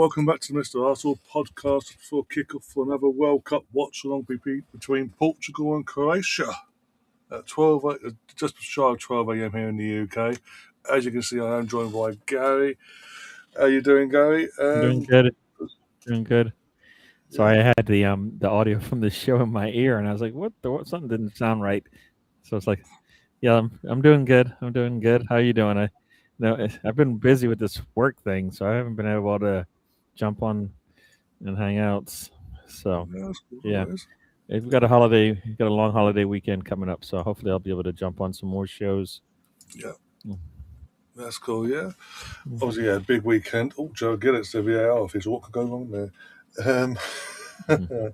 welcome back to Mr. Arsenal podcast for kick-off for another World Cup watch-along between Portugal and Croatia at 12, just shy of 12 a.m. here in the UK. As you can see, I am joined by Gary. How you doing, Gary? Doing good. Doing good. So Yeah. I had the audio from the show in my ear, and I was like, "What? Something didn't sound right." So it's like, "Yeah, I'm doing good. I'm doing good. How you doing?" I've been busy with this work thing, so I haven't been able to jump on and hang out. So Yeah, that's cool. yeah, That is. we've got a long holiday weekend coming up. So hopefully I'll be able to jump on some more shows. Yeah, Mm. that's cool, yeah. Obviously, yeah, big weekend. Oh, Joe, get it to the VAR office. What could go wrong there? Mhm.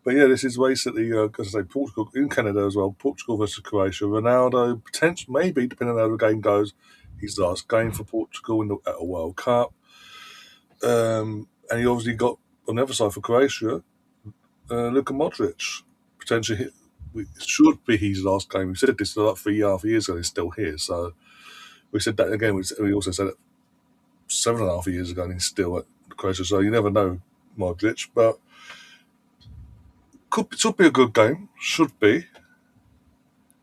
But yeah, this is basically, as I say, Portugal in Canada as well. Portugal versus Croatia. Ronaldo, potentially, maybe depending on how the game goes, his last game for Portugal at a World Cup. And he obviously got on the other side for Croatia, Luka Modrić. Potentially, it should be his last game. We said this like 3.5 years ago. He's still here. So we said that again. We also said it 7.5 years ago, and he's still at Croatia. So you never know, Modrić, but. Should be a good game. Should be.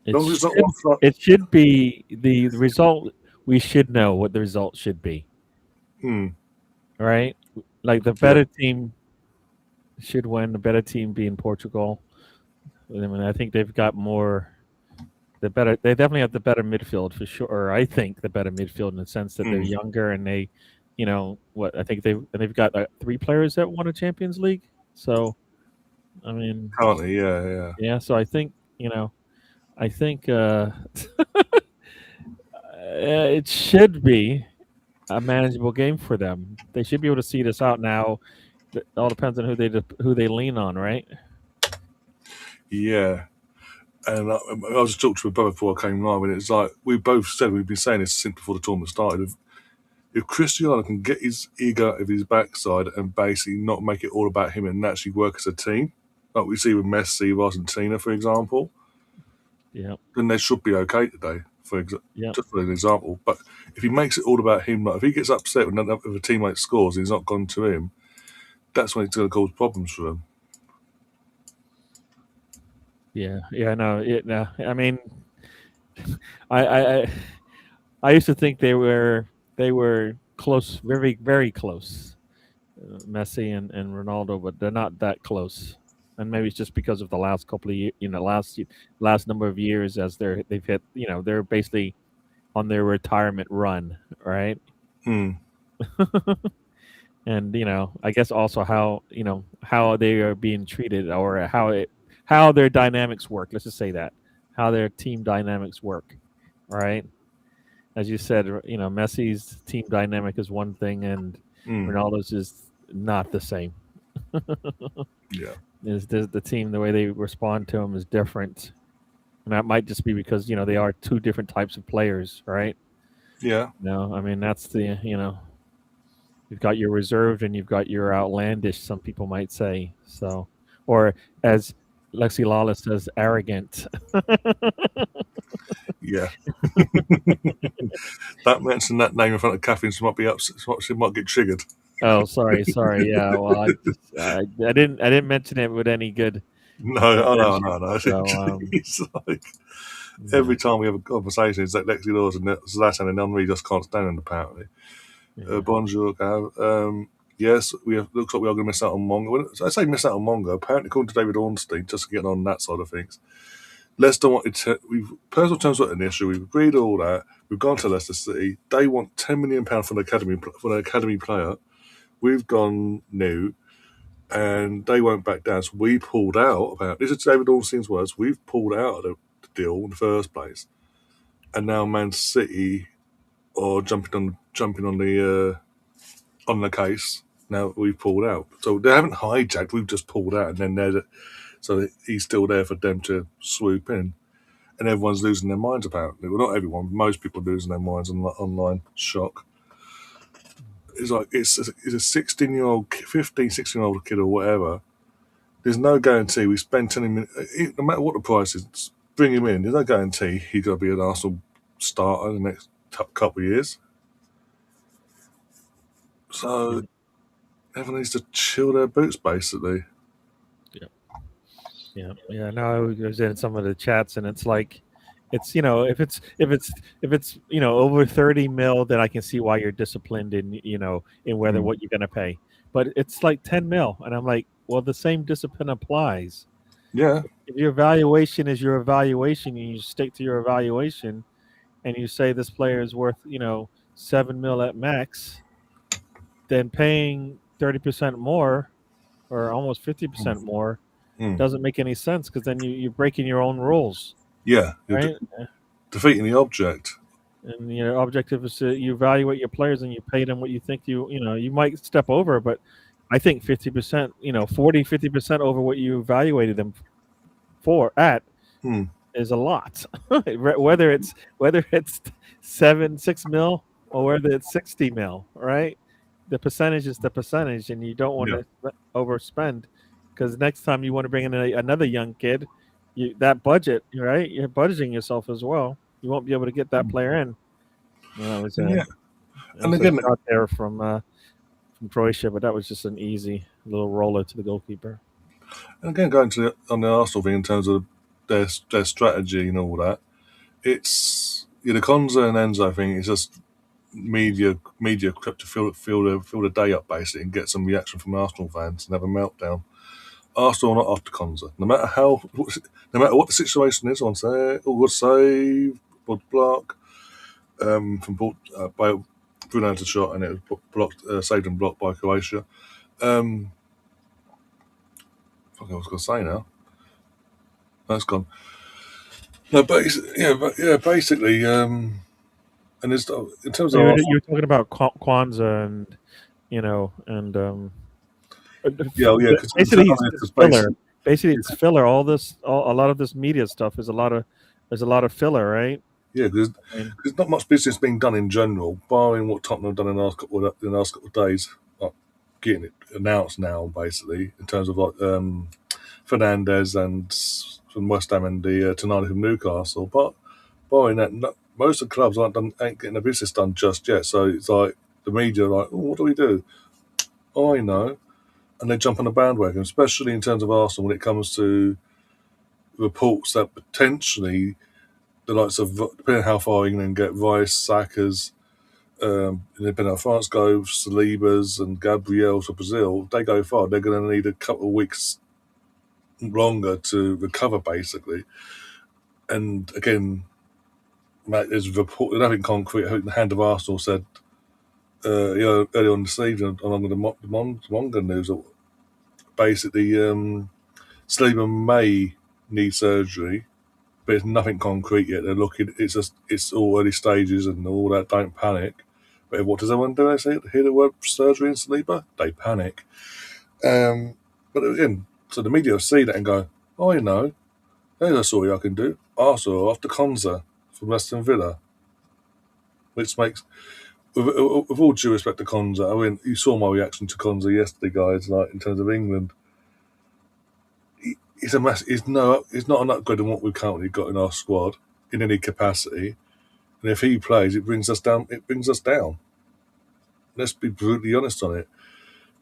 It Long as it's not should one for it should be the result. We should know what the result should be. Right? Like the Yeah. better team should win. The better team being Portugal. I mean, I think they've got more. They definitely have the better midfield for sure. Or I think the better midfield in the sense that they're younger and they, what I think they've got 3 players that won a Champions League. So, I mean, Currently, yeah. yeah. So I think it should be a manageable game for them. They should be able to see this out now. It all depends on who they lean on, right? Yeah. And I was just talking to my brother before I came live, and it's like we both said, we've been saying this since before the tournament started. If Cristiano can get his ego out of his backside and basically not make it all about him and actually work as a team, like we see with Messi of Argentina, for example, Yeah. then they should be okay today, Yeah. just for an example. But if he makes it all about him, like if he gets upset when a teammate scores and he's not gone to him, that's when it's going to cause problems for him. Yeah. Yeah. No. No. I mean, I, I I I used to think they were close, very very close, Messi and Ronaldo, but they're not that close. And maybe it's just because of the last couple of years, last number of years as they've hit, they're basically on their retirement run, right? Hmm. And I guess also how they are being treated, or how their dynamics work. Let's just say that how their team dynamics work, right? As you said, Messi's team dynamic is one thing, and Hmm. Ronaldo's is not the same. Yeah. Is the team, the way they respond to him is different, and that might just be because they are two different types of players, right? Yeah. No, I mean that's you've got your reserved and you've got your outlandish. Some people might say so, or as Lexi Lawless says, arrogant. Yeah. That mention that name in front of Catherine, she might be upset. She might get triggered. Oh, sorry. Yeah, well, I didn't mention it with any good No, intention. no. So, It's like yeah, every time we have a conversation, it's like Lexi Laws and Zlatan, and Henri just can't stand him, apparently. yeah. Bonjour, Gav. Yes, looks like we are going to miss out on Mongo. Well, I say miss out on Mongo. Apparently, according to David Ornstein, just getting on that side of things, Leicester wanted to. Personal terms were an issue. We've agreed all that. We've gone to Leicester City. They want £10 million for an academy player. We've gone new, and they won't back down. So we pulled out. This is David Ornstein's words. We've pulled out of the deal in the first place, and now Man City are jumping on the case. Now we've pulled out, so they haven't hijacked. We've just pulled out, and then so he's still there for them to swoop in, and everyone's losing their minds. Apparently, well, not everyone. Most people are losing their minds on online shock. It's like it's a 16-year-old, 15, 16-year-old kid or whatever. There's no guarantee we spend 10 minutes, no matter what the price is, bring him in. There's no guarantee he's going to be an Arsenal starter in the next couple of years. So everyone needs to chill their boots, basically. Yeah, yeah. No, I was in some of the chats, and it's like, it's, you know, if it's over 30 mil, then I can see why you're disciplined in, in whether Mm. what you're gonna pay. But it's like 10 mil, and I'm like, well, the same discipline applies. Yeah, If your evaluation is your evaluation, and you stick to your evaluation, and you say this player is worth 7 mil at max, then paying 30% more or almost 50% more mm. doesn't make any sense, because then you're breaking your own rules, Yeah, you're right? defeating the object. And your objective is to you evaluate your players and you pay them what you think you might step over, but I think 50%, 40, 50% over what you evaluated them for at Mm. is a lot. whether it's 6 mil or whether it's 60 mil, right? The percentage is the percentage, and you don't want Yeah, to overspend, because next time you want to bring in another young kid, that budget, right? You're budgeting yourself as well. You won't be able to get that player in. Well, and yeah, it and was a again, shot there from Croatia, but that was just an easy little roller to the goalkeeper. going to on the Arsenal thing in terms of their strategy and all that. It's the Konza and Enzo thing. It's just media crept to fill the day up basically and get some reaction from Arsenal fans and have a meltdown. Arsenal not after Konza. No matter what the situation is, on say, all good save, good block, from by Ronaldo's shot, and it was blocked, saved and blocked by Croatia. Um, fuck, I was going to say now. That's gone. No, basically, and it's in terms of You're Arsenal. talking about Kwanzaa and and Yeah, oh, yeah, because basically it's it's filler. basically Basically, it's filler. A lot of this media stuff is there's a lot of filler, right? yeah, because I mean, there's not much business being done in general, barring what Tottenham have done in the last couple of days, like getting it announced now, basically in terms of like Fernandez and from West Ham and the Tonali from Newcastle. But barring that, most of the clubs ain't getting their business done just yet. So it's like the media are like, oh, what do we do? Oh, I know, and they jump on the bandwagon, especially in terms of Arsenal when it comes to reports that potentially the likes of, depending on how far England get, Rice, Saka's, depending on how France go, Saliba's and Gabriel to Brazil, if they go far, they're going to need a couple of weeks longer to recover, basically. And again, Matt, there's nothing concrete. I think the Hand of Arsenal said earlier on this evening, along with the Monga news, that basically Saliba may need surgery, but it's nothing concrete yet. They're looking. It's all early stages and all that. Don't panic. But what does everyone do? They say hear the word surgery and sleeper, they panic. But again, so the media will see that and go, "Oh, I know. There's a story I can do." Arsenal after Konza from Aston Villa, which makes, with all due respect to Konza, I mean, you saw my reaction to Konza yesterday, guys. Like in terms of England, he's a mass. He's not an upgrade on what we've currently got in our squad in any capacity. And if he plays, it brings us down. It brings us down. Let's be brutally honest on it.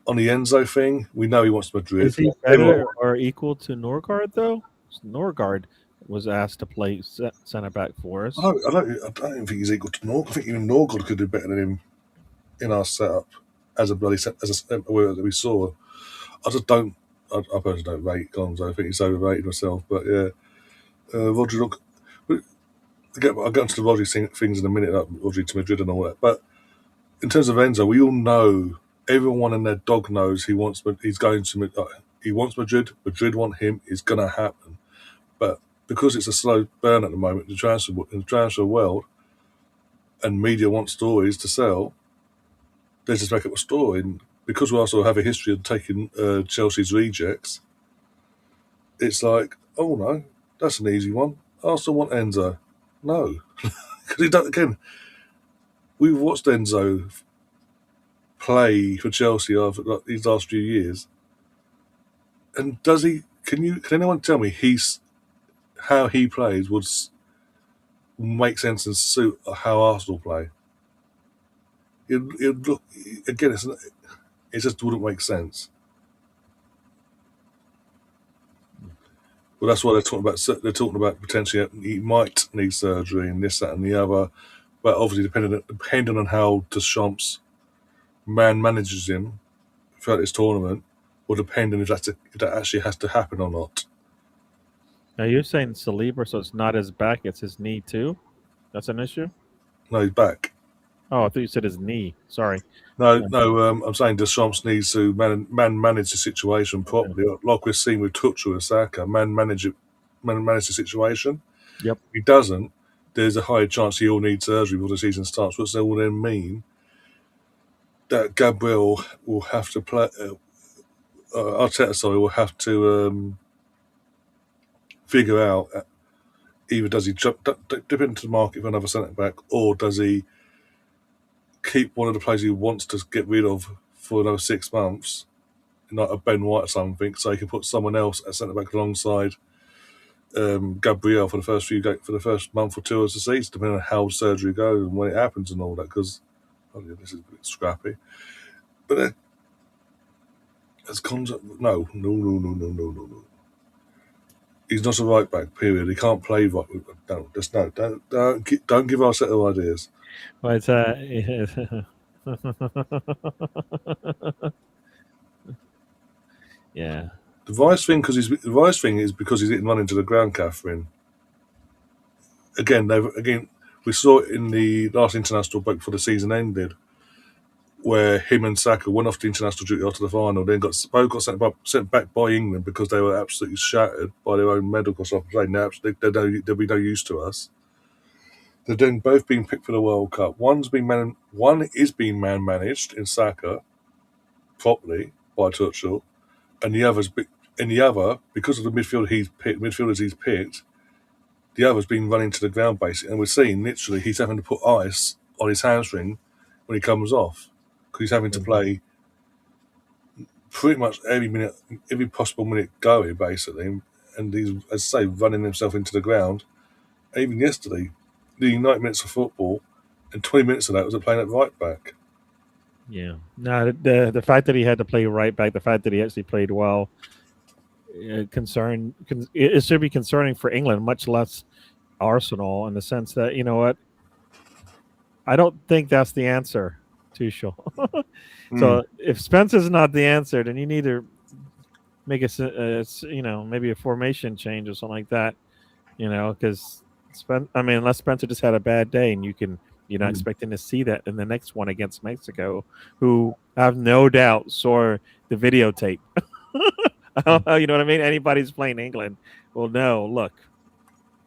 On the Enzo thing, we know he wants Madrid. is he Everyone, better or equal to Norgard though? Norgard was asked to play center back for us. I don't even think he's equal to Norg. I think even Norgod could do better than him in our setup as a bloody as a centre that we saw. I just don't. I personally don't rate Gonzo. I think he's overrated myself. But yeah, Rodri look. I'll get onto the Rodri things in a minute, like Rodri to Madrid and all that. But in terms of Enzo, we all know, everyone and their dog knows he wants. He's going to. He wants Madrid. Madrid want him. It's going to happen. But because it's a slow burn at the moment in the transfer world, and media want stories to sell, they just make up a story. And because we also have a history of taking Chelsea's rejects, it's like, oh no, that's an easy one. I also want Enzo. No, because he don't. Again, we've watched Enzo play for Chelsea over these last few years, and does he? Can anyone tell me how he plays would make sense and suit how Arsenal play? It look again. It just wouldn't make sense. Well, that's why they're talking about. They're talking about potentially he might need surgery and this, that, and the other. But obviously, depending on how Deschamps man manages him throughout this tournament, will depend on if that actually has to happen or not. Now you're saying Saliba, so it's not his back; it's his knee too. That's an issue. No, he's back. Oh, I thought you said his knee. Sorry. No, Yeah, no. I'm saying Deschamps needs to man manage the situation yeah. properly, like we're seeing with Tuchel and Saka. Man manage the situation. Yep. If he doesn't, there's a higher chance he'll need surgery before the season starts, which will then mean that Gabriel will have to play. Arteta, sorry, will have to figure out either does he dip into the market for another centre back, or does he keep one of the players he wants to get rid of for another 6 months, like a Ben White or something, so he can put someone else at centre back alongside Gabriel for the first month or two of the season, depending on how surgery goes and when it happens and all that. Because this is a bit scrappy, but as no, no, no, no, no, no, no, no. He's not a right back. Period. He can't play right. No, just no. Don't give our set of ideas. Well, it's yeah. The Rice thing is because he's hitting run into the ground, Catherine. Again, we saw it in the last international break before the season ended, where him and Saka went off the international duty after the final, then both got sent back by England because they were absolutely shattered by their own medical stuff. They'll be no use to us. They've then both been picked for the World Cup. One is being man managed in Saka properly by Tuchel, and the other because of the midfielders he's picked, the other's been running to the ground basically, and we're seeing literally he's having to put ice on his hamstring when he comes off because he's having to play pretty much every possible minute going basically, and he's, as I say, running himself into the ground. Even yesterday, the 90 minutes of football, and 20 minutes of that was playing at right back. Yeah. No, the fact that he had to play right back, the fact that he actually played well, it should be concerning for England, much less Arsenal, in the sense that you know what, I don't think that's the answer, Tuchel. So if Spencer's not the answer, then you need to make maybe a formation change or something like that. Because unless Spencer just had a bad day, and you're not expecting to see that in the next one against Mexico, who I have no doubt saw the videotape. You know what I mean? Anybody's playing England will know. Look,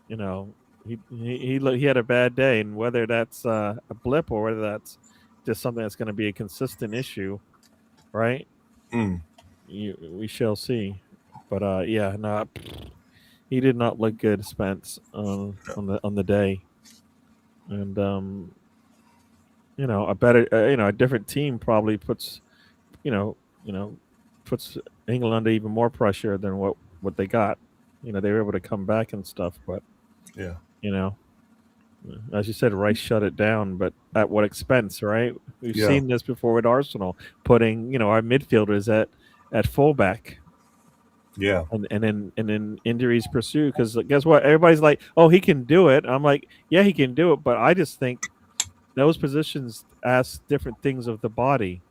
he had a bad day, and whether that's a blip or whether that's just something that's going to be a consistent issue, right? Mm. We shall see. But yeah, no, he did not look good, Spence, on the day, and a different team probably you know puts England under even more pressure than what they got. They were able to come back and stuff, but Yeah. you know, as you said, Rice shut it down, but at what expense, right? We've Yeah. seen this before with Arsenal, putting our midfielders at fullback. Yeah. And then injuries pursue, because guess what? Everybody's like, "Oh, he can do it." I'm like, "Yeah, he can do it," but I just think those positions ask different things of the body,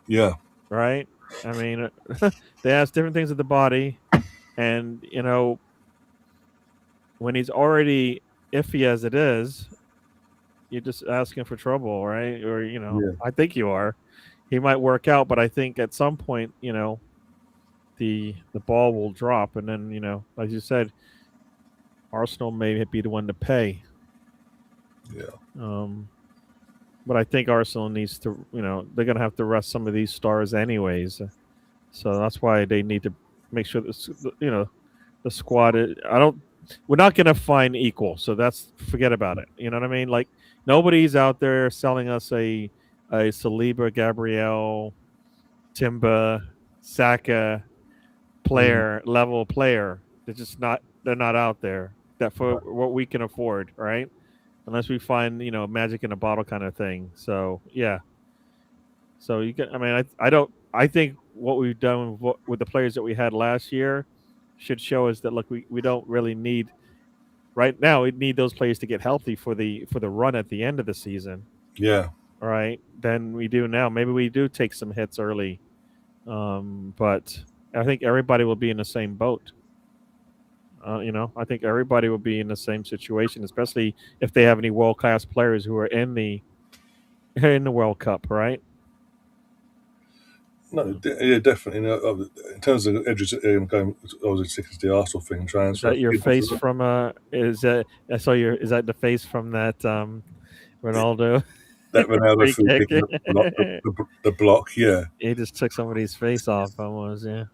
Yeah. right? I mean, they ask different things of the body, and when he's already iffy as it is, you're just asking for trouble, right? Or Yeah. I think you are. He might work out, but I think at some point, the ball will drop, and then like you said, Arsenal may be the one to pay. Yeah. But I think Arsenal needs to, they're going to have to rest some of these stars anyways. So that's why they need to make sure the squad. We're not going to find equal. So forget about it. You know what I mean? Like nobody's out there selling us a Saliba, Gabriel, Timber, Saka level player. They're not out there that for what we can afford, right? Unless we find magic in a bottle kind of thing. So yeah, So you can. I mean, I don't. I think what we've done with the players that we had last year should show us that look, we don't really need right now. We need those players to get healthy for the run at the end of the season. Yeah. All right, than we do now. Maybe we do take some hits early, but I think everybody will be in the same boat. I think everybody will be in the same situation, especially if they have any world class players who are in the World Cup, right? No, yeah, definitely. In terms of edges, going, I was sick of the Arsenal thing, Is transfer. that your face from is that I saw your is that the face from that Ronaldo That Ronaldo free free kick? kick, the block, yeah. He just took somebody's face off almost, yeah.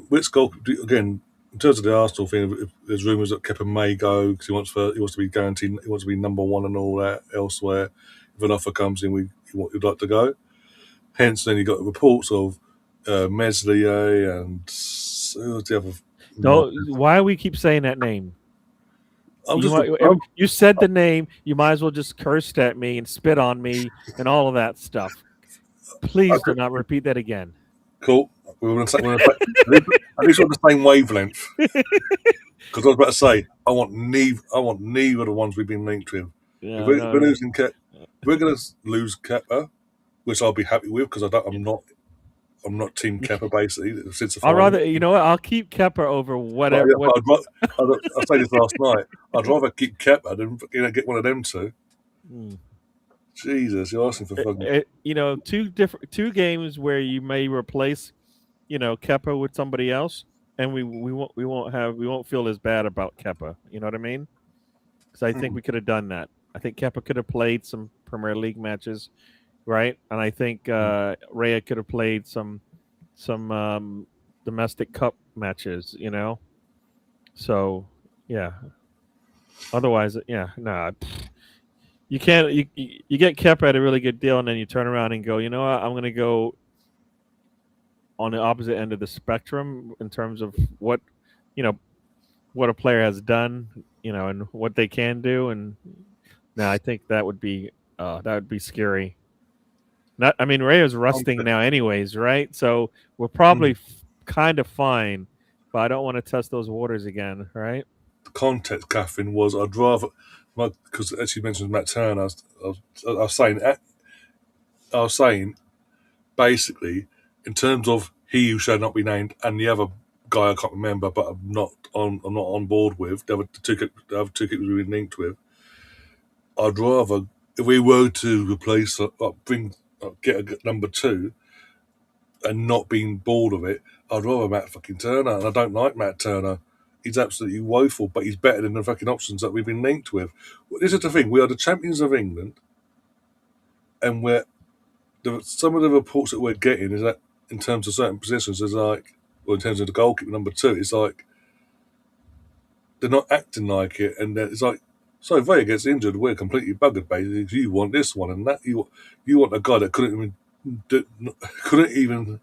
Which goal again? In terms of the Arsenal thing, if there's rumours that Kepa may go because he wants to be guaranteed, he wants to be number one and all that. Elsewhere, if an offer comes in, he'd like to go. Hence, then you got reports of Meslier and who was the other? Don't why we keep saying that name? I'm You just, might I'm, you said the name, you might as well just curse at me and spit on me and all of that stuff. Please do not repeat that again. cool. At least we're on the same wavelength. Because I was about to say, I want neither of the ones we've been linked with. If Yeah, we're no. losing if we're going to lose Kepa, which I'll be happy with because I'm not Team Kepa basically since the I'd final. rather, I'll keep Kepper over But, whatever. yeah, What? I said this last night. I'd rather keep Kepa than get one of them two. Hmm. Jesus, you're asking for fucking. Two games where you may replace, Kepper with somebody else, and we won't feel as bad about Kepper. You know what I mean? Because I think Mm, we could have done that. I think Kepper could have played some Premier League matches, right? And I think mm. Raya could have played some domestic cup matches. So yeah. Otherwise, yeah, nah. You can't. You get Kepper at a really good deal, and then you turn around and go, you know what? I'm going to go on the opposite end of the spectrum in terms of you know what a player has done, and what they can do. And now I think that would be scary. Not, I mean, Ray is I'm, rusting now, anyways, right? So we're mm. probably kind of fine, but I don't want to test those waters again, right? The context, Catherine, was I'd rather because as you mentioned Matt Turner, I was saying basically, in terms of he who shall not be named and the other guy I can't remember, but I'm not on board with the other two kickers we've been linked with. I'd rather if we were to replace get a number two and not being bored of it, I'd rather Matt fucking Turner, and I don't like Matt Turner. He's absolutely woeful, but he's better than the fucking options that we've been linked with. This is the thing: we are the champions of England, and some of the reports that we're getting is that in terms of certain positions, is like, or in terms of the goalkeeper number two, it's like they're not acting like it, and it's like, so if Vaya gets injured, we're completely buggered. Basically, you want this one and that. You want a guy that couldn't even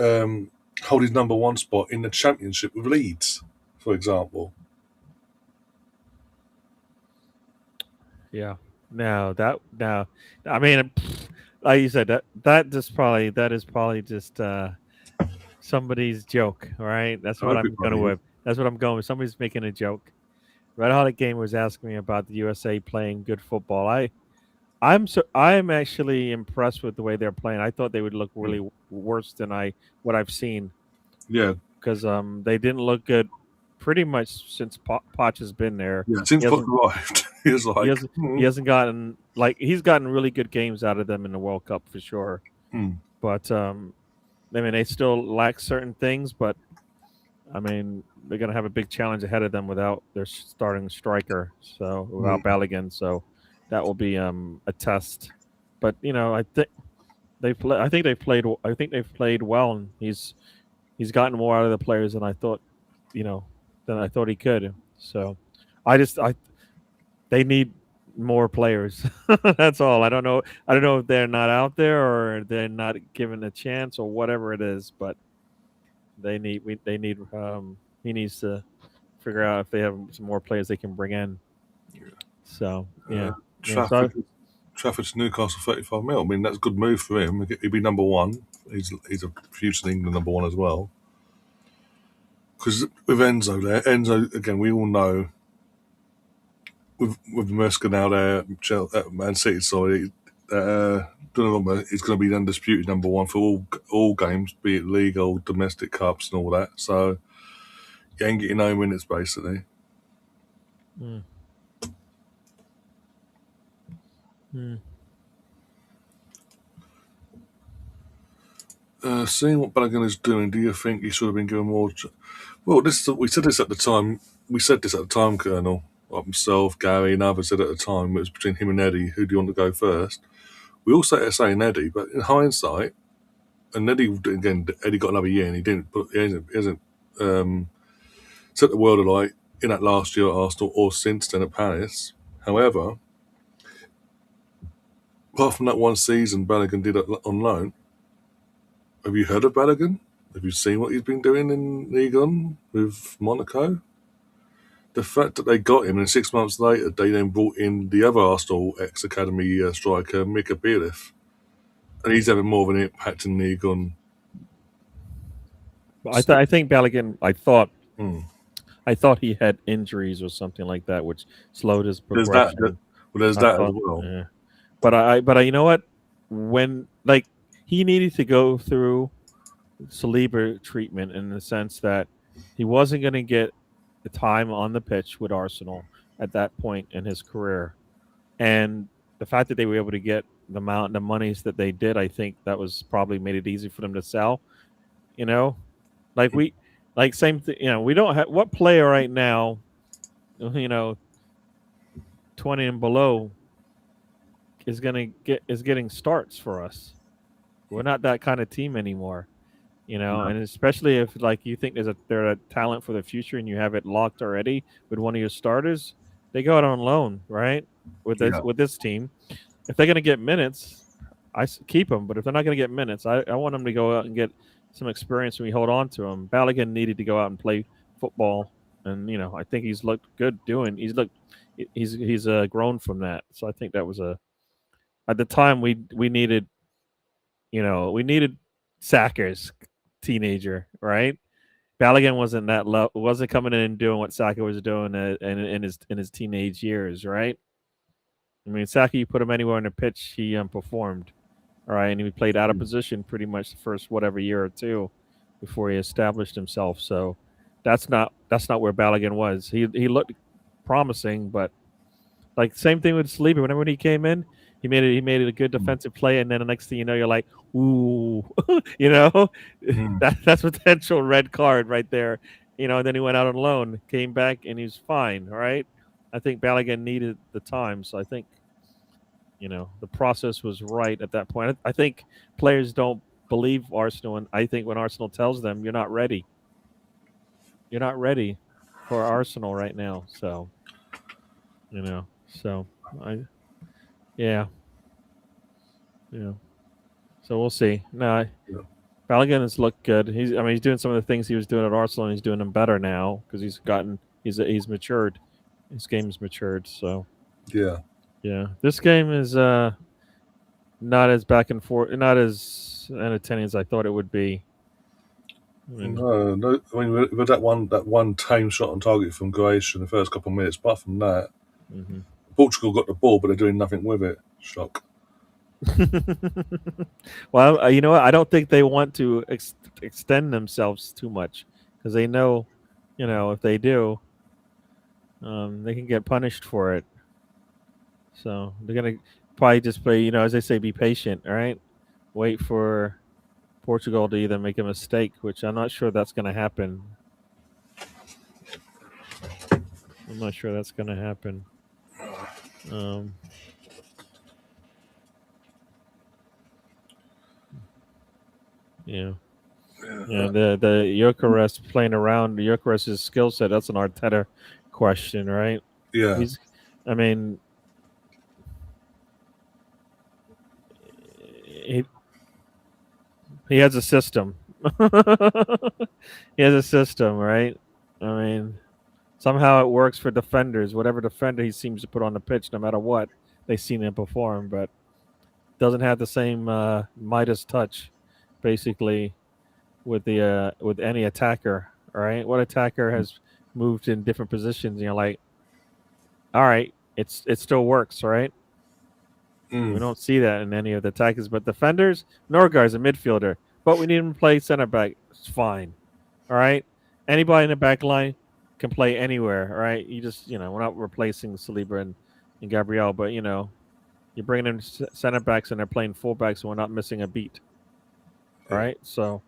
um, hold his number one spot in the championship with Leeds, for example. Yeah. No, no. I mean, like you said, that is probably just somebody's joke, right? That's I what hope I'm it going bloody is. with. That's what I'm going with. Somebody's making a joke. Red Hot Game was asking me about the USA playing good football. I'm actually impressed with the way they're playing. I thought they would look Mm. really worse than what I've seen, Yeah, because they didn't look good pretty much since Poch has been there. yeah. Since He Poch hasn't arrived, he was he like, hasn't he hasn't gotten like he's gotten really good games out of them in the World Cup for sure. mm, But I mean, they still lack certain things, but I mean, they're going to have a big challenge ahead of them without their starting striker, so without mm. Balogun. So that will be a test. But I think I think they've played. I think they've played well, and he's gotten more out of the players than I thought. You know, than I thought he could. So I they need more players. That's all. I don't know. I don't know if they're not out there or they're not given a chance or whatever it is, but they need he needs to figure out if they have some more players they can bring in. So Uh, yeah, yeah. So Trafford Trafford to Newcastle 35 mil. I mean, that's a good move for him. He'd be number one. He's a future England number one as well. Because with Enzo there, Enzo again, we all know with Merska now there, Man City, sorry, Donnarumma is going to be the undisputed number one for all games, be it league or domestic cups and all that. So you ain't getting no minutes basically. Mm. Mm. Seeing what Balogun is doing, do you think he should have been given more? Well, we said this at the time. We said this at the time, Colonel. Like myself, Gary, and others said at the time it was between him and Eddie. Who do you want to go first? We all started saying Eddie, but in hindsight, and Eddie again, Eddie got another year and he didn't. He hasn't set the world alight in that last year at Arsenal or since then at Palace. However, apart from that one season Balogun did on loan, have you heard of Balogun? Have you seen what he's been doing in Ligue 1 with Monaco? The fact that they got him and 6 months later they then brought in the other Arsenal ex-academy striker, Mika Bielif, and he's having more of an impact in Ligue 1. I think Balogun. Hmm. I thought he had injuries or something like that, which slowed his There's that. progression. There's I that as thought, well. yeah. You know what? When he needed to go through Saliba treatment in the sense that he wasn't going to get the time on the pitch with Arsenal at that point in his career, and the fact that they were able to get the monies that they did, I think that was probably made it easy for them to sell. You know, like we, like same thing. You know, we don't have what player right now. You know, 20 and below is getting starts for us. We're not that kind of team anymore. You know, No. and especially if like you think they're a talent for the future and you have it locked already with one of your starters, they go out on loan, right? Yeah. With this team, if they're going to get minutes, keep them. But if they're not going to get minutes, I want them to go out and get some experience when we hold on to them. Balogun needed to go out and play football, and you know I think he's looked good doing. He's grown from that. So I think that was a at the time we needed we needed Sacker's teenager, right? Balogun wasn't that low, wasn't coming in and doing what Saka was doing in his teenage years, right? I mean, Saka, you put him anywhere on the pitch, he performed, all right, and he played out of position pretty much the first whatever year or two before he established himself. So that's not where Balogun was. He looked promising, but like same thing with Saliba. Whenever he came in, he made it a good defensive play, and then the next thing you know, you're like, ooh, you know, Mm. that's potential red card right there. You know, and then he went out on loan, came back, and he's fine. All right, I think Balogun needed the time, so I think the process was right at that point. I think players don't believe Arsenal, and I think when Arsenal tells them you're not ready for Arsenal right now, so so I yeah yeah. So we'll see. No, Yeah. Balogun has looked good. He's doing some of the things he was doing at Arsenal, and he's doing them better now because he's matured. His game's matured. So Yeah. yeah, this game is not as back and forth, not as entertaining as I thought it would be. I mean, No, no. I mean, we had that one tame shot on target from Croatia in the first couple of minutes. Apart from that, hmm Portugal got the ball, but they're doing nothing with it. Shock. well, you know what? I don't think they want to extend themselves too much because they know, if they do, they can get punished for it. So they're gonna probably just play, as they say, be patient. All right, wait for Portugal to either make a mistake, which I'm not sure that's going to happen. I'm not sure that's going to happen. Um, yeah, yeah. The Eucharist playing around the Eucharist's skill set. That's an Arteta question, right? Yeah. He's, I mean, he he has a system. He has a system, right? I mean, somehow it works for defenders. Whatever defender he seems to put on the pitch, no matter what, they've seen him perform, but doesn't have the same Midas touch, basically, with any attacker. All right, what attacker has moved in different positions? You're like, all right, it still works, right? We Mm. don't see that in any of the attackers, but defenders, Norgard's a midfielder, but we need him to play center back. It's fine. All right, anybody in the back line can play anywhere. All right, you just we're not replacing Saliba and Gabriel, but you're bringing in center backs and they're playing fullbacks, so we're not missing a beat. All Yeah. right, so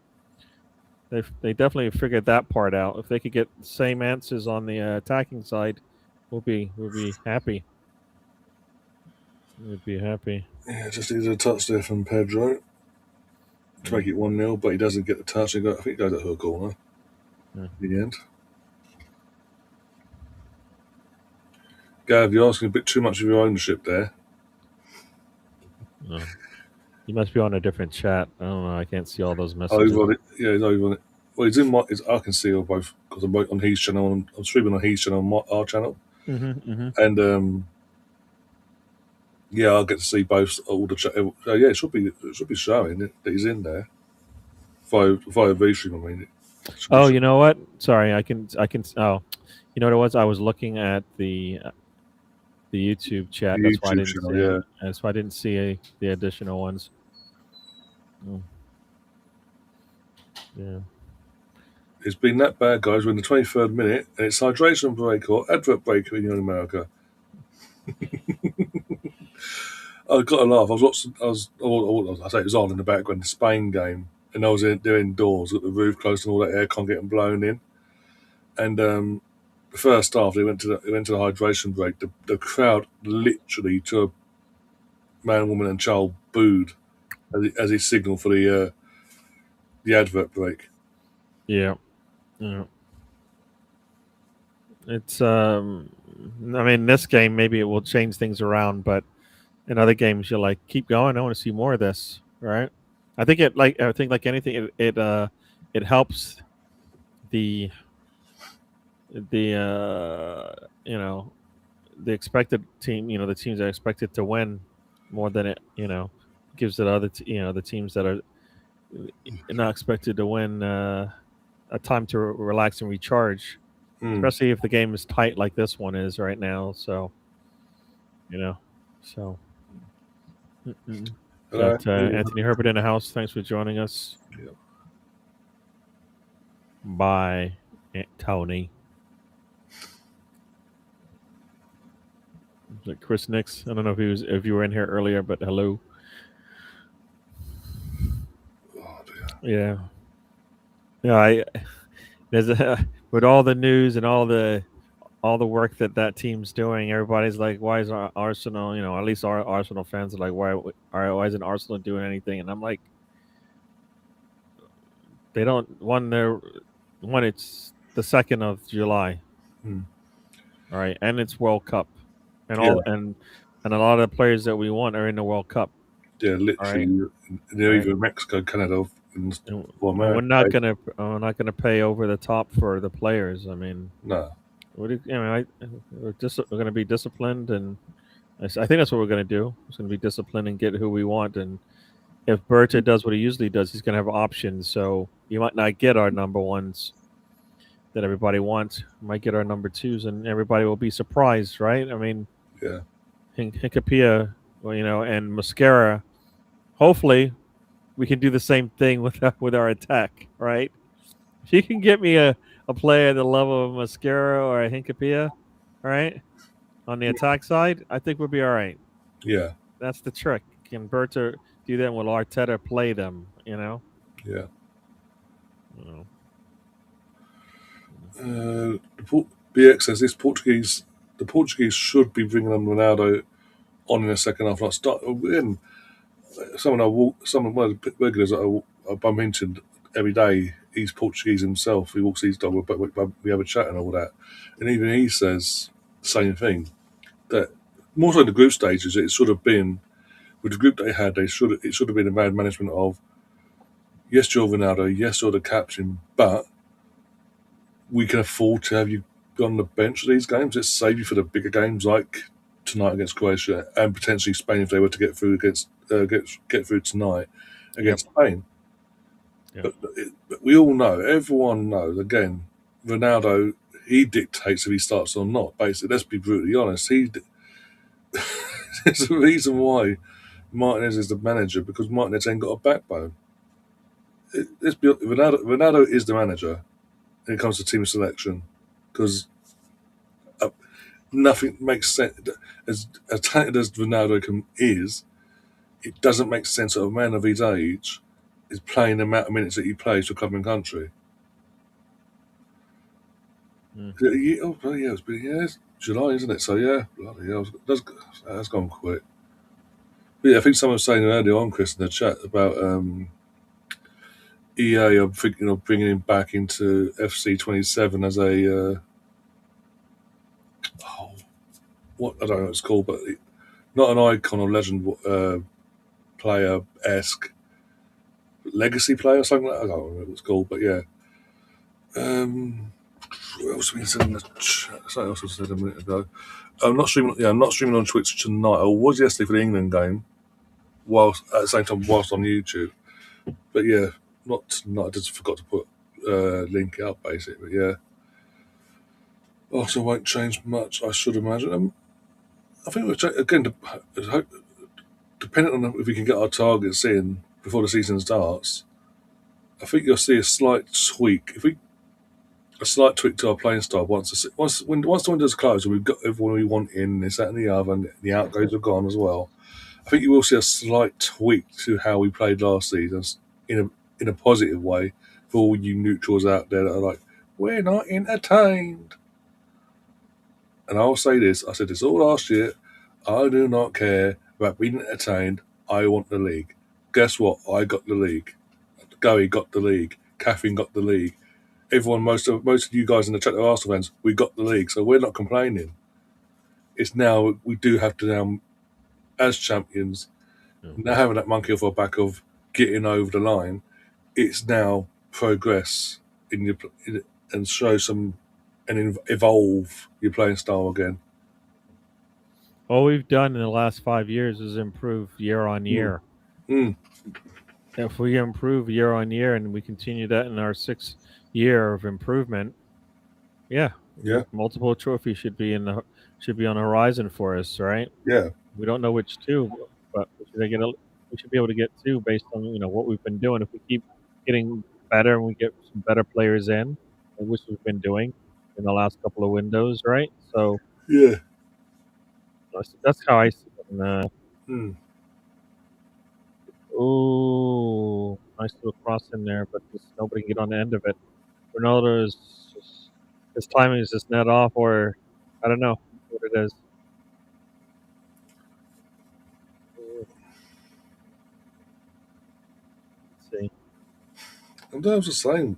they definitely figured that part out. If they could get the same answers on the attacking side, we'll be happy. We'd be happy. Yeah, just needed a touch there from Pedro to Mm, make it 1-0, but he doesn't get the touch. I think he goes at her corner mm, in the end. Gav, you're asking a bit too much of your ownership there. no. You must be on a different chat. I don't know. I can't see all those Over messages. on it. Yeah, he's over on it. Well, he's in my. I can see on both because I'm both on his channel and I'm streaming on his channel, our channel, Mm-hmm, mm-hmm. and yeah, I'll get to see both all the chat. So yeah, it should be showing that he's in there via VStream. I mean, it should be Oh, showing. you know what? Sorry, I can. Oh, you know what it was? I was looking at the YouTube The chat. That's why I YouTube didn't channel. see. Yeah, That's why I didn't see the additional ones. Mm, yeah. it's been that bad, guys. We're in the 23rd minute, and it's hydration break or advert break in America. I got to laugh. I was watching. I say it was on in the background. The Spain game, and I was there indoors, got the roof closed and all that aircon getting blown in. And the first half, they went to the hydration break. The crowd literally to a man, woman, and child booed as he signalled for the advert break. Yeah. Yeah. It's I mean, this game maybe it will change things around, but in other games you're like, keep going. I want to see more of this, right? I think like anything, it helps the the the expected team. The teams that are expected to win more than it gives it the teams that are not expected to win a time to relax and recharge, Mm. especially if the game is tight like this one is right now. So you know, so mm-mm. Hello. Got Anthony Herbert in the house. Thanks for joining us. Yeah. Bye, Tony. Like Chris Nix. I don't know if you were in here earlier, but hello. Oh dear. Yeah, yeah. There's with all the news and all the work that team's doing. Everybody's like, why is Arsenal? At least our Arsenal fans are like, why isn't Arsenal doing anything? And I'm like, they don't one. It's the 2nd of July. Mm. All right, and it's World Cup, and Yeah. and a lot of the players that we want are in the World Cup. Yeah. All right, Literally, all right. either Mexico, Canada, and And or we're America. not gonna pay over the top for the players. I mean, No. what do we're gonna be disciplined, and I think that's what we're gonna do. It's gonna be disciplined and get who we want. And if Berta does what he usually does, he's gonna have options. So you might not get our number ones that everybody wants. You might get our number twos, and everybody will be surprised, right? I mean, Yeah. Hinkapia, and Mascara. Hopefully, we can do the same thing with our attack, right? If you can get me a player at the level of Mascara or a Hinkapia, right, on the attack side, I think we'll be all right. Yeah. That's the trick. Can Berta do that? Will Arteta play them? Yeah. You BX says the Portuguese should be bringing on Ronaldo on in the second half. Like start again. One of the regulars that I bump into every day. He's Portuguese himself. He walks his dog, but we have a chat and all that. And even he says the same thing. That more so in the group stages, it should have been with the group they had. It should have been a bad management of yes, you're Ronaldo, yes, you're the captain, but we can afford to have you on the bench for these games. Let's save you for the bigger games like tonight against Croatia, and potentially Spain if they were to get through against get through tonight Yep. against Spain. Yep. But we all know, everyone knows. Again, Ronaldo, he dictates if he starts or not. Basically, let's be brutally honest. There's a reason why Martinez is the manager, because Martinez ain't got a backbone. Ronaldo is the manager when it comes to team selection, because uh, nothing makes sense. As talented as Ronaldo is, it doesn't make sense that a man of his age is playing the amount of minutes that he plays for club and country. Mm. It's July, isn't it? So yeah, bloody hell, that's gone quick. But yeah, I think someone was saying earlier on, Chris, in the chat about EA are thinking of bringing him back into FC 27 as a what I don't know what it's called, but not an icon or legend player esque legacy player or something like that. I don't remember what it's called, but yeah. What else we said in the chat? Something else I said a minute ago. I'm not streaming. Yeah, I'm not streaming on Twitch tonight. I was yesterday for the England game, whilst at the same time whilst on YouTube. But yeah, not tonight. I just forgot to put link it up basically. But yeah. Also, won't change much. I should imagine. I think again, depending on if we can get our targets in before the season starts, I think you'll see a slight tweak. A slight tweak to our playing style once the window's closed and we've got everyone we want in, this, that, and the other, and the outgoes have gone as well. I think you will see a slight tweak to how we played last season in a positive way for all you neutrals out there that are like, we're not entertained. And I'll say this, I said this all last year, I do not care about being entertained. I want the league. Guess what? I got the league. Gary got the league. Catherine got the league. Everyone, most of you guys in the chat are Arsenal fans. We got the league, so we're not complaining. It's now we do have to now, as champions, now having that monkey off our back of getting over the line. It's now progress and show some and evolve your playing style again. All we've done in the last 5 years is improve year on year. Mm. If we improve year on year and we continue that in our 6th year of improvement, yeah, multiple trophies should be on the horizon for us, right? Yeah. We don't know which two, but we should be able to get two based on what we've been doing. If we keep getting better and we get some better players in, which we've been doing in the last couple of windows, right? So yeah, that's how I see it. Oh, nice little cross in there, but just nobody can get on the end of it. Ronaldo is just, his timing is just net off, or I don't know what it is. Let's see. I'm just saying,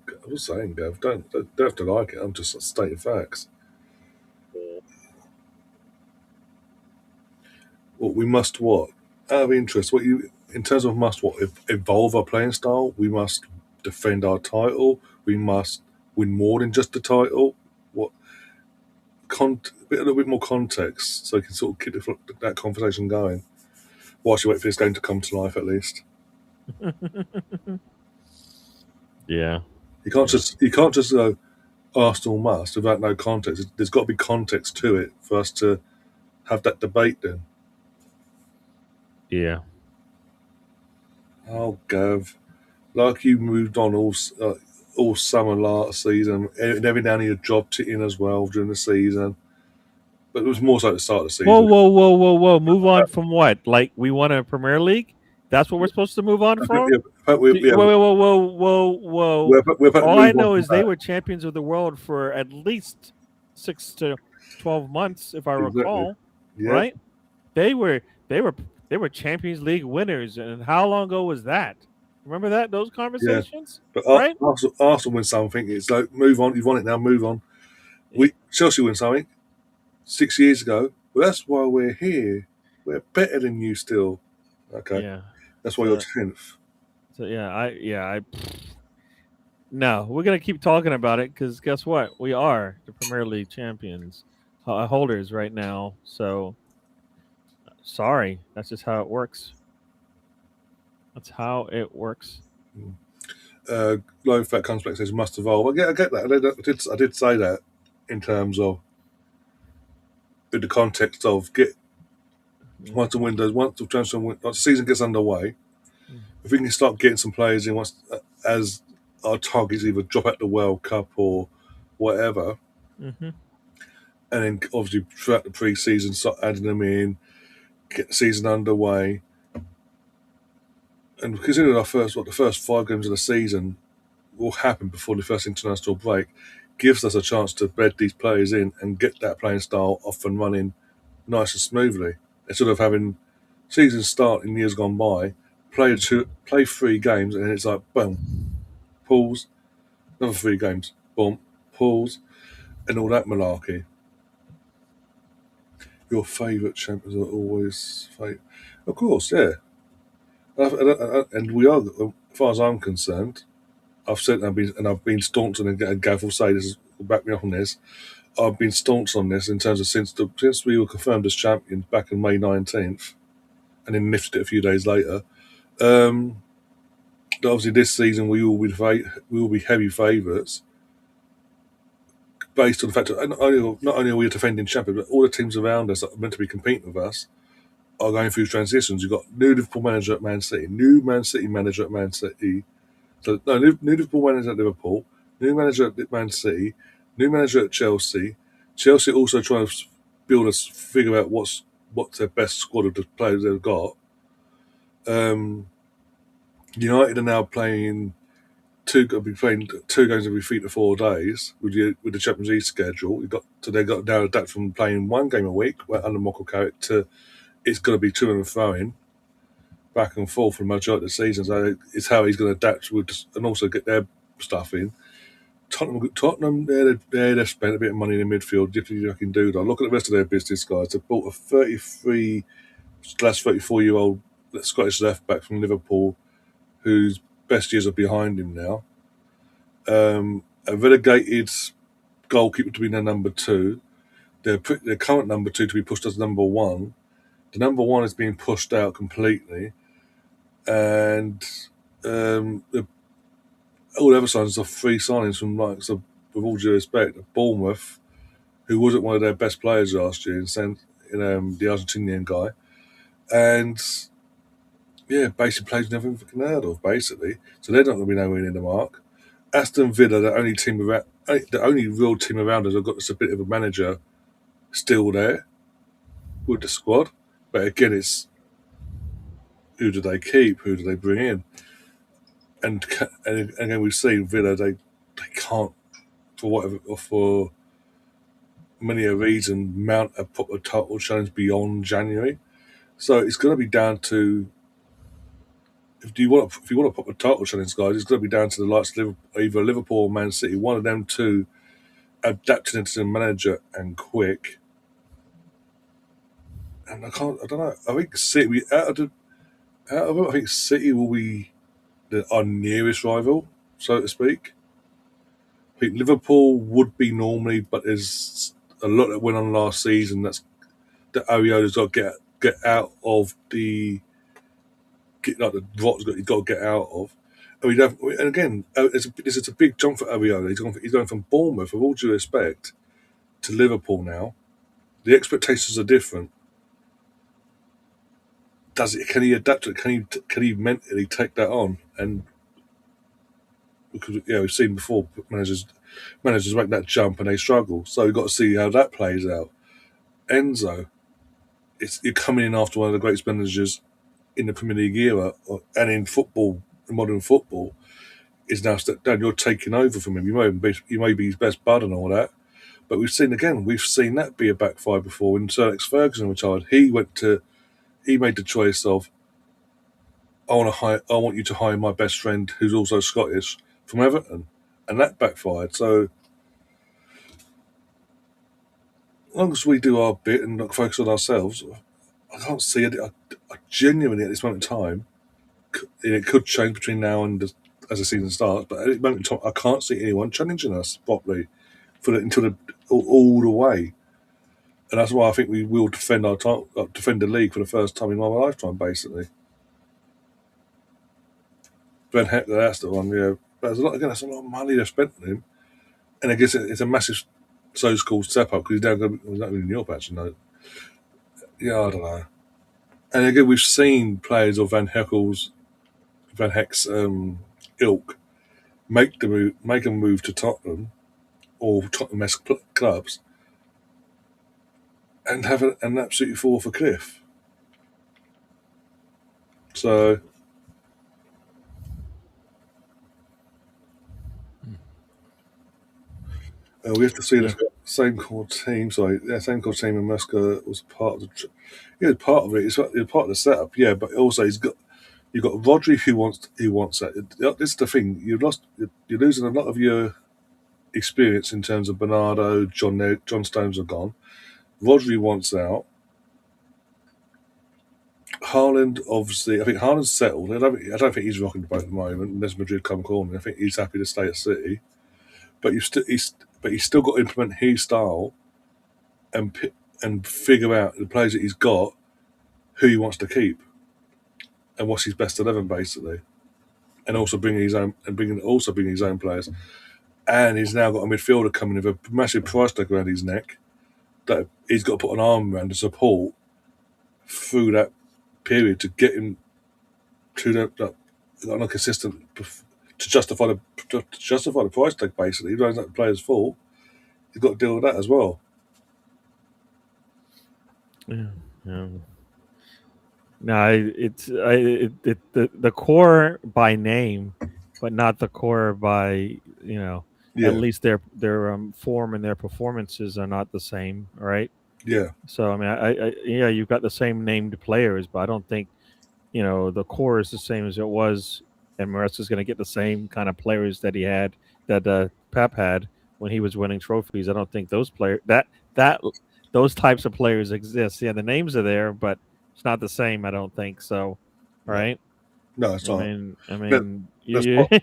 Gav, don't have to like it. I'm just stating facts. What we must what? Out of interest, in terms of must what? Evolve our playing style. We must defend our title. We must win more than just the title. What? A little bit more context, so we can sort of keep that conversation going. Whilst you wait for this game to come to life, at least. Yeah. You can't just go Arsenal must without no context. There's got to be context to it for us to have that debate. Then. Yeah. Oh, Gav, like you moved on all summer last season, and every now and then you dropped it in as well during the season. But it was more so at the start of the season. Whoa! Move on from what? Like we won a Premier League? That's what we're supposed to move on from? Whoa! All I know is they were champions of the world for at least 6 to 12 months, if I recall. Yeah. Right? They were Champions League winners, and how long ago was that? Remember those conversations? Yeah. But right? Arsenal win something. It's like move on. You've won it now. Move on. Chelsea win something 6 years ago. Well, that's why we're here. We're better than you still. Okay. Yeah. That's why you're 10th. So no, we're gonna keep talking about it because guess what? We are the Premier League champions holders right now. So Sorry, that's just how it works. That's how it works. Low fat comes back and says must evolve. I get that. I did say that in terms of in the context of get once the transfer once the season gets underway, if we can start getting some players in once as our targets either drop at the World Cup or whatever, Mm-hmm. and then obviously throughout the pre-season start adding them in, get the season underway, and considering the first 5 games of the season will happen before the first international break, gives us a chance to bed these players in and get that playing style off and running nice and smoothly instead of having seasons start in years gone by, play 3 games, and it's like boom, pause, another 3 games, boom, pause, and all that malarkey. Your favourite champions are always favourite. Of course, yeah. And we are, as far as I'm concerned, I've said I've been staunch, and Gav will say this, will back me up on this. I've been staunch on this in terms of since we were confirmed as champions back on May 19th, and then lifted it a few days later. Um, Obviously, this season we will be heavy favourites based on the fact that not only are we a defending champion, but all the teams around us that are meant to be competing with us are going through transitions. You've got new Liverpool manager at Man City, new Man City manager at Man City. So no, new Liverpool manager at Liverpool, new manager at Man City, new manager at Chelsea. Chelsea also trying to figure out what's their best squad of the players they've got. United are now playing going to be playing 2 games every 3 to 4 days with the Champions League schedule. They got now adapted from playing 1 game a week under Michael Carrick to it's going to be to and throwing back and forth for the majority of the season. So it's how he's going to adapt and also get their stuff in. Tottenham, they've spent a bit of money in the midfield. If you can do that, look at the rest of their business guys. They've bought a 34-year-old Scottish left back from Liverpool, whose best years are behind him now. A relegated goalkeeper to be their number 2. Their current number 2 to be pushed as number 1. The number 1 is being pushed out completely, and all the other signings are 3 signings from with all due respect, Bournemouth, who wasn't one of their best players last year, the Argentinian guy, and yeah, basically plays never fucking heard of, basically. So they're not going to be nowhere near the mark. Aston Villa, the only real team around us, have got us a bit of a manager still there with the squad. But again, it's who do they keep? Who do they bring in? And again, we've seen Villa, they can't, for many a reason, mount a proper title challenge beyond January. So it's going to be down to if you want to pop a title challenge, guys, it's going to be down to the likes of either Liverpool or Man City. One of them two adapting into the manager and quick. And I don't know. I think City out of it, I think City will be our nearest rival, so to speak. I think Liverpool would be normally, but there's a lot that went on last season. That Ariola's got to get out of the the rot's got to get out of. And again, it's a big jump for Ariola. He's going from Bournemouth, with all due respect, to Liverpool now. The expectations are different. Can he adapt to it? Can he mentally take that on? And because we've seen before managers make that jump and they struggle. So we've got to see how that plays out. Enzo, you're coming in after one of the greatest managers in the Premier League era and in modern football, is now stepped down. You're taking over from him. You may be his best bud and all that, but we've seen that be a backfire before. When Sir Alex Ferguson retired, he made the choice of I want you to hire my best friend who's also Scottish from Everton, and that backfired. So as long as we do our bit and not focus on ourselves, I can't see it. I genuinely, at this moment in time, it could change between now and as the season starts, but at this moment in time, I can't see anyone challenging us properly until all the way. and that's why I think we will defend our time, defend the league for the first time in my lifetime, basically. Ben Heckler, that's the one. Yeah, but there's a lot again. That's a lot of money they've spent on him, and I guess it's a massive so-called step up because he's now going. He's not really in Europe actually. No, yeah, I don't know. And again, we've seen players of Van Heck's ilk make a move to Tottenham or Tottenham-esque clubs, and have an absolutely fall off a cliff. So we have to see Yeah. the same core team. Sorry, yeah, same core team. And Muska was part of the. Yeah, part of it. It's part of the setup. Yeah, but also you've got Rodri who wants that. This is the thing. You're losing a lot of your experience in terms of Bernardo, John Stones are gone. Rodri wants out. Haaland, obviously, I think Haaland's settled. I don't think he's rocking the boat at the moment, unless Madrid come calling. I think he's happy to stay at City. But he's still got to implement his style and figure out the players that he's got, who he wants to keep, and what's his best 11 basically, and also bringing his own players. And he's now got a midfielder coming with a massive price tag around his neck that he's got to put an arm around to support through that period to get him to on a consistent to justify the price tag. Basically, even though it's not the player's fault, he's got to deal with that as well. Yeah. Yeah. No, the core by name, but not the core by at Yeah, least their form and their performances are not the same, right? yeah, So I mean, yeah, you've got the same named players, but I don't think the core is the same as it was, and Maresca's going to get the same kind of players that he had that Pep had when he was winning trophies. I don't think that those types of players exist. Yeah, the names are there, but it's not the same. I don't think so. no, Right? no, it's I not. mean, I But mean, that's you what.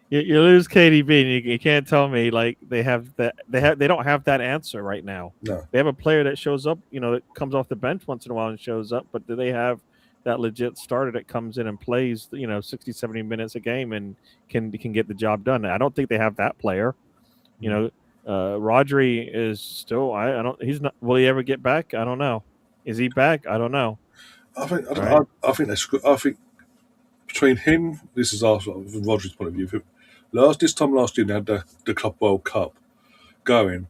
you lose KDB, and you can't tell me like they don't have that answer right now. No, They have a player that shows up, that comes off the bench once in a while and shows up, but do they have that legit starter that comes in and plays 60, 70 minutes a game and can get the job done? I don't think they have that player. You know, Rodri is still I don't he's not will he ever get back? I don't know. Is he back? I don't know. I think I, don't, Right? I think I think between him, this is our from Rodri's point of view. This time last year, they had the Club World Cup going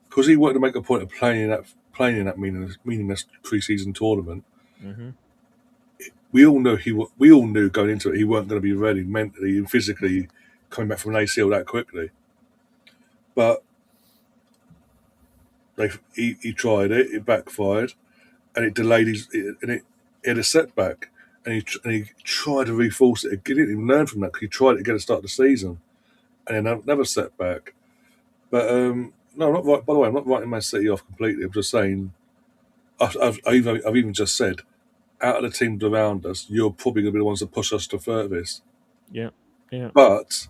because he wanted to make a point of playing in that meaningless pre-season tournament. Mm-hmm. We all knew going into it he weren't going to be ready mentally and physically coming back from an ACL that quickly. But he tried it, it backfired, and it delayed he had a setback, and he tried to reforce it. He didn't even learn from that because he tried it again at the start of the season, and then another setback. But no, I'm not right. By the way, I'm not writing Man City off completely. I'm just saying I've even just said out of the teams around us, you're probably going to be the ones that push us to furthest. Yeah. Yeah. But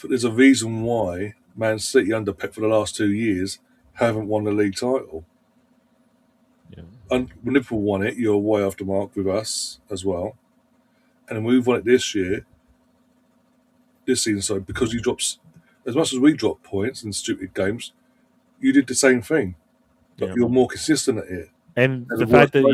there's a reason why Man City under Pep for the last 2 years haven't won the league title. Yeah. And when Liverpool won it, you're way off the mark with us as well. And then we've won it this season. So because you dropped as much as we dropped points in stupid games, you did the same thing, but Yeah. you're more consistent at it. And And the the worst fact that way,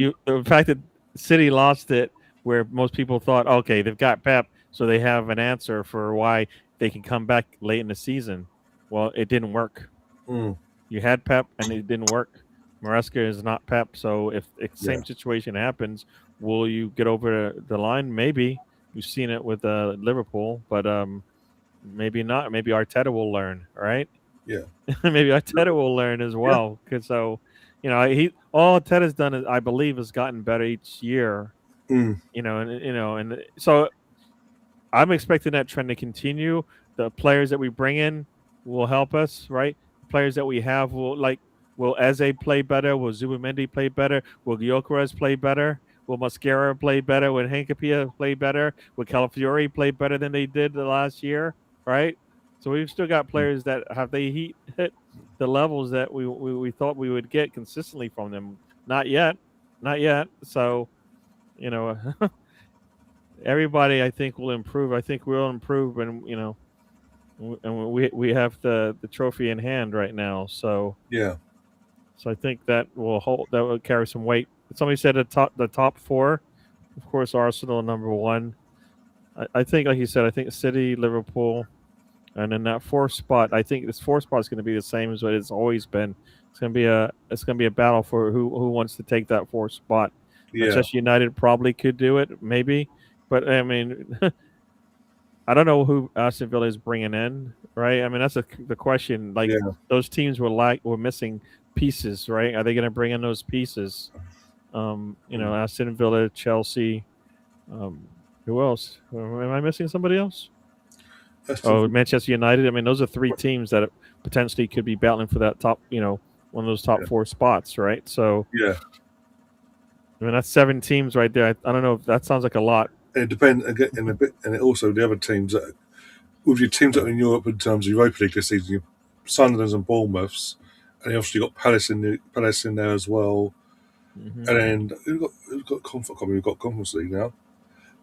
City lost it, where most people thought, okay, they've got Pep, so they have an answer for why they can come back late in the season. Well, it didn't work. mm, You had Pep, and it didn't work. Maresca is not Pep, so if the yeah, same situation happens, will you get over the line? Maybe. We've seen it with Liverpool, but maybe not. Maybe Arteta will learn, right? yeah, Maybe Arteta will learn as yeah, well. Because so, he all Arteta's done is, I believe, has gotten better each year. mm, And so I'm expecting that trend to continue. The players that we bring in will help us, right? Players that we have will Eze play better? Will Zubimendi play better? Will Gyökeres play better? Will Mascara play better? Will Hinkapia play better? Will Calafiori play better than they did the last year? Right? So we've still got players that have they hit the levels that we thought we would get consistently from them. Not yet, not yet. So you know, everybody I think will improve. I think we'll improve, and and we have the trophy in hand right now. Yeah, So I think that will carry some weight. Somebody said the top four, of course, Arsenal number one. I think, like you said, I think City, Liverpool, and then that fourth spot. I think this fourth spot is going to be the same as what it's always been. It's going to be a battle for who wants to take that fourth spot. yeah, Manchester United probably could do it, maybe, but I mean, I don't know who Aston Villa is bringing in, right? I mean, that's the question. Like yeah. those teams were missing pieces, right? Are they going to bring in those pieces? Aston Villa, Chelsea. Um, who else? Am I missing somebody else? Aston Oh, Villa, Manchester United. I mean, those are three teams that potentially could be battling for that top, one of those top yeah, four spots, right? So, yeah. I mean, that's seven teams right there. I don't know if that sounds like a lot. And it depends again, and a bit, and it also the other teams that with your teams that are in Europe in terms of Europa League this season, you Sunderland's and Bournemouths, and you obviously got Palace in there as well, Hmm. and then we've got Conference League now.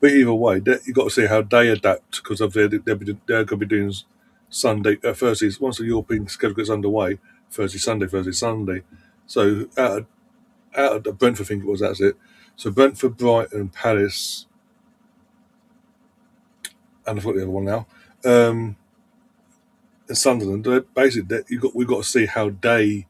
But either way, you got to see how they adapt because of they're going to be doing Sunday Thursdays once the European schedule gets underway. Thursday, Sunday, Thursday, Sunday. So out of the Brentford, I think it was that's it. So Brentford, Brighton, Palace, and I forgot the other one now. Um, and Sunderland. Basically, we've got to see how they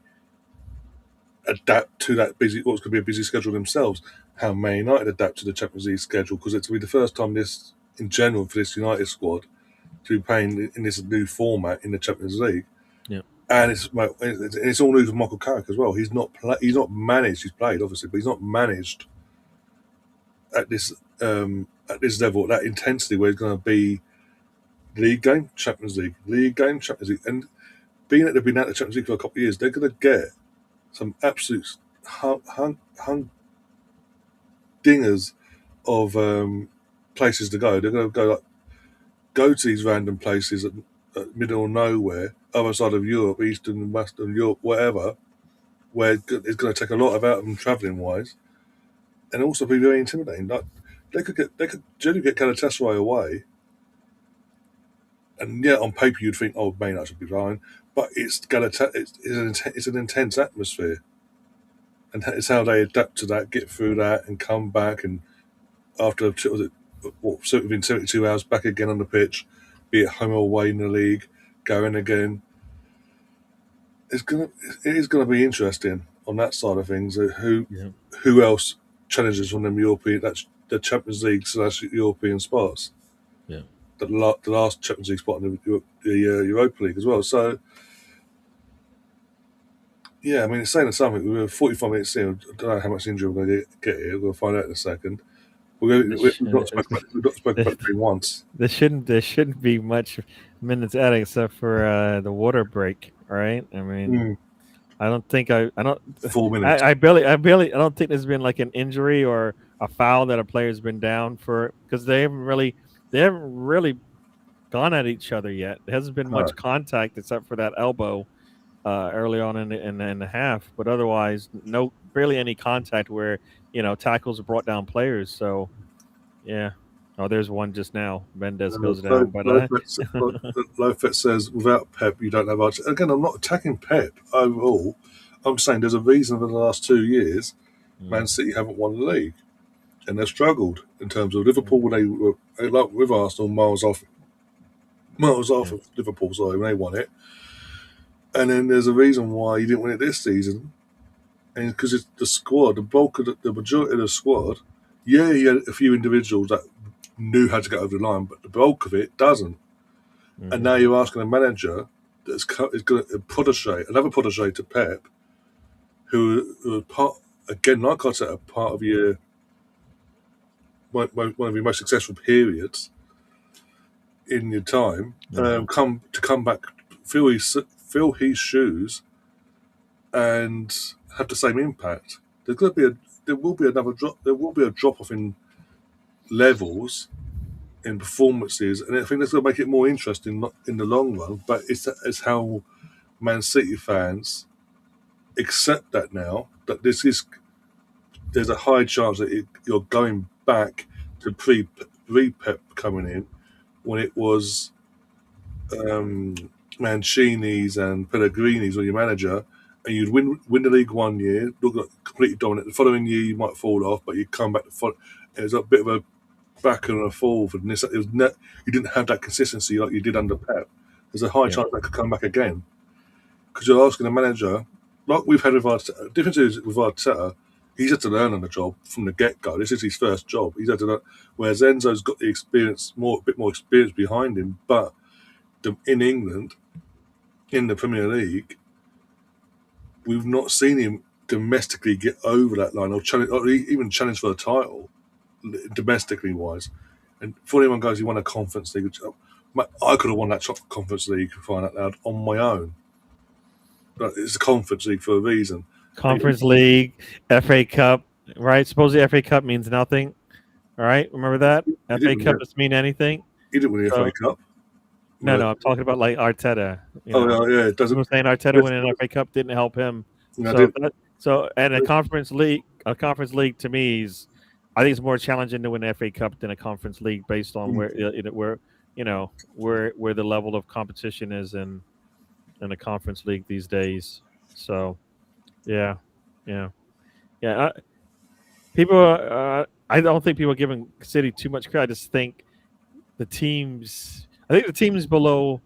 adapt to that busy what's going to be a busy schedule themselves. How Man United adapt to the Champions League schedule because it's going to be the first time this in general for this United squad to be playing in this new format in the Champions League. Yeah. And it's all new with Michael Carrick as well. He's not managed. He's played obviously, but he's not managed at this level, at that intensity where he's going to be league game, Champions League, league game, Champions League, and being that they've been out of the Champions League for a couple of years, they're going to get some absolute hung dingers of places to go. They're going to go to these random places at middle of nowhere, other side of Europe, Eastern, Western Europe, whatever, where it's going to take a lot of out of them travelling wise, and also be very intimidating. Like they could generally get Galatasaray away, and yeah, on paper you'd think, oh, Maynard should be fine, but it's an intense atmosphere, and it's how they adapt to that, get through that, and come back, and after within 72 hours back again on the pitch, be it home or away in the league, going again. It's gonna it is gonna be interesting on that side of things. Yeah. Who else challenges from them European that's the Champions League / European spots. Yeah. The last Champions League spot in the Europa League as well. So yeah, I mean it's saying something. We're 45 minutes in. I don't know how much injury we're going to get here. We'll find out in a second. This, We've got to spoke about it once. there shouldn't be much minutes added except for the water break, right? I mean, Mm, I don't think I don't 4 minutes. I don't think there's been like an injury or a foul that a player's been down for because they haven't really gone at each other yet. There hasn't been No. much contact except for that elbow early on in the half, but otherwise no barely any contact where tackles brought down players. So yeah. Oh, there's one just now. Mendes goes down, but Lofet says, without Pep, you don't have Arch. Again, I'm not attacking Pep overall. I'm saying there's a reason for the last 2 years Man mm, City haven't won the league. And they've struggled in terms of Liverpool when like with Arsenal, miles off yeah, of Liverpool, sorry, when they won it. And then there's a reason why you didn't win it this season. And because it's the squad, the bulk of the majority of the squad, yeah, you had a few individuals that knew how to get over the line, but the bulk of it doesn't. And hmm now you're asking a manager is going to another protege to Pep, who part again, like I said, a part of one of your most successful periods in your time, yeah, come back, fill his shoes, and have the same impact. There will be another drop. There will be a drop off in levels in performances, and I think that's going to make it more interesting in the long run. But it's how Man City fans accept that now that there's a high chance that you're going back to pre Pep coming in when it was um, Mancini's and Pellegrini's or your manager, and you'd win the league one year, look like completely dominant. The following year you might fall off, but you come back to follow. It was a bit of a back and a forth, and you didn't have that consistency like you did under Pep. There's a high Yeah. chance that could come back again because you're asking a manager, like we've had with Arteta. The difference is with Arteta, he's had to learn on the job from the get go. This is his first job. He's had to learn, whereas Enzo's got the experience, a bit more experience behind him. But in England, in the Premier League, we've not seen him domestically get over that line or challenge, or even challenge for the title, domestically wise. And 41 goes, he won a Conference League. I could have won that Conference League, for crying out loud, on my own. But it's a Conference League for a reason. Conference League, FA Cup, right? Suppose the FA Cup means nothing. All right, remember that? FA Cup doesn't mean anything. He didn't win the FA Cup. No, I'm talking about like Arteta. Yeah, it doesn't. I'm saying Arteta winning an FA Cup didn't help him. And a conference league to me is, I think it's more challenging to win an FA Cup than a conference league based on where the level of competition is in a conference league these days. So, yeah. I don't think people are giving City too much credit. I just think the teams below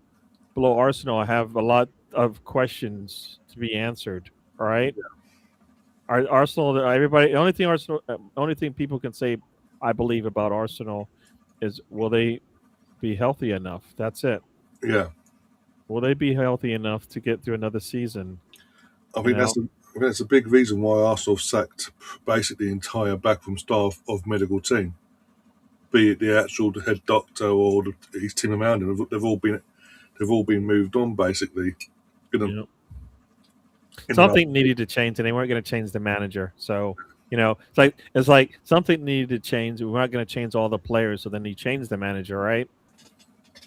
Arsenal have a lot of questions to be answered. All right. Arsenal, everybody. The only thing people can say, I believe, about Arsenal is, will they be healthy enough? That's it. Yeah. Will they be healthy enough to get through another season? I think that's a big reason why Arsenal sacked basically the entire backroom staff of medical team, be it the actual head doctor or his team around him. They've all been moved on basically. Something needed to change, and they weren't going to change the manager. So, it's like something needed to change. We're not going to change all the players, so then you change the manager, right?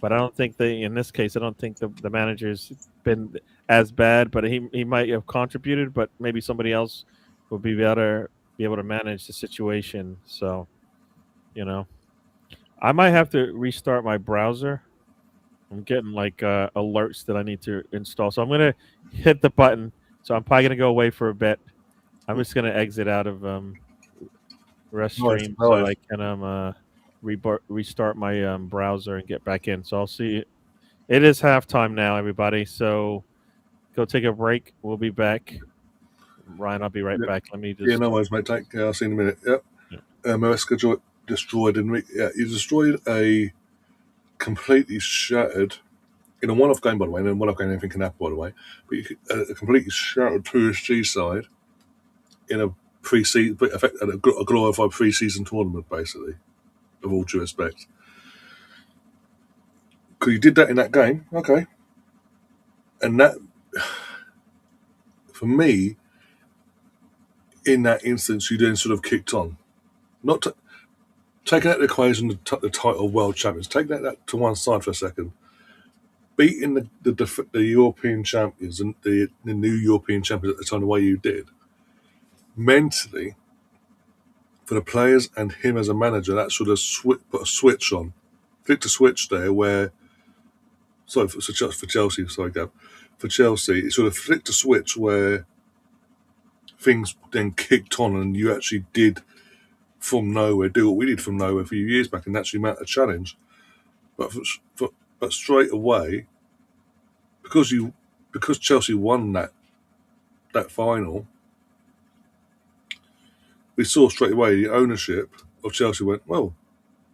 But I don't think in this case, I don't think the manager's been as bad. But he might have contributed, but maybe somebody else would be able to manage the situation. So, I might have to restart my browser. I'm getting like alerts that I need to install. So I'm going to hit the button. So I'm probably going to go away for a bit. I'm just going to exit out of Restream so I can restart my browser and get back in. So I'll see. It is halftime now, everybody. So go take a break. We'll be back. Ryan, I'll be right back. Let me just. Yeah, no worries, mate. I'll see you in a minute. Yep. Maresca destroyed, didn't we? Yeah, you destroyed a completely shattered, in a one-off game, by the way, and in a one-off game anything can happen, by the way, but a completely shattered PSG side in a pre-season, a glorified pre-season tournament, basically, of all due respect. Because you did that in that game, okay. And that, for me, in that instance, you then sort of kicked on. Taking out the equation, the title world champions, take that to one side for a second. Beating the European champions and the new European champions at the time the way you did, mentally, for the players and him as a manager, that sort of put a switch on. Flicked a switch there where, sorry, for Chelsea, sorry, Gab. For Chelsea, it sort of flicked a switch where things then kicked on and you actually did from nowhere do what we did from nowhere a few years back and actually mount a challenge. But straight away, because Chelsea won that final, we saw straight away the ownership of Chelsea went, well,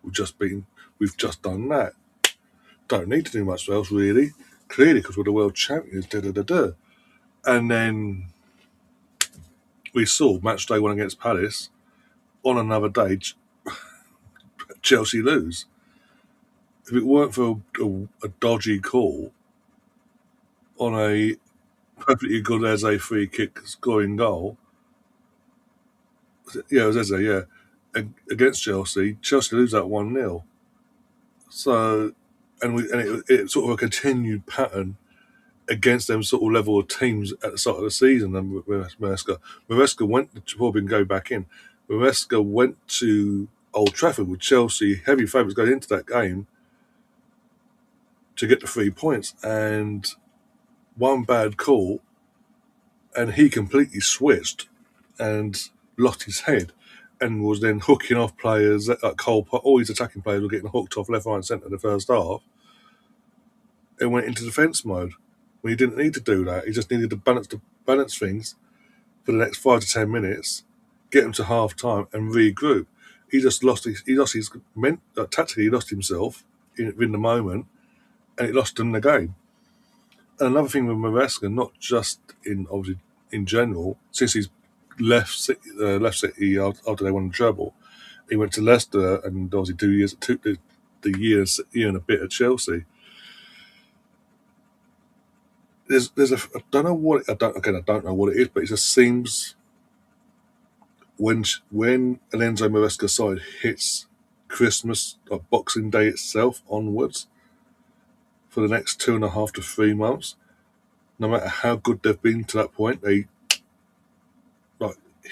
we've just done that. Don't need to do much else really. Clearly, because we're the world champions. And then we saw match day 1 against Palace. On another day, Chelsea lose. If it weren't for a dodgy call on a perfectly good Eze free kick scoring goal, yeah, it was Eze, yeah, against Chelsea lose that 1-0. So, it's sort of a continued pattern against them sort of level of teams at the start of the season. And Maresca went to probably go back in. Maresca went to Old Trafford with Chelsea, heavy favourites going into that game to get the 3 points, and one bad call, and he completely switched and lost his head. And was then hooking off players like Cole. All his attacking players were getting hooked off left, right, and centre in the first half. And went into defence mode. When he didn't need to do that, he just needed to balance things for the next 5 to 10 minutes, get him to half time, and regroup. He just lost his. Tactically, he lost himself in the moment, and it lost him the game. And another thing with Maresca, not just obviously in general, since he's left City after they won the treble, he went to Leicester and obviously 2 years, the year and a bit at Chelsea. There's I don't know what I don't know what it is, but it just seems when an Enzo Maresca side hits Christmas or Boxing Day itself onwards for the next 2.5 to 3 months, no matter how good they've been to that point,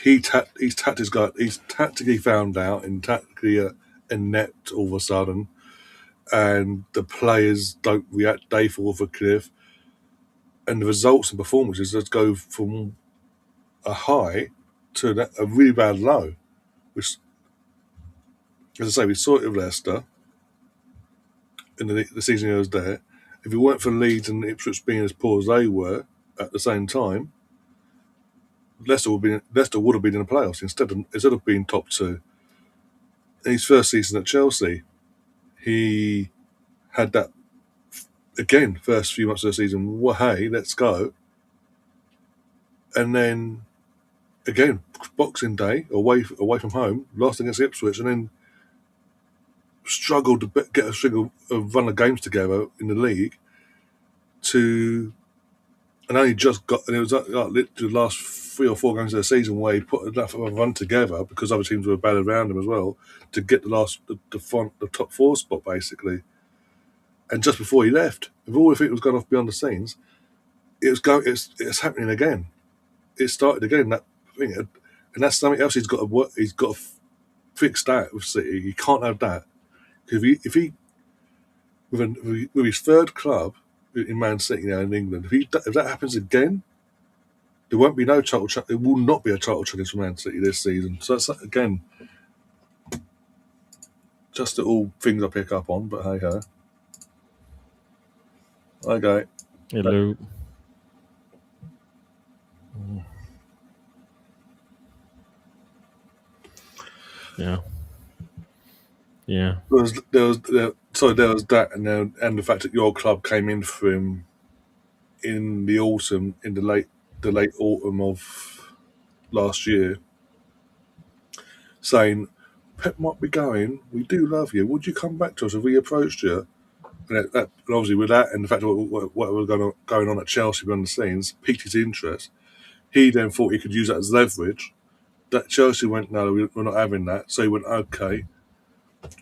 he's tactically found out and tactically inept all of a sudden, and the players don't react. They fall off a cliff, and the results and performances just go from a high to a really bad low. Which, as I say, we saw it with Leicester in the season he was there. If it weren't for Leeds and Ipswich being as poor as they were at the same time, Leicester would have been in the playoffs instead of being top two. In his first season at Chelsea, he had that again. First few months of the season, well, hey, let's go, and then again Boxing Day away from home, lost against Ipswich, and then struggled to get a single run of games together in the league and only just got, and it was literally the last 3 or 4 games of the season where he put enough of a run together because other teams were bad around him as well to get the top 4 spot basically. And just before he left, if all of it was gone off beyond the scenes, it's happening again. It started again, that thing, and that's something else he's got to work. He's got to fix that with City. He can't have that. If he with his third club in Man City now in England, if that happens again, there won't be no title. There will not be a title challenge for Man City this season. So that's again just all things I pick up on. But hey ho. Okay. Hello. Yeah. Yeah. There was that, and the fact that your club came in for him in the autumn, in the late autumn of last year, saying Pep might be going. We do love you. Would you come back to us if we approached you? And obviously with that and the fact of what was going on at Chelsea behind the scenes piqued his interest. He then thought he could use that as leverage. That Chelsea went, no, we're not having that. So he went, okay,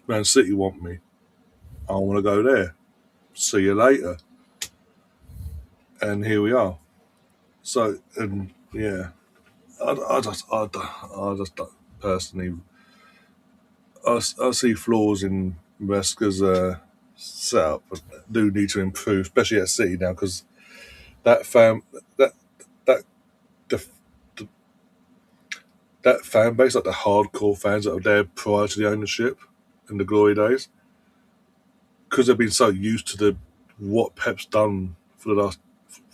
Man City want me. I want to go there. See you later. And here we are. So, yeah, I just don't personally. I see flaws in Maresca's setup, but do need to improve, especially at City now, because that fan that that the, the, that fan base, like the hardcore fans that were there prior to the ownership in the glory days, because they've been so used to what Pep's done for the last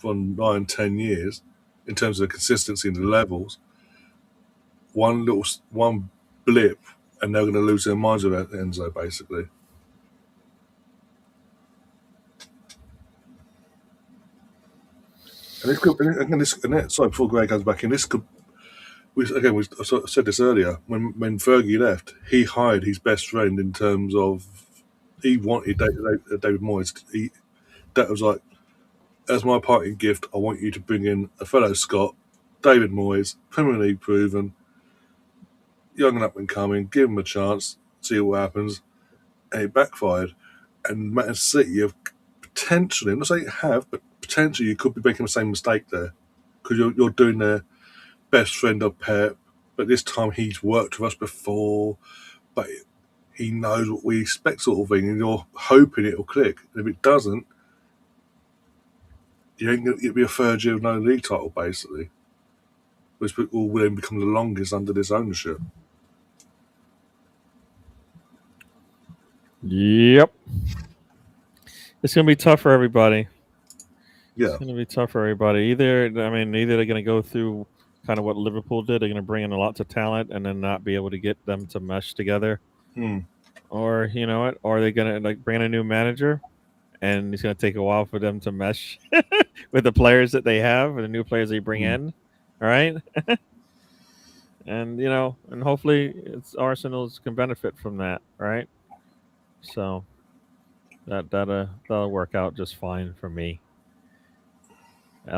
9-10 years in terms of the consistency and the levels. One blip, and they're going to lose their minds about Enzo basically. And sorry, before Greg comes back in, this could. We said this earlier. When Fergie left, he hired his best friend in terms of he wanted David Moyes. That was like, as my parting gift, I want you to bring in a fellow Scot, David Moyes, Premier League proven, young and up and coming. Give him a chance, see what happens, and it backfired. And Man City have potentially, I'm not saying have, but potentially you could be making the same mistake there because you're doing their best friend of Pep, but this time he's worked with us before, but he knows what we expect, sort of thing, and you're hoping it'll click. And if it doesn't, you ain't gonna, it'll be a third year of no league title basically, which will then become the longest under this ownership. Yep. It's gonna be tough for everybody. It's Yeah. gonna be tough for everybody. Either they're gonna go through kind of what Liverpool did. They're gonna bring in lots of talent and then not be able to get them to mesh together. Hmm. Or you know what? Or they're gonna like bring in a new manager and it's gonna take a while for them to mesh with the players that they have and the new players they bring Hmm. in. All right. And hopefully it's Arsenal's can benefit from that, right? So that'll work out just fine for me.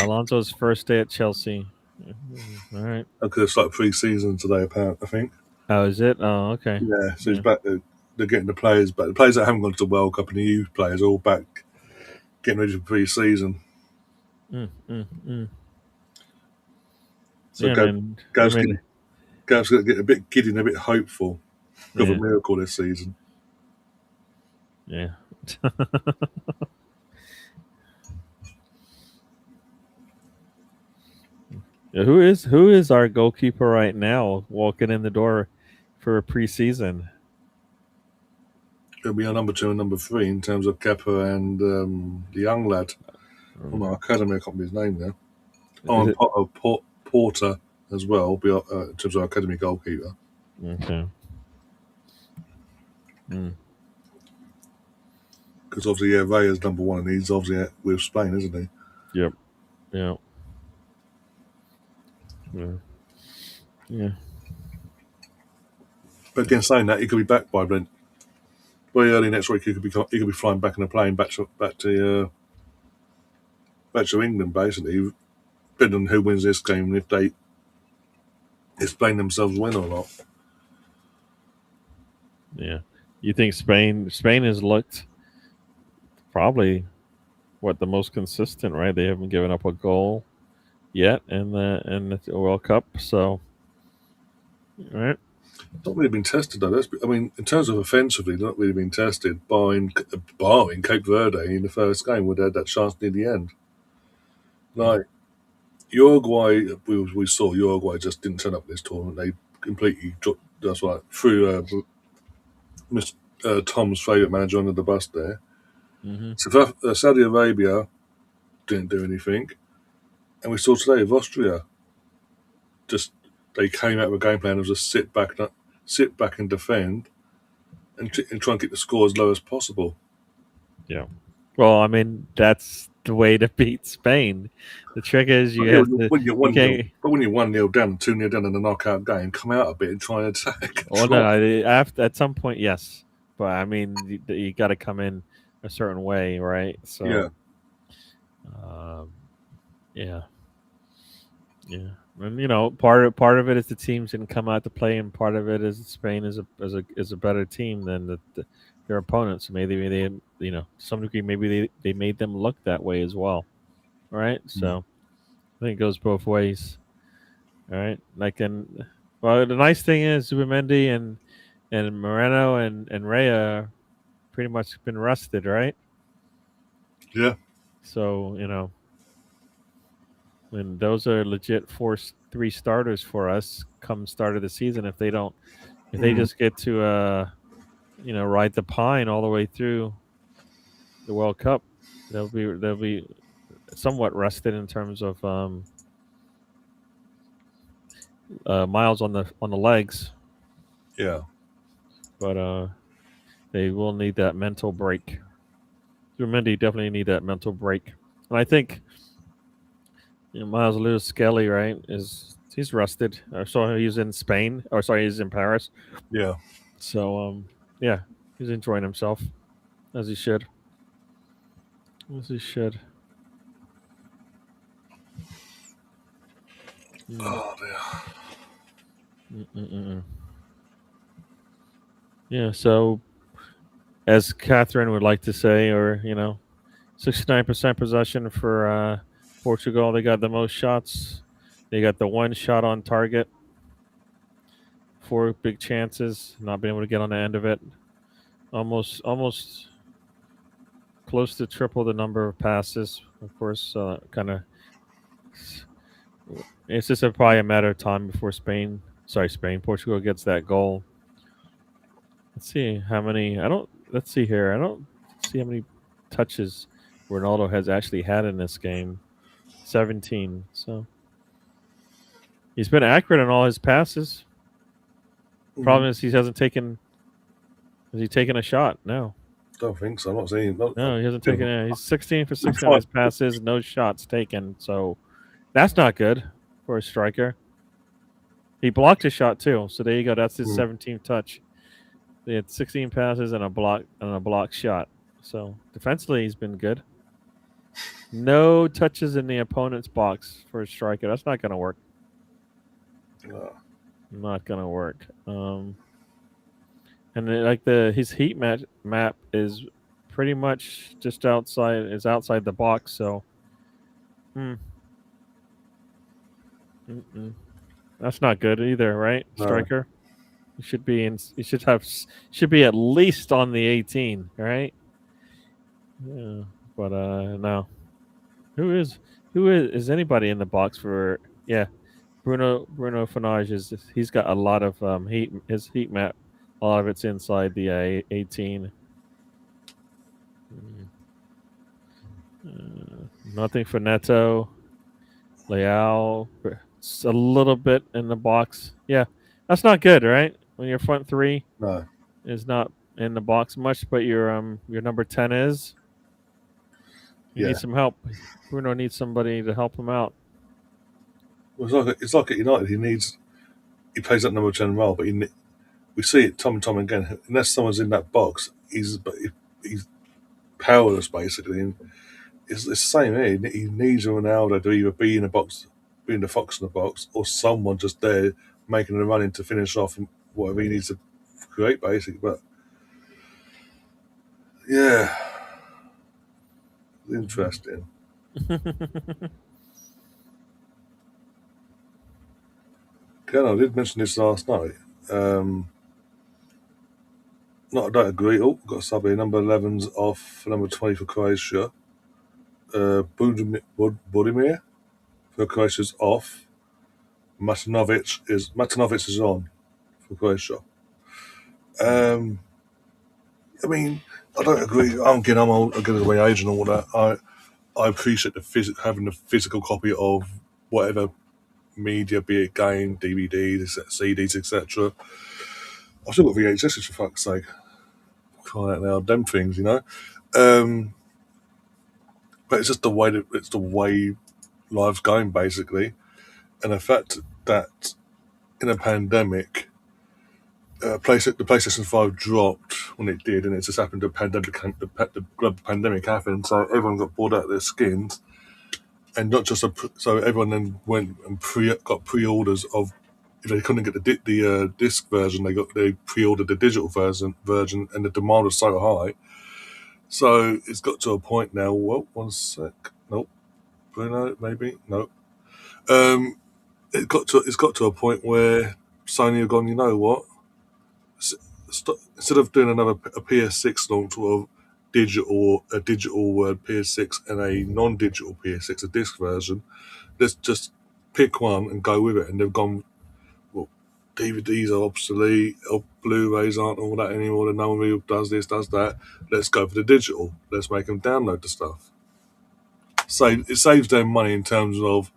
Alonso's first day at Chelsea. All right. I could have started pre-season today, apparently. I think. Oh, is it? Oh, okay. Yeah. So he's Yeah. back. They're getting the players back. The players that haven't gone to the World Cup and the youth players are all back, getting ready for pre-season. Mm, mm, mm. So Yeah, man. I Gav's mean, going to get a bit giddy and a bit hopeful of a yeah, miracle this season. yeah. Yeah, who is our goalkeeper right now walking in the door for a preseason? It'll be our number 2 and number 3 in terms of Kepa and the young lad from Um, our academy. I can't remember his name now. Oh, Is and it Porter as well, be in terms of our academy goalkeeper. okay? Mm, Because obviously, yeah, Raya's number 1 and he's obviously with Spain, isn't he? yep. Yeah. Yeah. Yeah. But again, saying that, he could be back by then. Very early next week, he could be flying back in a plane back to England, basically, depending on who wins this game and if they explain themselves win or not. Yeah. You think Spain has looked probably what the most consistent, right? They haven't given up a goal yet in the World Cup. So, right? Not really been tested though. I mean, in terms of offensively, they're not really been tested. Barring Cape Verde in the first game, where they had that chance near the end. Mm, Like Uruguay, we saw Uruguay just didn't turn up this tournament. They completely dropped. That's right, threw Mr. Tom's favourite manager under the bus there. mm-hmm. Saudi Arabia didn't do anything, and we saw today of Austria. Just they came out with a game plan of just sit back and defend, and try and keep the score as low as possible. Yeah. Well, I mean, that's the way to beat Spain. The trick is But you yeah, have to. when you're You 1-0, can't. but when you're 1-0 down, 2-0 down in a knockout game, come out a bit and try and attack. Well, no, after at some point, yes, but I mean, you got to come in a certain way, right? Yeah. So, um, yeah, yeah, and part of it is the teams didn't come out to play, and part of it is Spain is a better team than their opponents. Maybe some degree, maybe they made them look that way as well, right? Mm. So I think it goes both ways. All right. Well, the nice thing is Zubimendi and Moreno and Raya pretty much been rested, right? Yeah. So and those are legit three starters for us come start of the season. If they Mm. just get to ride the pine all the way through the World Cup, they'll be somewhat rested in terms of miles on the legs, Yeah. but they will need that mental break. Mendy definitely need that mental break. And I think Miles Lewis Skelly, right, he's rusted. I saw he's in Spain. Or sorry, he's in Paris. Yeah. So yeah, he's enjoying himself as he should. As he should. Mm. Oh dear. Mm-mm-mm. Yeah. So as Catherine would like to say, or 69% possession for Portugal. They got the most shots. They got the one shot on target, four big chances, not being able to get on the end of it. Almost close to triple the number of passes. Of course, kind of. It's just probably a matter of time before Portugal gets that goal. Let's see how many. I don't. Let's see here. I don't see how many touches Ronaldo has actually had in this game. 17. So he's been accurate in all his passes. Problem is he hasn't taken. Has he taken a shot? No. Don't think so. I'm not seeing. No, he hasn't taken it. He's 16 for 16 on his passes, no shots taken. So that's not good for a striker. He blocked a shot too. So there you go. That's his 17th touch. They had 16 passes and a block shot. So defensively, he's been good. No touches in the opponent's box for a striker. That's not going to work. No. Not going to work. And his heat map is pretty much just outside the box. So, that's not good either, right? No. Striker. You should be in. You should be at least on the 18, right? Yeah, but no. Who is anybody in the box for? Yeah, Bruno Fernandes he's got a lot of heat. His heat map, a lot of it's inside the 18. Nothing for Neto, Leao. It's a little bit in the box. Yeah, that's not good, right? When your front three is not in the box much, but your number 10 is. You need some help. Bruno needs somebody to help him out. Well, it's like at United. He plays that number 10 role, but we see it time and time again. Unless someone's in that box, he's powerless basically. And it's the same here. He needs Ronaldo to either be in the box, being the fox in the box, or someone just there making a run in to finish off whatever he needs to create, basically. But yeah, interesting. Again, I did mention this last night. No, I don't agree. Oh, got a sub here. Number 11's off. Number 20 for Croatia. Budimir for Croatia's off. Matanovic is on for Croatia. I mean, I don't agree. I'm old, again, as my age and all that. I appreciate having the physical copy of whatever media, be it game, DVDs, CDs, etc. I've still got VHSs for fuck's sake. Crying out loud, them things, But it's just the way life's going, basically, and the fact that in a pandemic, the PlayStation 5 dropped when it did, and it just happened the global pandemic happened, so everyone got bored out of their skins, and not just so everyone then went and got pre-orders of. If they couldn't get the disc version, they pre-ordered the digital version, and the demand was so high. So it's got to a point now. Well, one sec. Nope. Bruno, maybe no. It's got to a point where Sony have gone. You know what? Instead of doing a PS6 launch of a digital PS6 and a non-digital PS6, a disc version, let's just pick one and go with it. And they've gone. Well, DVDs are obsolete. Blu-rays aren't all that anymore. No one really does this, does that. Let's go for the digital. Let's make them download the stuff. So it saves them money in terms of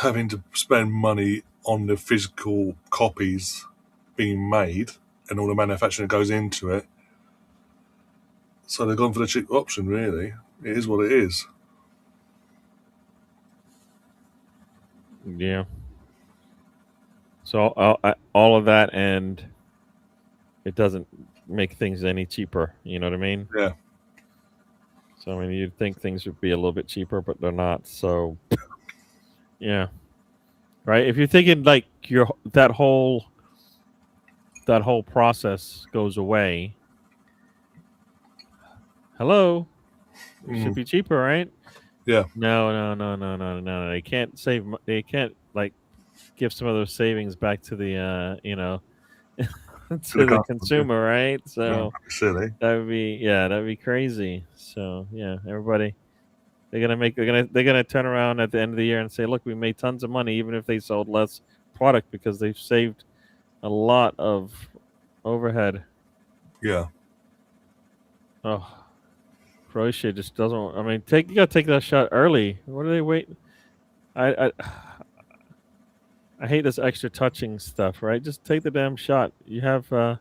having to spend money on the physical copies being made and all the manufacturing that goes into it. So they've gone for the cheap option, really. It is what it is. Yeah. So all of that, and it doesn't make things any cheaper. You know what I mean? Yeah. So I mean, you'd think things would be a little bit cheaper, but they're not. So, yeah, right. If you're thinking like that whole that whole process goes away. Hello, it should Mm. be cheaper, right? Yeah, No, no, no, no, no, no. They can't save. They can't like give some of those savings back to the to the to the customers. Yeah, consumer, right? that'd So be silly. that'd be crazy. So yeah, everybody they're gonna turn around at the end of the year and say, look, we made tons of money, even if they sold less product because they've saved a lot of overhead. Yeah. Oh, Croatia just doesn't. I mean, you gotta take that shot early. What do they wait? I I hate this extra touching stuff, right? Just take the damn shot. You're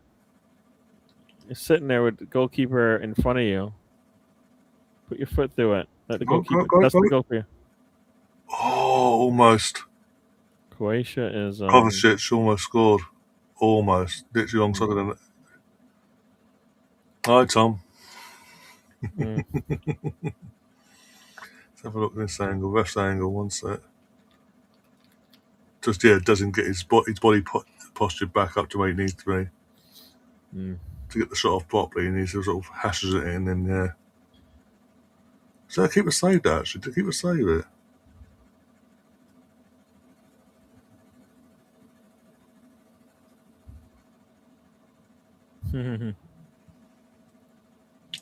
sitting there with the goalkeeper in front of you. Put your foot through it. Let the Go, go, goalkeeper. go, That's go. the goalkeeper. Oh, almost. Croatia is Kovacic almost scored. Almost. Literally alongside mm, of them. Hi, Tom. mm, Let's have a look at this angle. Left angle, one sec. Just, yeah, doesn't get his body posture back up to where it needs to be mm. to get the shot off properly, and he sort of hashes it in, and yeah. So keep it saved, actually. To keep it saved it.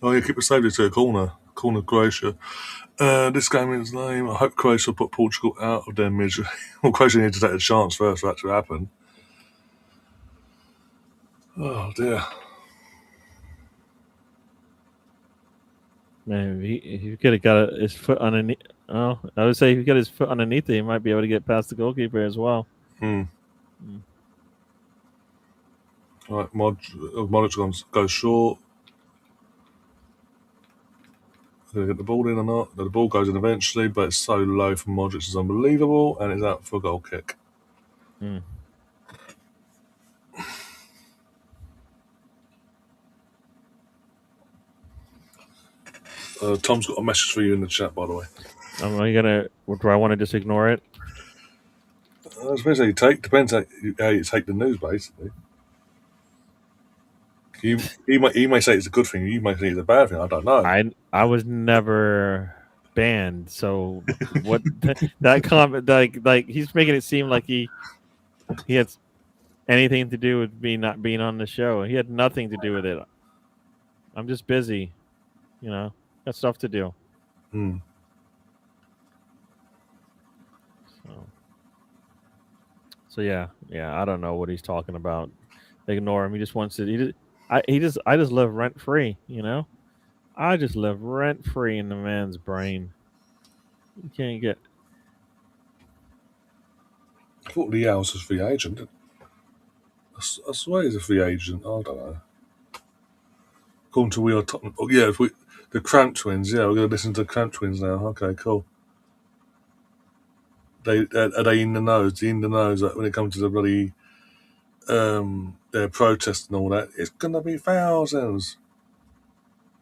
Oh, yeah, keep it saved it to a corner. Corner Croatia. This game is name. I hope Croatia put Portugal out of their misery. Well, Croatia need to take a chance first for that to happen. Oh, dear. Man, if he could have got his foot underneath. Oh, I would say if he got his foot underneath it, he might be able to get past the goalkeeper as well. Hmm. Mm. Right, Modrić goes short. Going to get the ball in or not? The ball goes in eventually, but it's so low from Modrić, it's unbelievable, and it's out for a goal kick. Mm. Tom's got a message for you in the chat, by the way. Am I gonna? Do I want to just ignore it? Depends how you take. Depends how you take the news, basically. He may say it's a good thing. You may say it's a bad thing. I don't know. I was never banned, so what? That comment, like he's making it seem like he had anything to do with me not being on the show. He had nothing to do with it. I'm just busy, got stuff to do. Hmm. So, so yeah. I don't know what he's talking about. Ignore him. He just wants to. I just live rent free. I just live rent free in the man's brain. You can't get. I thought Leal's a free agent. I swear he's a free agent. I don't know. According to We Are Tottenham. Oh, yeah, the Cramp Twins. Yeah, we're going to listen to the Cramp Twins now. Okay, cool. Are they in the nose? In the nose that when it comes to the bloody their protest and all that, it's gonna be thousands.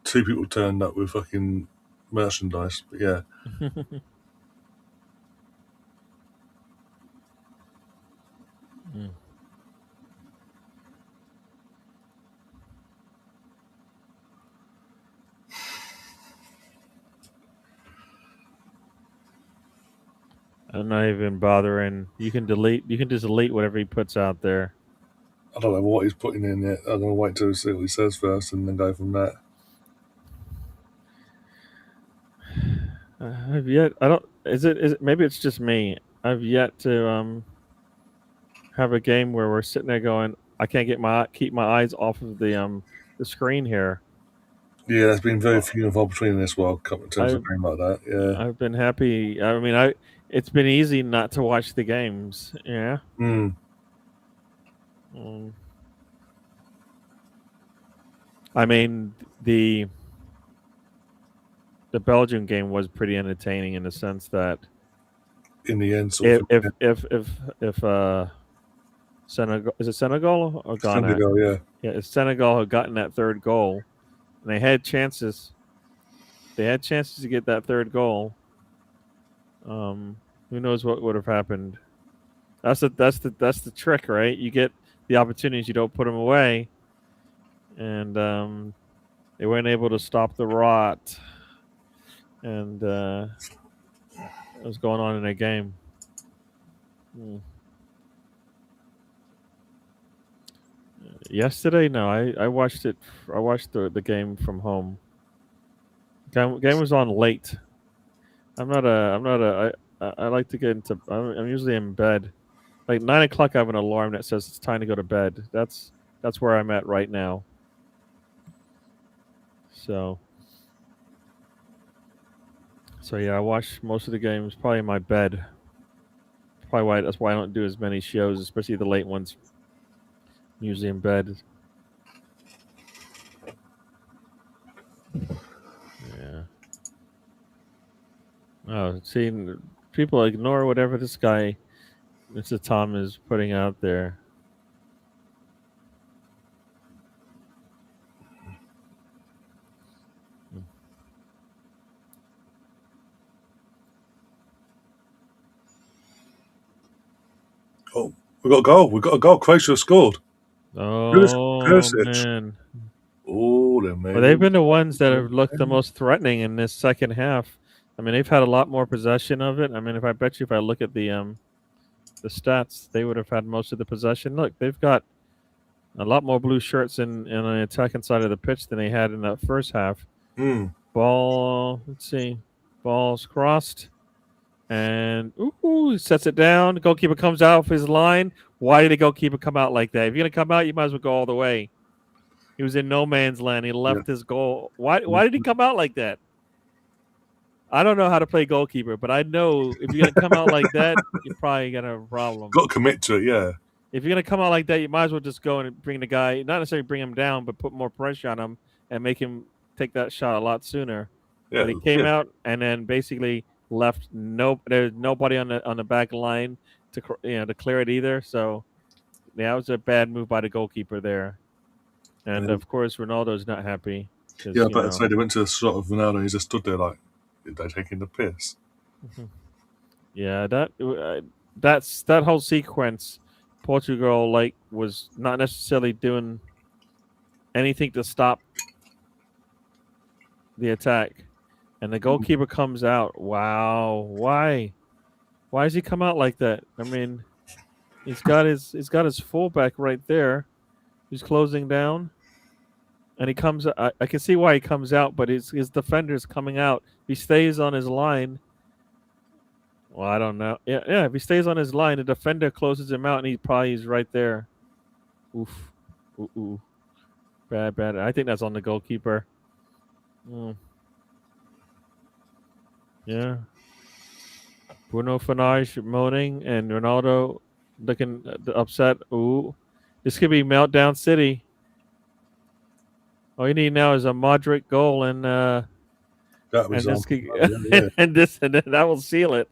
Two people turned up with fucking merchandise, but yeah. Mm. I'm not even bothering. You can delete. You can just delete whatever he puts out there. I don't know what he's putting in yet. I'm gonna wait till see what he says first and then go from that. I've yet. I don't. Is it? Is it? Maybe it's just me. I've yet to have a game where we're sitting there going, I can't keep my eyes off of the screen here. Yeah, there's been very Uh, few and far between in this World Cup in terms of I a game like that. Yeah. I've been happy. I mean, it's been easy not to watch the games. Yeah. Mm. Um, I mean the Belgian game was pretty entertaining in the sense that In the end, sort of. Yeah. if Senegal, is it Senegal or Ghana? Senegal, yeah. Yeah, if Senegal had gotten that third goal, and they had chances to get that third goal. Who knows what would have happened? That's the trick, right? You get the opportunities, you don't put them away, and they weren't able to stop the rot, and what was going on in their game. Yesterday, no, I watched it. I watched the game from home. Game was on late. I'm not a. I'm not a. I like to get into. I'm usually in bed. Like 9 o'clock, I have an alarm that says it's time to go to bed. That's where I'm at right now. So yeah, I watch most of the games probably in my bed. Probably why that's why I don't do as many shows, especially the late ones. I'm usually in bed. Yeah. Oh, seeing people ignore whatever this guy, Mr. Tom, is putting out there. Oh, we got a goal. We got a goal. Croatia scored. Oh Perisic. man. Oh, then Well, they've maybe. been the ones that have looked the most threatening in this second half. I mean, they've had a lot more possession of it. I mean, if I bet you, if I look at the stats, they would have had most of the possession. Look, they've got a lot more blue shirts in on the attacking side of the pitch than they had in that first half. Ball, let's see, ball's crossed, and he sets it down. The goalkeeper comes out of his line. Why did the goalkeeper come out like that? If you're gonna come out, you might as well go all the way. He was in no man's land. He left his goal. Why did he come out like that? I don't know how to play goalkeeper, but I know if you're gonna come out like that, you're probably gonna have a problem. Got to commit to it, yeah. If you're gonna come out like that, you might as well just go and bring the guy, not necessarily bring him down, but put more pressure on him and make him take that shot a lot sooner. Yeah, But he came out and then basically left there's nobody on the back line to to clear it either. So that was a bad move by the goalkeeper there. And of course, Ronaldo's not happy. Yeah, but I'd say they went to a shot of Ronaldo and he just stood there like, they're taking the piss. Yeah, that's that whole sequence. Portugal was not necessarily doing anything to stop the attack, and the goalkeeper comes out. Wow, why does he come out like that? I mean, he's got his fullback right there. He's closing down, and he comes. I can see why he comes out, but his defender's coming out. He stays on his line. Well, I don't know. Yeah. If he stays on his line, the defender closes him out, and he probably is right there. Oof. Ooh. Bad. I think that's on the goalkeeper. Yeah. Bruno Fernandes moaning and Ronaldo looking upset. Ooh. This could be meltdown city. All you need now is a Modrić goal and this could, and that will seal it.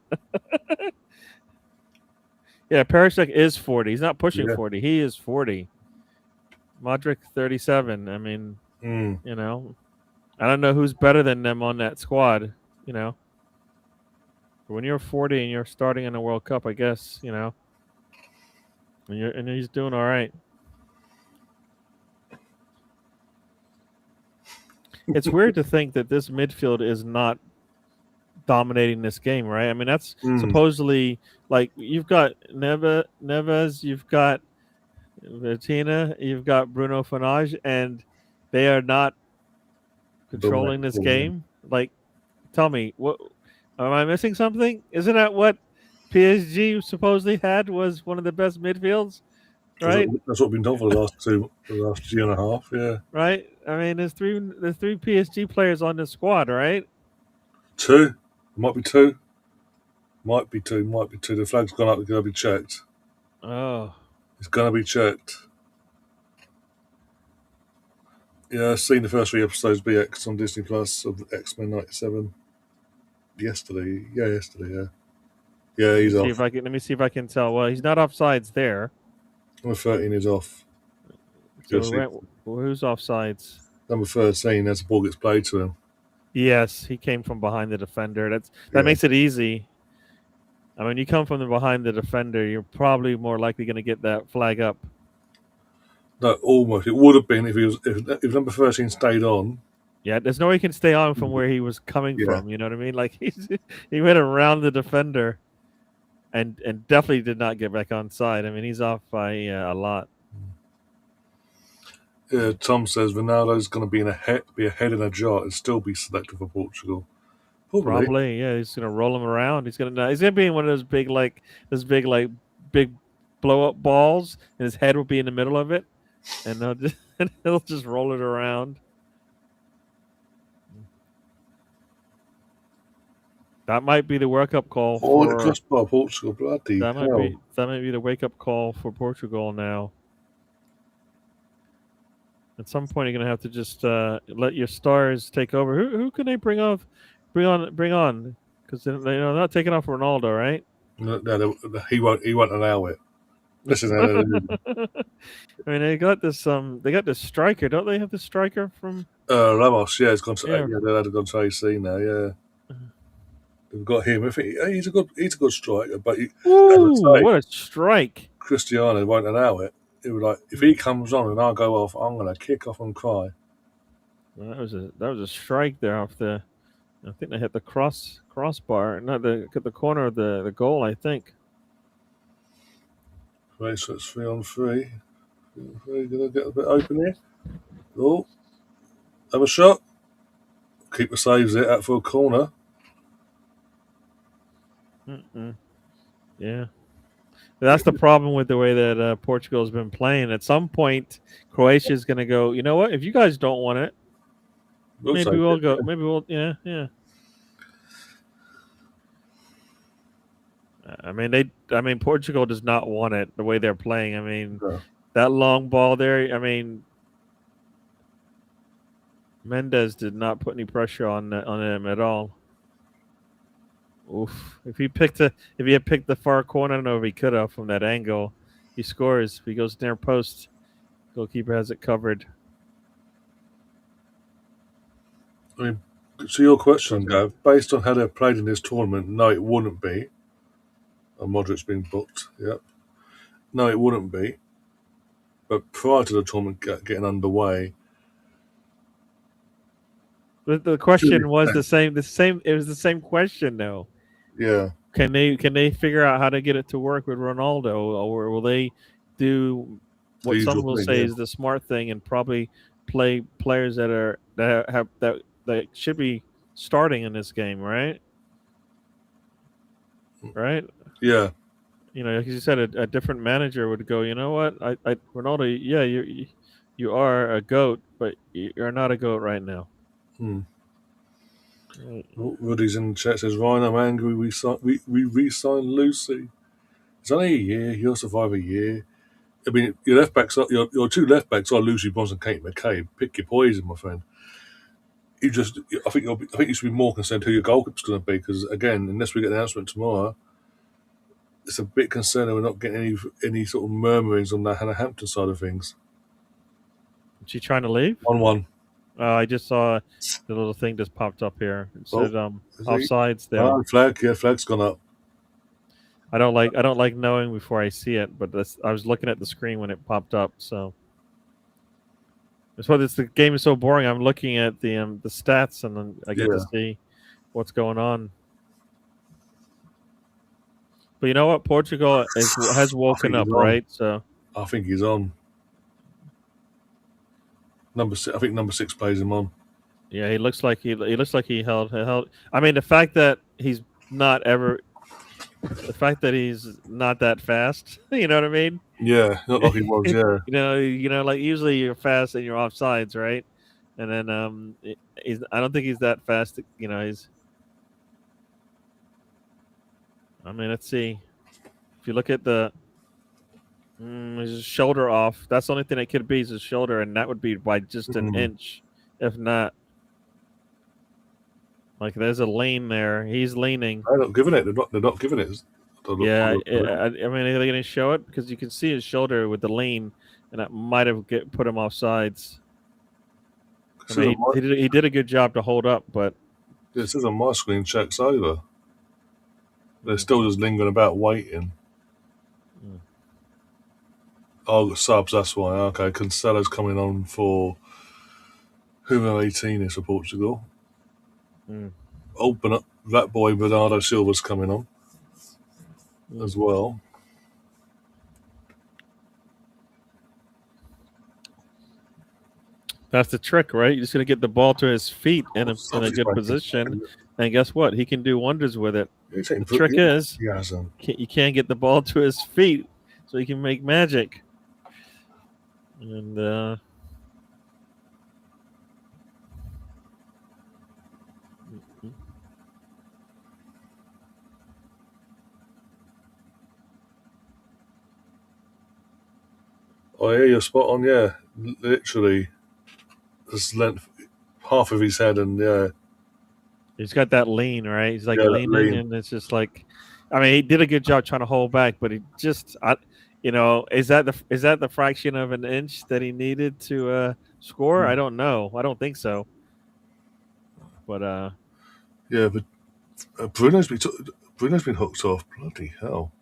Yeah, Perisic is 40. He's not pushing 40. He is 40. Modrić 37. I mean, I don't know who's better than them on that squad. When you're 40 and you're starting in a World Cup, I guess and he's doing all right. It's weird to think that this midfield is not dominating this game, right? I mean, that's supposedly like you've got Neves, you've got Vitina, you've got Bruno Fernandes, and they are not controlling this game. Like, tell me, what am I missing? Something? Isn't that what PSG supposedly had was one of the best midfields? Right. That's what we've been done for the last year and a half. Yeah. Right. I mean, there's three PSG players on this squad, right? Two. Might be two. The flag's gone up. It's going to be checked. Oh. It's going to be checked. Yeah, I've seen the first 3 episodes BX on Disney Plus of X-Men 97. Yesterday. Yeah. Yeah, he's off. Let me see if I can tell. Well, he's not offsides there. Number 13 is off. So who's offsides? Number 13, as the ball gets played to him. Yes, he came from behind the defender. That makes it easy. I mean, you come from behind the defender, you're probably more likely going to get that flag up. No, almost. It would have been if number 13 stayed on. Yeah, there's no way he can stay on from where he was coming Yeah. from. You know what I mean? Like he went around the defender and definitely did not get back on side. I mean, he's off by a lot. Tom says Ronaldo's going to be a head in a jar and still be selected for Portugal. Probably. Probably, yeah. He's gonna roll him around. He's gonna be in one of those big blow up balls, and his head will be in the middle of it, and and he'll just roll it around. That might be the wake up call Oh, the for crossbar Portugal. Bloody hell. that might be the wake up call for Portugal now. At some point, you're gonna have to just let your stars take over. Who can they bring on? Because they're not taking off Ronaldo, right? No, he won't allow it. Listen, I mean, they got this striker, don't they? Have the striker from Ramos, yeah, yeah. they've gone to AC now, yeah. They've got him. He's a good striker, but as Ooh, I say, what a strike! Cristiano won't allow it. It was like if he comes on and I go off, I'm gonna kick off and cry. Well, that was a strike there off the. I think they hit the crossbar, not the corner of the goal. I think. Right, so it's 3-on-3. Gonna get a bit open here. Oh, have a shot. Keeper saves it out for a corner. Mm-mm. Yeah. That's the problem with the way that Portugal has been playing. At some point, Croatia is going to go. You know what? If you guys don't want it, We'll maybe take we'll it. go. Maybe we'll. Yeah, yeah. I mean, Portugal does not want it the way they're playing. I mean, Yeah. that long ball there. I mean, Mendes did not put any pressure on him at all. Oof! If he had picked the far corner, I don't know if he could have from that angle. He scores. If he goes near post, goalkeeper has it covered. I mean, to your question, Gav, based on how they've played in this tournament, no, it wouldn't be. And Modric's been booked. Yep. No, it wouldn't be. But prior to the tournament getting underway, The question was the same. It was the same question though. yeah, Can they figure out how to get it to work with Ronaldo, or will they do the what some usual will thing. say Yeah. is the smart thing and probably play players that should be starting in this game, right? Right? Yeah. You know, like you said, a different manager would go. You know what? Ronaldo, yeah, you are a goat, but you're not a goat right now. Hmm. Right. Oh, Ruddy's in the chat says, Ryan, I'm angry. We re-signed Lucy. It's only a year. He'll survive a year. I mean, your two left backs are Lucy Bonds and Kate McCabe. Pick your poison, my friend. I think you should be more concerned who your goalkeeper's going to be because again, unless we get an announcement tomorrow, it's a bit concerning we're not getting any sort of murmurings on the Hannah Hampton side of things. Is she trying to leave? 1-1. I just saw the little thing just popped up here. It said offside still. Oh, flag's gone up. I don't like knowing before I see it, but I was looking at the screen when it popped up. So that's why the game is so boring. I'm looking at the stats and then I get to see what's going on. But you know what? Portugal has woken up, right? So I think he's on. I think number 6 plays him on. yeah, he looks like he held. I mean, the fact that he's not that fast. You know what I mean? Yeah, not like he was. Yeah. Like usually you're fast and you're offsides, right? And then I don't think he's that fast. I mean, let's see. If you look at his shoulder off. That's the only thing it could be is his shoulder, and that would be by just an inch, if not. Like there's a lane there. He's leaning. They're not giving it. They're not giving it. Yeah, I mean, are they going to show it? Because you can see his shoulder with the lean, and that might have put him off sides. I mean, he did a good job to hold up, but this is on my screen. Checks over. They're still just lingering about, waiting. Oh, subs, that's why. Okay, Cancelo's coming on for whoever 18 is for Portugal. Mm. Open up, that boy Bernardo Silva's coming on as well. That's the trick, right? You're just going to get the ball to his feet in a good Subs position, and guess what? He can do wonders with it. is The trick is he hasn't. you can't get the ball to his feet so he can make magic. And Oh yeah, you're spot on. Yeah, literally, this length, half of his head, and yeah, he's got that lean, right? He's like yeah, that leaning, lean. and it's just like, I mean, he did a good job trying to hold back, but he just, is that the fraction of an inch that he needed to score? I don't know. I don't think so. But Yeah, but Bruno's been hooked off. Bloody hell.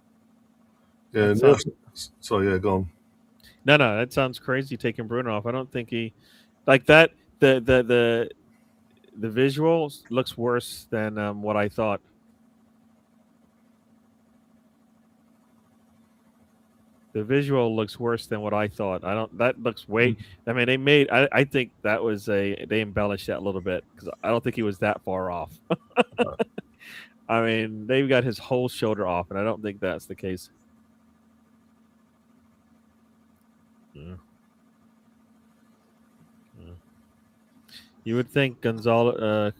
Yeah, that no, sounds sorry, yeah, gone. no, that sounds crazy taking Bruno off. I don't think he like that. The visual looks worse than what I thought. The visual looks worse than what I thought. I don't. That looks way. I mean, they made. I think that was they embellished that a little bit because I don't think he was that far off. I mean, they've got his whole shoulder off, and I don't think that's the case. Yeah. Yeah. You would think Gonzalo,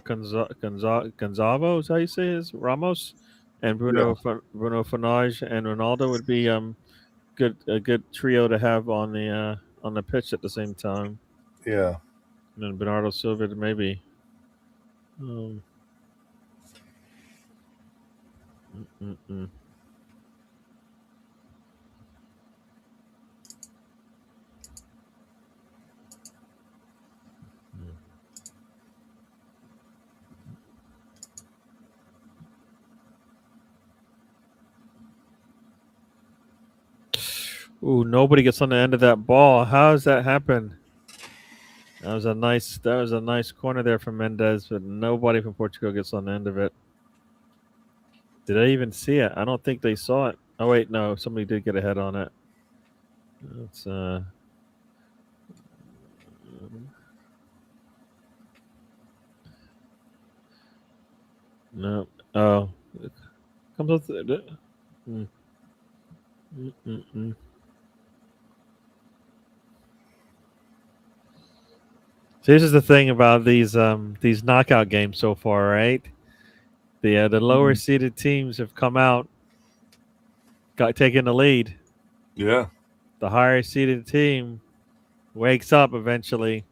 Gonzalo, is how you say his Ramos, and Yeah, Bruno Fernandes and Ronaldo would be a good trio to have on the pitch at the same time. yeah. And then Bernardo Silva maybe. Um, mm, mm, mm. Ooh, nobody gets on the end of that ball. How does that happen? That was a nice corner there from Mendes, but nobody from Portugal gets on the end of it. Did I even see it? I don't think they saw it. Oh wait, no, somebody did get a head on it. It's no. Oh, it comes up. Mm, mm, mm, mm. So this is the thing about these knockout games so far, right? The lower seeded teams have come out, got taken the lead. Yeah. The higher seeded team wakes up eventually,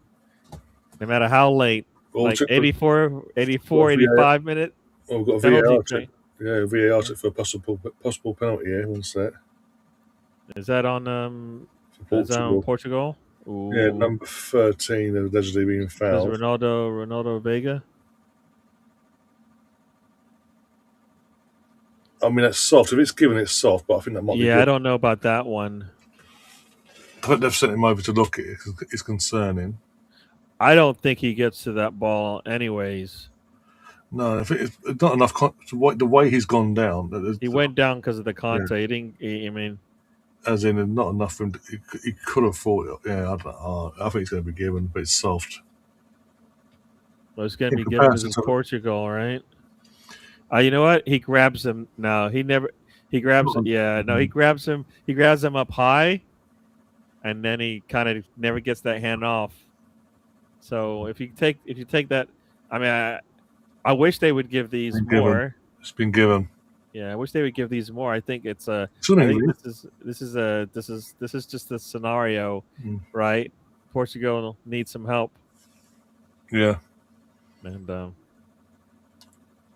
no matter how late. Well, Like check for, 84, VAR. 85 minute Oh, we've got a penalty VAR check. kick. Yeah, VAR check for a possible penalty here. One sec. Is that For on Portugal. Portugal? Yeah, Ooh, number 13 allegedly being says fouled. Ronaldo Vega. I mean, that's soft. If it's given, it's soft, but I think that might be Yeah, I good. don't know about that one. I think they've sent him over to look at it. It's concerning. I don't think he gets to that ball anyways. No, I think it's not enough. The way he's gone down, He went down because of the yeah, contact. He didn't. I mean, as in not enough for him. He could have fought it. Yeah, I don't know. I think it's going to be given, but it's soft. well, it's going to In be given because comparison it's to, Portugal, right? You know what? He grabs him. No, he never. He grabs. Yeah, no, he grabs him. He grabs him up high, and then he kind of never gets that hand off. So if you take that, I mean, I wish they would give these been given. more. It's been given. Yeah, I wish they would give these more. I think it's a. I think Swimmingly. this is just a scenario, right? Portugal needs some help, Yeah. and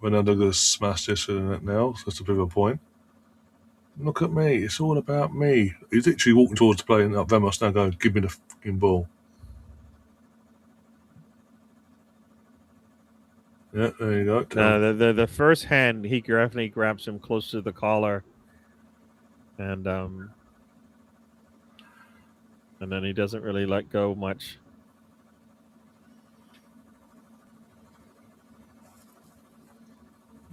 Ronaldo going to smash this in it now. So that's a bit of a point. Look at me. It's all about me. He's literally walking towards the play and Vamos now going, give me the fucking ball. Yeah, there you go. no, the first hand he definitely grabs him close to the collar, and and then he doesn't really let go much.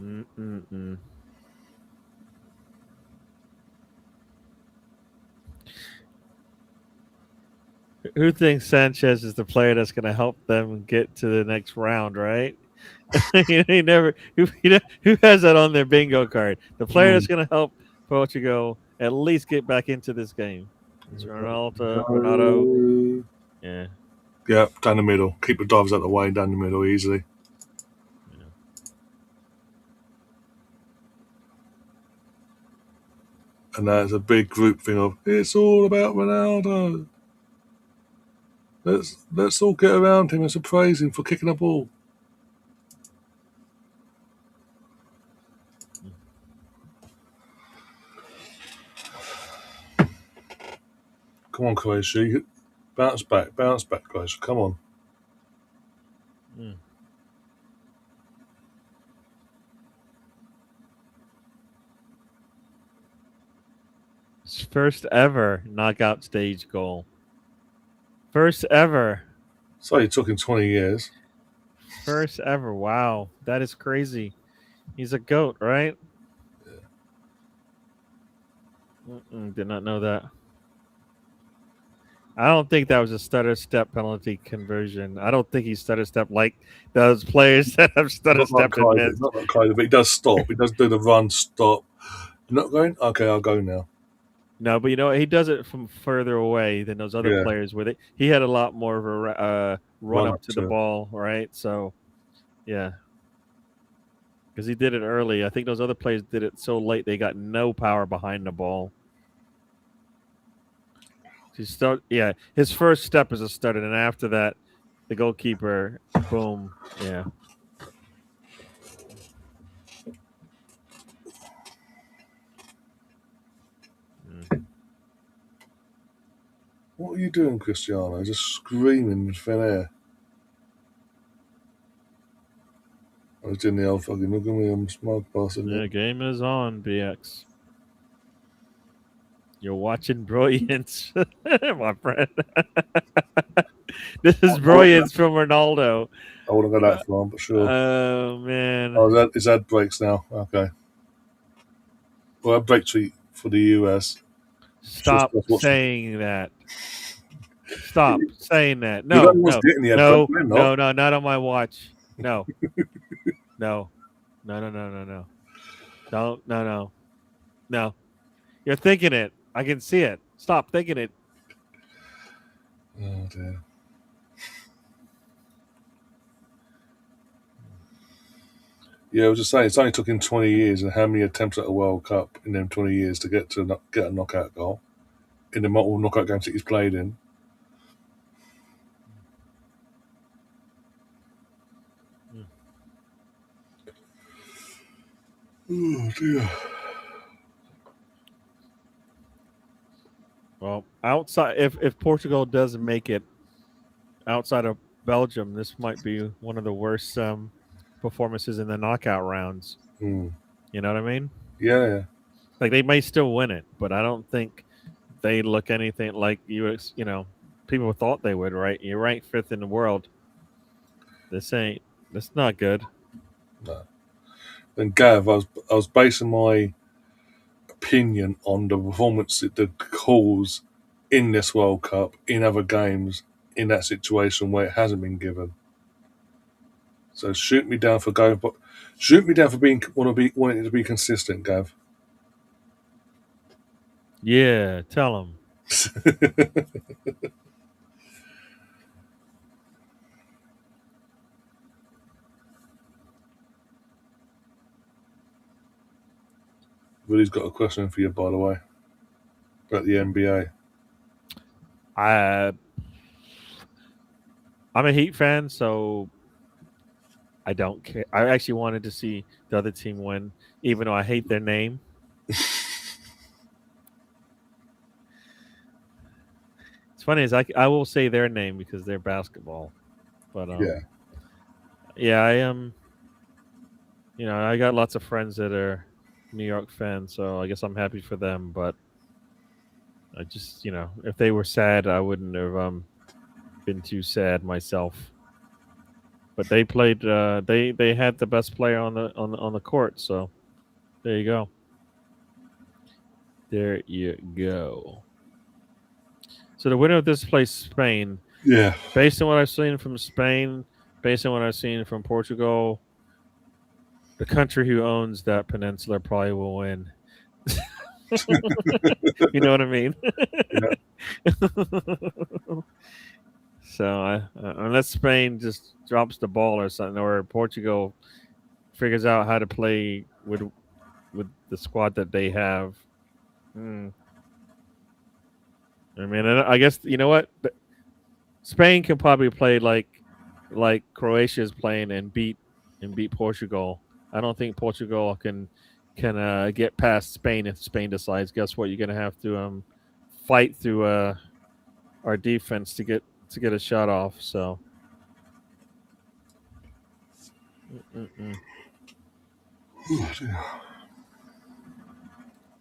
Mm-mm-mm. Who thinks Sanchez is the player that's going to help them get to the next round, right? He never who has that on their bingo card. The player that's Mm. going to help Portugal at least get back into this game. It's Ronaldo. Go. Yeah, Yeah, down the middle. Keep the drivers out of the way, down the middle easily. yeah. And there's a big group thing of it's all about Ronaldo. Let's all get around him and praise him for kicking a ball. Come on, Croatia. Bounce back, Croatia. Come on. Mm. His first ever knockout stage goal. First ever. So it took him 20 years. First ever. Wow, that is crazy. He's a goat, right? Did not know that. I don't think that was a stutter step penalty conversion. I don't think he stutter step like those players that have stutter Not like stepped and Kaiser, missed. not like Kaiser, but he does stop. He does do the run, stop. You're not going? Okay, I'll go now. No, but you know he does it from further away than those other Yeah, players. With it, he had a lot more of a run run up up to the to. ball, right? So yeah, because he did it early. I think those other players did it so late they got no power behind the ball. Yeah, his first step is a stutter, and after that, the goalkeeper, boom, yeah. Mm. What are you doing, Cristiano? Just screaming in thin air. I was doing the old fucking look at me, I'm a smug bastard. Yeah, game is on, BX. You're watching brilliance, my friend. This is brilliance from Ronaldo. I wouldn't go Uh, that far, but sure. oh man! Oh, is that breaks now? Okay. Well, that breaks for the US. Just Stop watching. saying that. Stop saying that. You're the No, only ones no, getting the ad break, no, we're not. no, no, not on my watch. No, no, no, no, no, no, no. Don't, no, no, no. You're thinking it. I can see it. Stop thinking it. Oh dear. Yeah, I was just saying, it's only took him 20 years, and how many attempts at a World Cup in them 20 years to get a knockout goal in the multiple knockout games that he's played in? Mm. Oh dear. Well, outside, if Portugal doesn't make it outside of Belgium, this might be one of the worst performances in the knockout rounds. Hmm. You know what I mean? Yeah, yeah. Like they may still win it, but I don't think they look anything like you know, people thought they would. Right? You're ranked fifth in the world. This ain't. That's not good. No. And Gav, I was basing my opinion on the performance that the calls in this World Cup, in other games, in that situation where it hasn't been given. So shoot me down for going, but shoot me down for wanting to be consistent, Gav. Yeah, tell them. Willie's got a question for you, by the way, about the NBA. I I'm a Heat fan, so I don't care. I actually wanted to see the other team win, even though I hate their name. It's funny is I will say their name because they're basketball, but Yeah. yeah, I am. You know, I got lots of friends that are New York fans, so I guess I'm happy for them. But I just, if they were sad, I wouldn't have been too sad myself. But they played. They had the best player on the court. So there you go. There you go. So the winner of this plays Spain. Yeah. Based on what I've seen from Spain, based on what I've seen from Portugal, the country who owns that peninsula probably will win. You know what I mean? Yeah. So unless Spain just drops the ball or something, or Portugal figures out how to play with the squad that they have. I mean, I guess you know what, Spain can probably play like Croatia is playing and beat Portugal. I don't think Portugal can get past Spain if Spain decides. Guess what? You're gonna have to fight through our defense to get a shot off. So.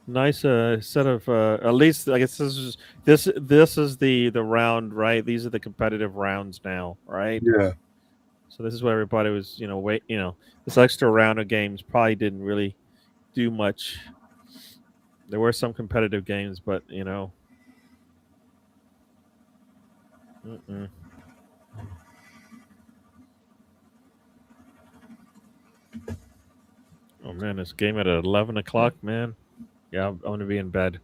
Nice set of at least I guess this is the round, right? These are the competitive rounds now, right? Yeah. So this is where everybody was, this extra round of games probably didn't really do much. There were some competitive games, but mm-mm. Oh man, this game at 11 o'clock, man. Yeah, I'm gonna be in bed.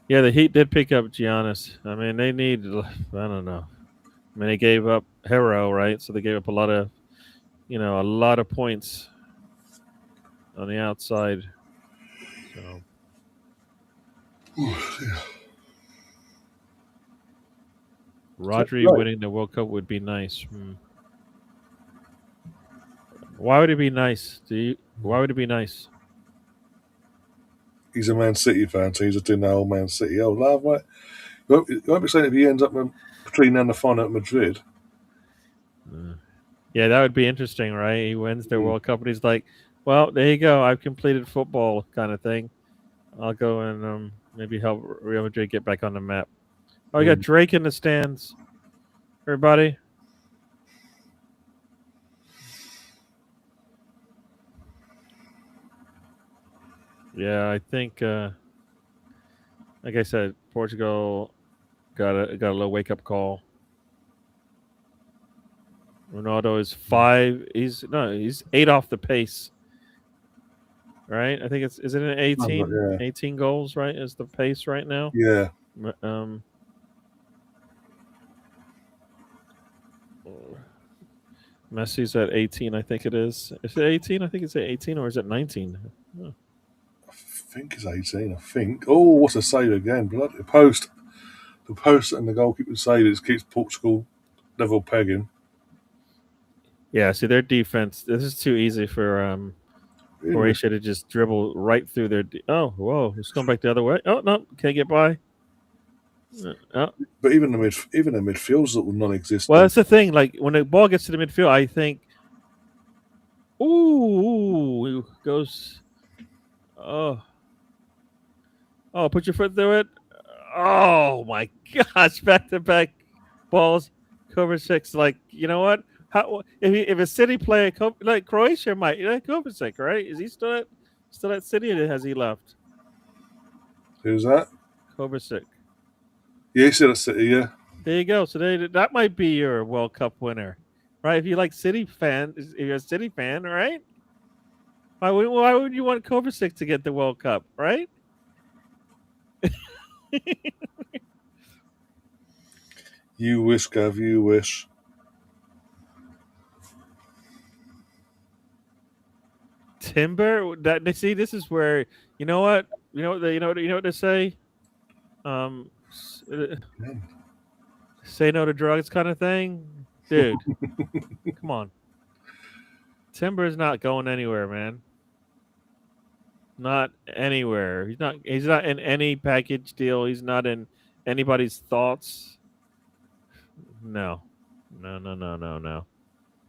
Yeah, the Heat did pick up Giannis. I mean, they need. I don't know. I mean, they gave up Hero, right? So they gave up a lot of points on the outside. So. Rodri winning the World Cup would be nice. Why would it be nice? Why would it be nice? He's a Man City fan, so he's just doing the whole Man City. Oh, love, right? You won't be saying if he ends up between now and the final at Madrid. Yeah, that would be interesting, right? He wins the World Cup, and he's like, "Well, there you go. I've completed football," kind of thing. I'll go and maybe help Real Madrid get back on the map. Oh, we got Drake in the stands. Everybody. Yeah, I think, like I said, Portugal got a little wake up call. Ronaldo is 5. He's 8 off the pace. Right? I think is it an 18? Yeah. 18 goals, right? Is the pace right now? Yeah. Messi's at 18, I think it is. Is it 18? I think it's at 18, or is it 19? I think it's 18, I think. Oh, what's a save again? Bloody post. The post and the goalkeeper save it keeps Portugal level pegging. Yeah, see their defense. This is too easy for Croatia to just dribble right through their. Oh, whoa! It's going back the other way. Oh no, can't get by. Oh. But even the midfield's non-existent. Well, that's the thing. Like when the ball gets to the midfield, I think, ooh, it goes. Oh, put your foot through it. Oh my gosh! Back-to-back balls. Kovacic, like, you know what? How if a City player like Croatia might, Kovacic, right? Is he still at City, or has he left? Who's that? Kovacic. Yeah, he's still at City. Yeah. There you go. So that might be your World Cup winner, right? If you like City fan, if you're a City fan, right? Why would you want Kovacic to get the World Cup, right? You wish, Gav. You wish. Timber. See, this is where you know what they say. Say no to drugs, kind of thing, dude. Come on. Timber is not going anywhere, man. Not anywhere. He's not in any package deal. He's not in anybody's thoughts. No.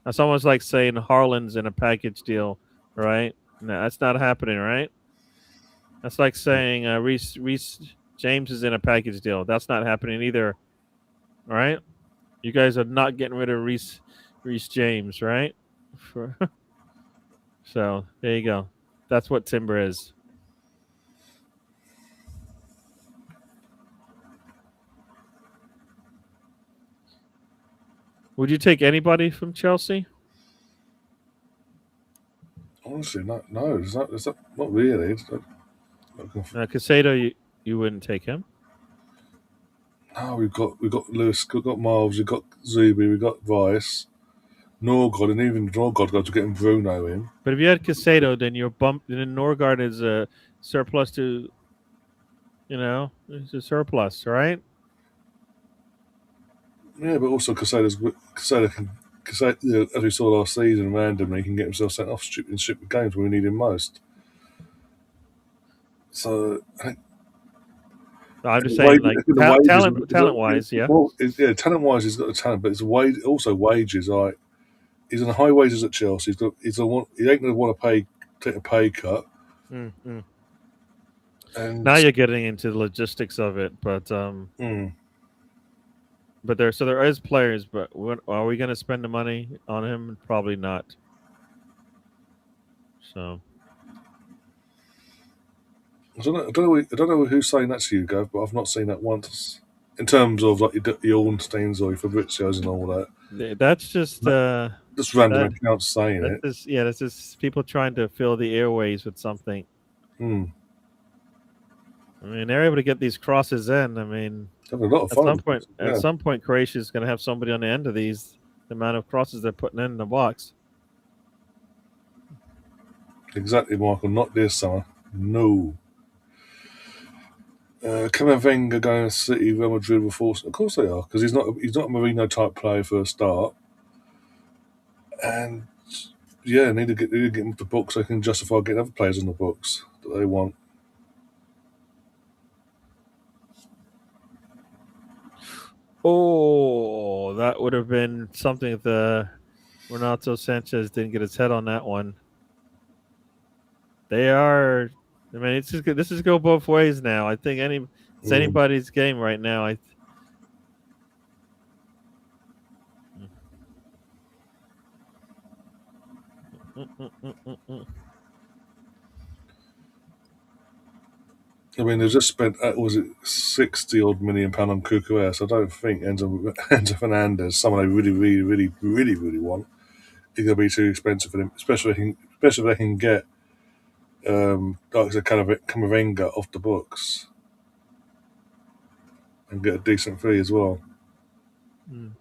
That's almost like saying Harlan's in a package deal, right? No, that's not happening, right? That's like saying Reese James is in a package deal. That's not happening either. All right, you guys are not getting rid of Reese James, right? So there you go. That's what Timber is. Would you take anybody from Chelsea? Honestly, no, not really. Casado, you wouldn't take him. No, we've got Lewis, we've got Miles, we've got Zuby, we've got Rice, Norgod, and even Norgod got to getting Bruno in. But if you had Casado, then you're bumped. Then Norgard is a surplus to, it's a surplus, right? Yeah, but also Casado can. As we saw last season, randomly can get himself sent off in stupid games when we need him most. So I'm just saying, like talent wise, yeah. Well, talent wise, he's got the talent, but it's also wages. Like he's on high wages at Chelsea. He ain't going to want to take a pay cut. Mm-hmm. And now you're getting into the logistics of it, but but there is players, but are we going to spend the money on him? Probably not. So I don't know who's saying that to you, Gav, but I've not seen that once. In terms of like your Ornsteins or your Fabrizios and all that. That's just just random accounts saying it. That's just people trying to fill the airways with something. I mean, they're able to get these crosses in. I mean, having a lot of fun. At some point, Croatia is going to have somebody on the end of these. The amount of crosses they're putting in the box. Exactly, Michael. Not this summer. No. Camavinga going to City, Real Madrid will force. Of course they are, because he's not a Mourinho type player for a start. And yeah, need to get him off the books so they can justify getting other players on the books that they want. Oh, that would have been something if the Renato Sanchez didn't get his head on that one. They are. I mean, this is go both ways now. I think it's anybody's game right now. I mean, they've just spent, was it 60 odd million pound on Kukurea, so I don't think Enzo Fernandez, someone they really want, is going to be too expensive for them, especially if they can get like I said, Camavinga off the books and get a decent fee as well. You'll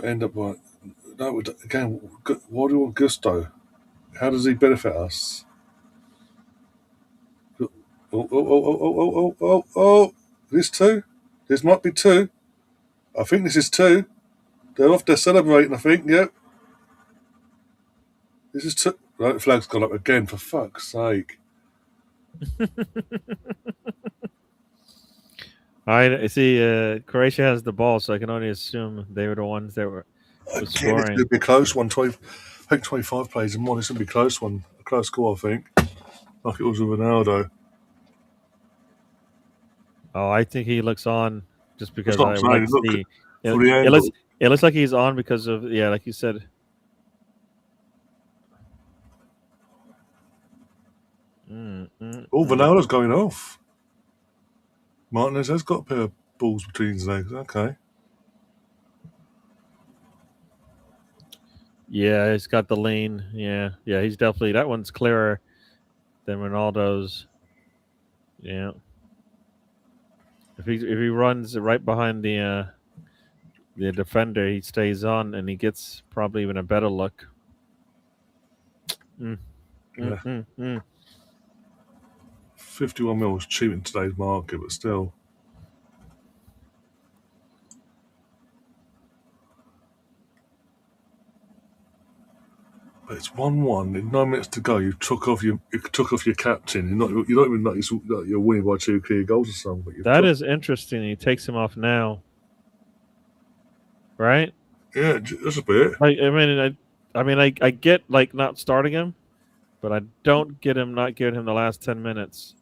end up like, no, again, why do you want Gusto? How does he benefit us? Oh. This two? This might be two. I think this is two. They're off there celebrating, I think, yep. This is two. Right, the flag's gone up again, for fuck's sake. I see. Croatia has the ball, so I can only assume they were the ones that were scoring. It's going to be a close one. I think 25 plays and more. It's going to be a close one. A close score, I think. Like it was with Ronaldo. Oh, I think he looks on just because I like to see. It looks like he's on because of like you said. Ronaldo's going off. Martinez has got a pair of balls between his legs. Okay. Yeah, he's got the lean. Yeah, he's definitely, that one's clearer than Ronaldo's. Yeah. If he runs right behind the defender, he stays on and he gets probably even a better look. 51 mil is cheap in today's market, but still. But it's 1-1. In 9 minutes to go, you took off your captain. You're not even like you're winning by 2 clear goals or something. That is interesting. He takes him off now, right? Yeah, just a bit. I get like not starting him, but I don't get him not giving him the last 10 minutes.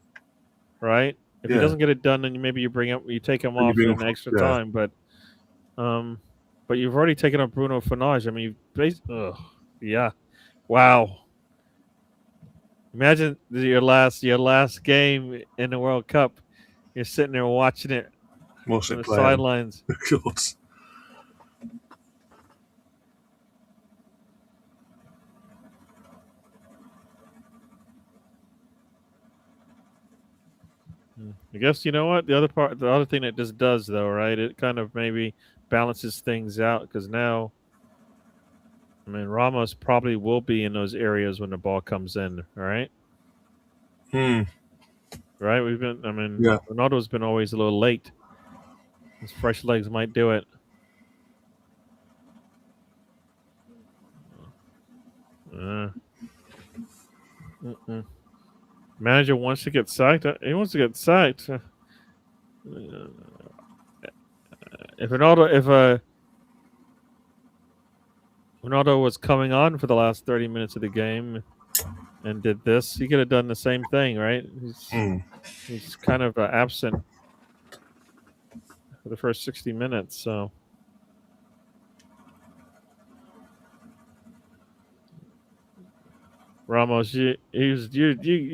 right? If he Yeah, doesn't get it done, then maybe you take him and you off bring him in from, extra yeah, time. Um, but you've already taken up Bruno Fernandes. I mean, yeah, wow. Imagine your last game in the World Cup. You're sitting there watching it what's on it the playing? sidelines. God. I guess you know what the other thing that this does though, right? It kind of maybe balances things out because now, I mean, Ramos probably will be in those areas when the ball comes in, right? Hmm. Right? I mean, Yeah. Ronaldo's been always a little late. His fresh legs might do it. Uh, mm-mm. Manager wants to get sacked. He wants to get sacked. If Ronaldo was coming on for the last 30 minutes of the game and did this, he could have done the same thing, right? Hmm. He's kind of absent for the first 60 minutes. So Ramos, you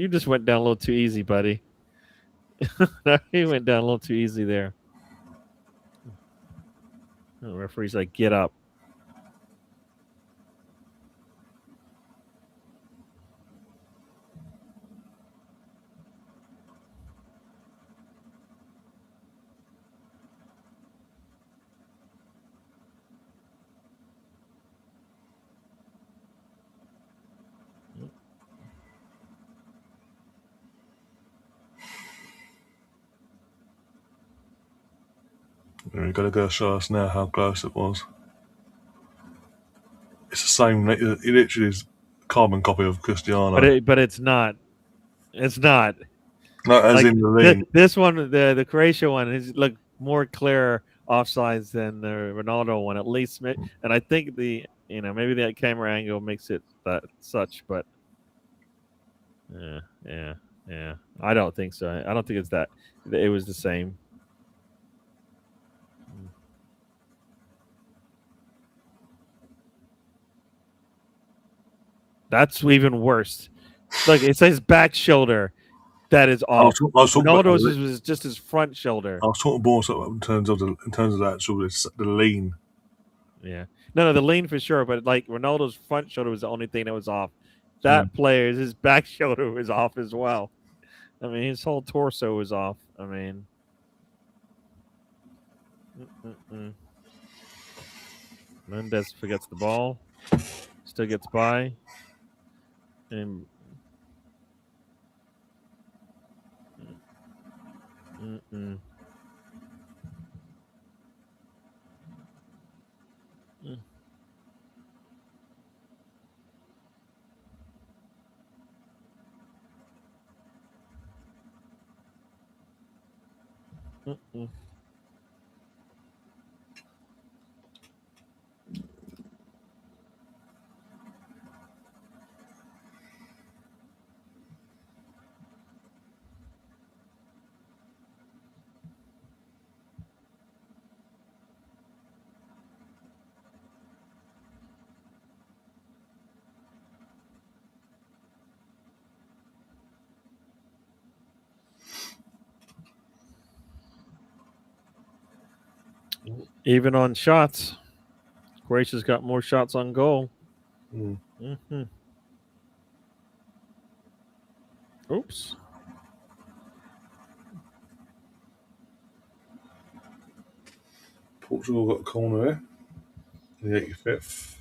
just went down a little too easy, buddy. He went down a little too easy there. The referee's like, get up. You've got to go show us now how close it was. It's the same. It literally is a carbon copy of Cristiano. But it's not. It's not. No, as Like in the lean. this one, the Croatia one is look more clear offsides than the Ronaldo one, at least. And I think maybe that camera angle makes it that such, but yeah, yeah, yeah. I don't think so. I don't think it's that. It was the same. That's even worse. Look, it says back shoulder. That is off. I was talking about. Ronaldo's was just his front shoulder. I was talking more so in terms of the actual the lean. Yeah. No, the lean for sure, but like Ronaldo's front shoulder was the only thing that was off. Yeah. That player's his back shoulder was off as well. I mean, his whole torso was off. I mean, Mendes forgets the ball, still gets by, and mm-mm. Mm-mm. Even on shots, Croatia's got more shots on goal. Mm. Mm-hmm. Oops. Portugal got a corner there. In the 85th.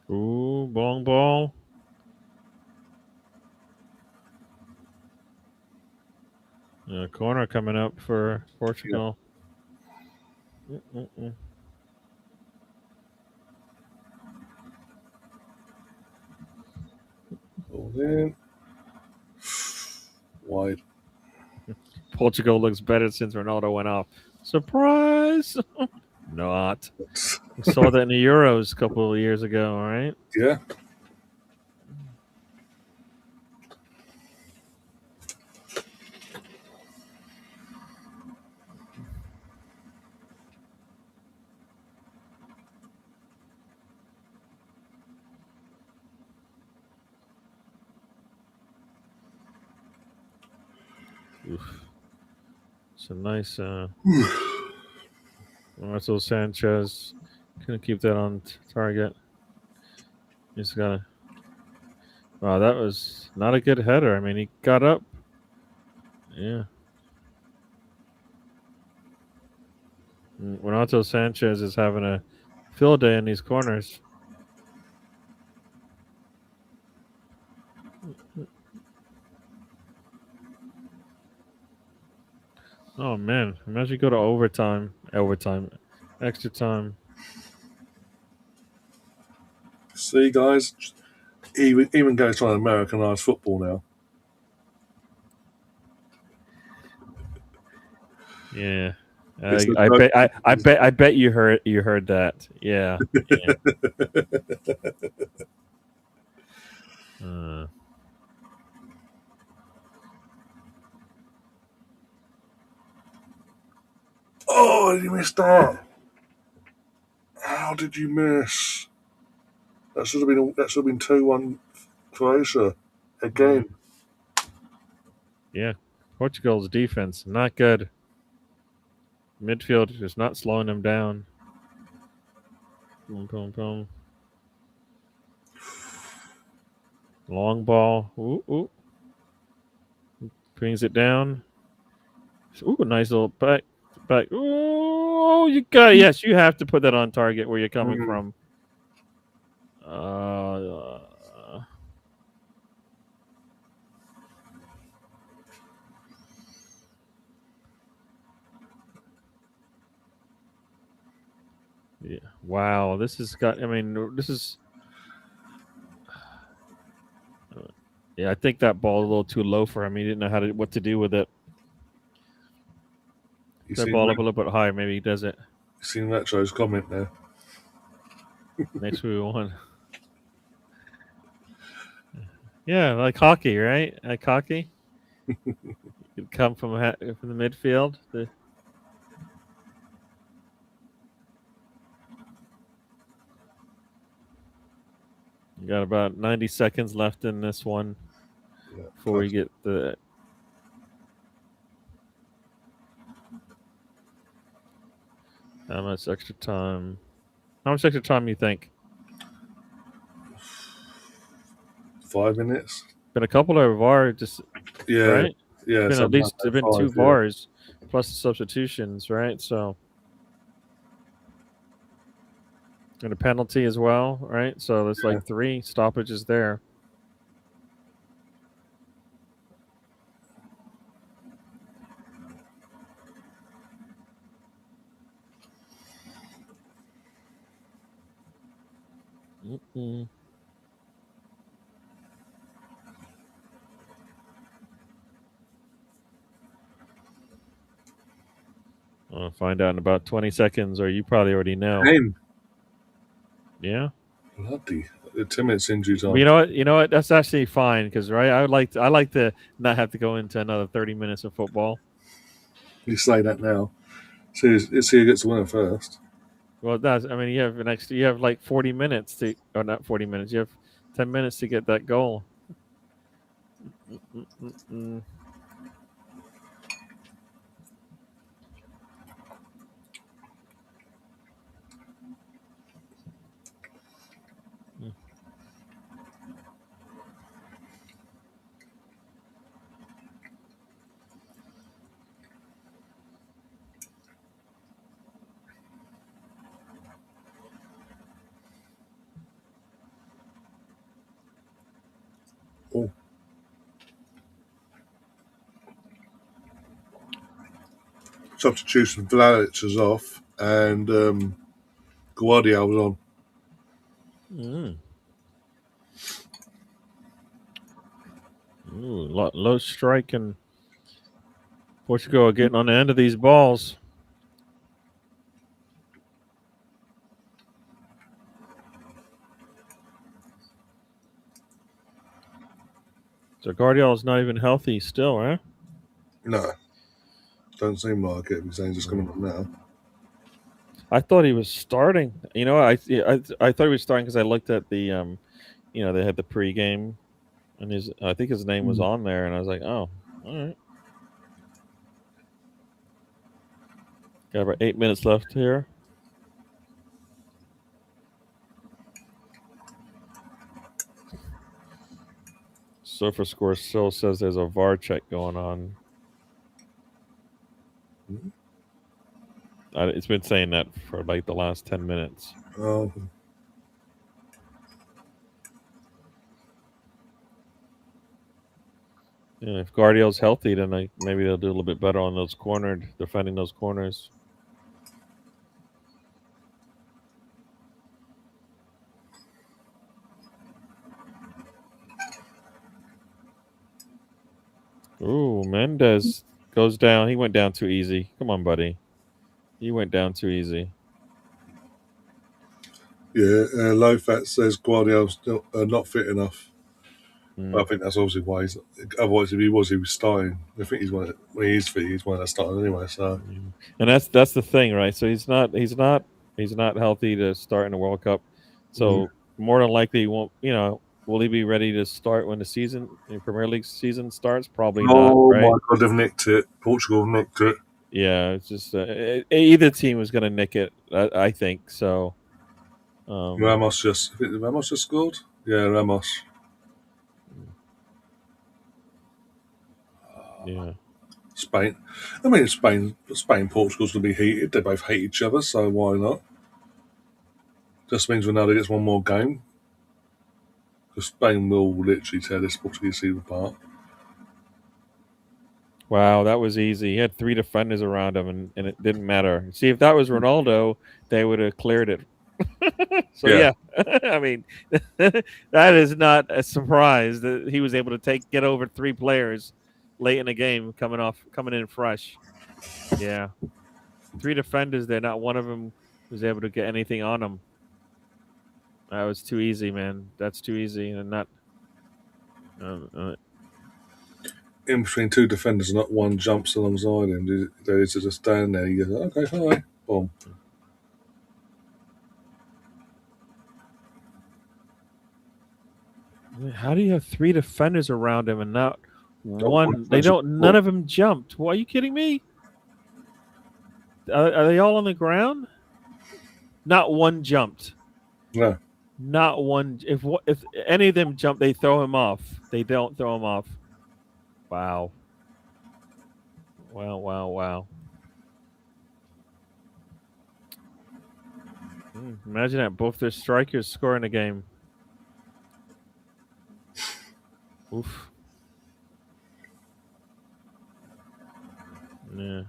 Ooh, long ball. Corner coming up for Yeah. Portugal. Mm-mm-mm. Ball in. Wide. Portugal looks better since Ronaldo went off. Surprise! Not. We saw that in the Euros a couple of years ago, all right? Yeah. Oof. It's a nice Marcel Sanchez. Couldn't keep that on target. He's got to. Wow, that was not a good header. I mean, he got up. Yeah. Renato Sanchez is having a field day in these corners. Oh man! Imagine you go to overtime, extra time. See, guys, even guys trying to Americanise football now. Yeah. It's a I joke. bet I bet you heard that. Yeah. Yeah. Uh, Oh, you missed that. How did you miss? That should have been 2-1 Croatia mm, again. yeah. Portugal's defense not good. Midfield is not slowing them down. Boom, boom, boom. Long ball. Ooh, ooh. Brings it down. Ooh, nice little back. Ooh, you got it. Yes, you have to put that on target where you're coming Mm. from. Uh, yeah. Wow, this has got. I mean, this is. Yeah, I think that ball a little too low for him. He didn't know what to do with it. You That seen ball up a little bit higher. Maybe he does it. you seen Nacho's comment there? Next we one. Yeah, like hockey, right? Like hockey. You come from from the midfield. You got about 90 seconds left in this one Yeah, before we close. get the. How much extra time? How much extra time you think? 5 minutes. Been a couple of VAR, just Yeah, right. yeah, Been at something like least that. been two 5. Yeah, VARs plus the substitutions, right? So and a penalty as well, right? So there's yeah. like three stoppages there. Mm-mm. I'll find out in about 20 seconds, or you probably already know. 10. Yeah. Bloody. 10 minutes injury But time. you know what? That's actually fine because right, I like to not have to go into another 30 minutes of football. You say that now. See who gets the winner first. Well, that's I mean you have like 40 minutes to or not 40 minutes. You have 10 minutes to get that goal. Mm-mm-mm-mm. Oh, substitution. Vlalic was off, and Guardiola was on. Mm. Ooh, low strike and Portugal are getting on the end of these balls. So Guardiola's not even healthy still, huh? No, don't seem like it because he's just coming up now. I thought he was starting. I thought he was starting because I looked at the they had the pregame, and I think his name was on there, and I was like, oh, all right. Got about 8 minutes left here. SofaScore still says there's a VAR check going on. It's been saying that for like the last 10 minutes. Oh, Yeah, if Guardiola's healthy, then maybe they'll do a little bit better on defending those corners. Ooh, Mendes goes down. He went down too easy. Come on, buddy. He went down too easy. yeah. Low Fat says Guardiola's still not fit enough. I think that's obviously why he's. Otherwise, if he was starting. I think when he's fit, he's one that's starting anyway. So, and that's the thing, right? So he's not healthy to start in the World Cup. So more than likely, he won't. Will he be ready to start when the Premier League season starts? Probably not. oh Right? my God, they've nicked it. Portugal have nicked it. Yeah, it's just either team was going to nick it. I think so. Ramos just scored. Yeah, Ramos. Yeah. Spain. I mean, Spain, Portugal's going to be heated. They both hate each other, so why not? Just means Ronaldo gets one more game. Because Spain will literally tear this Portuguese team apart. Wow, that was easy. He had 3 defenders around him, and it didn't matter. See, if that was Ronaldo, they would have cleared it. So yeah, I mean, that is not a surprise that he was able to get over 3 players late in the game, coming in fresh. Yeah, 3 defenders there. Not one of them was able to get anything on him. That was too easy, man. That's too easy, and not. In between 2 defenders, not one jumps alongside him. They just stand there. You go, okay, hi, boom. How do you have 3 defenders around him and not one? None of them jumped. Well, are you kidding me? Are they all on the ground? Not one jumped. No. Not one. If any of them jump, they throw him off. They don't throw him off. Wow. Wow. Imagine that both their strikers score in a game. Oof. Yeah.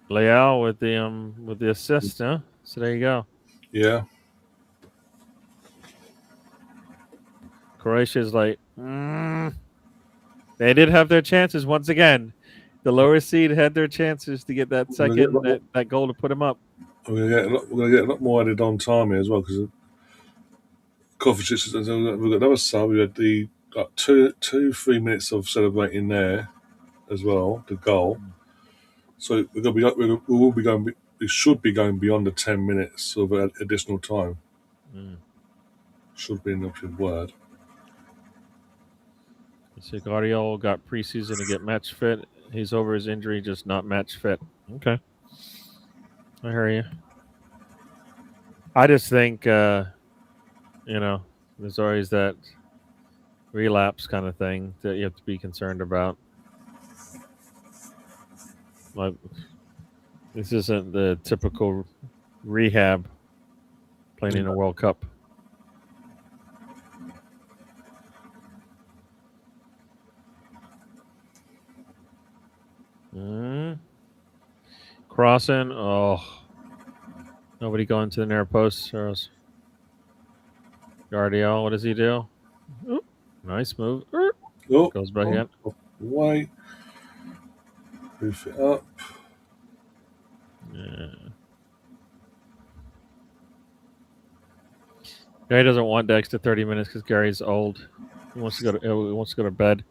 Leao with the assist, huh? So there you go. Yeah. Croatia's like, they did have their chances once again. The lower seed had their chances to get that that goal to put them up. We're going to get a lot more added on time here as well because Kovacic. We've got another sub. We had got 3 minutes of celebrating there as well. The goal. So we should be going beyond the 10 minutes of additional time. Should be an option word. So Guardiola got preseason to get match fit. He's over his injury, just not match fit. Okay, I hear you. I just think, there's always that relapse kind of thing that you have to be concerned about. Like, this isn't the typical rehab playing in a World Cup. Crossing. Oh, nobody going to the near post. Guardiola, what does he do? Ooh, nice move. Goes back in. Away. Move it up. Yeah. Gary doesn't want the extra 30 minutes because Gary's old. He wants to go to bed.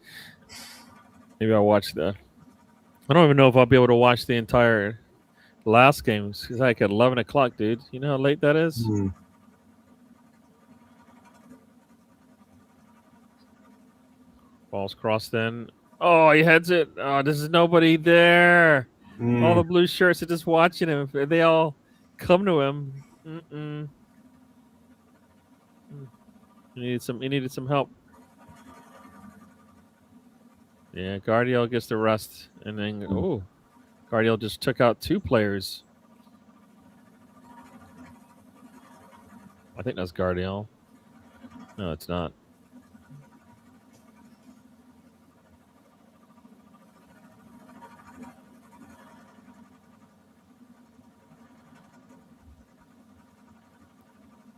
Maybe I'll watch the. I don't even know if I'll be able to watch the entire last game. It's like at 11 o'clock, dude. You know how late that is? Hmm. Ball's crossed in. Oh, he heads it. Oh, there's nobody there. All Hmm. the blue shirts are just watching him. They all come to him. Mm-mm. He needed some. He needed some help. Yeah, Guardiol gets the rest, and then Guardiol just took out 2 players. I think that's Guardiol. No, it's not.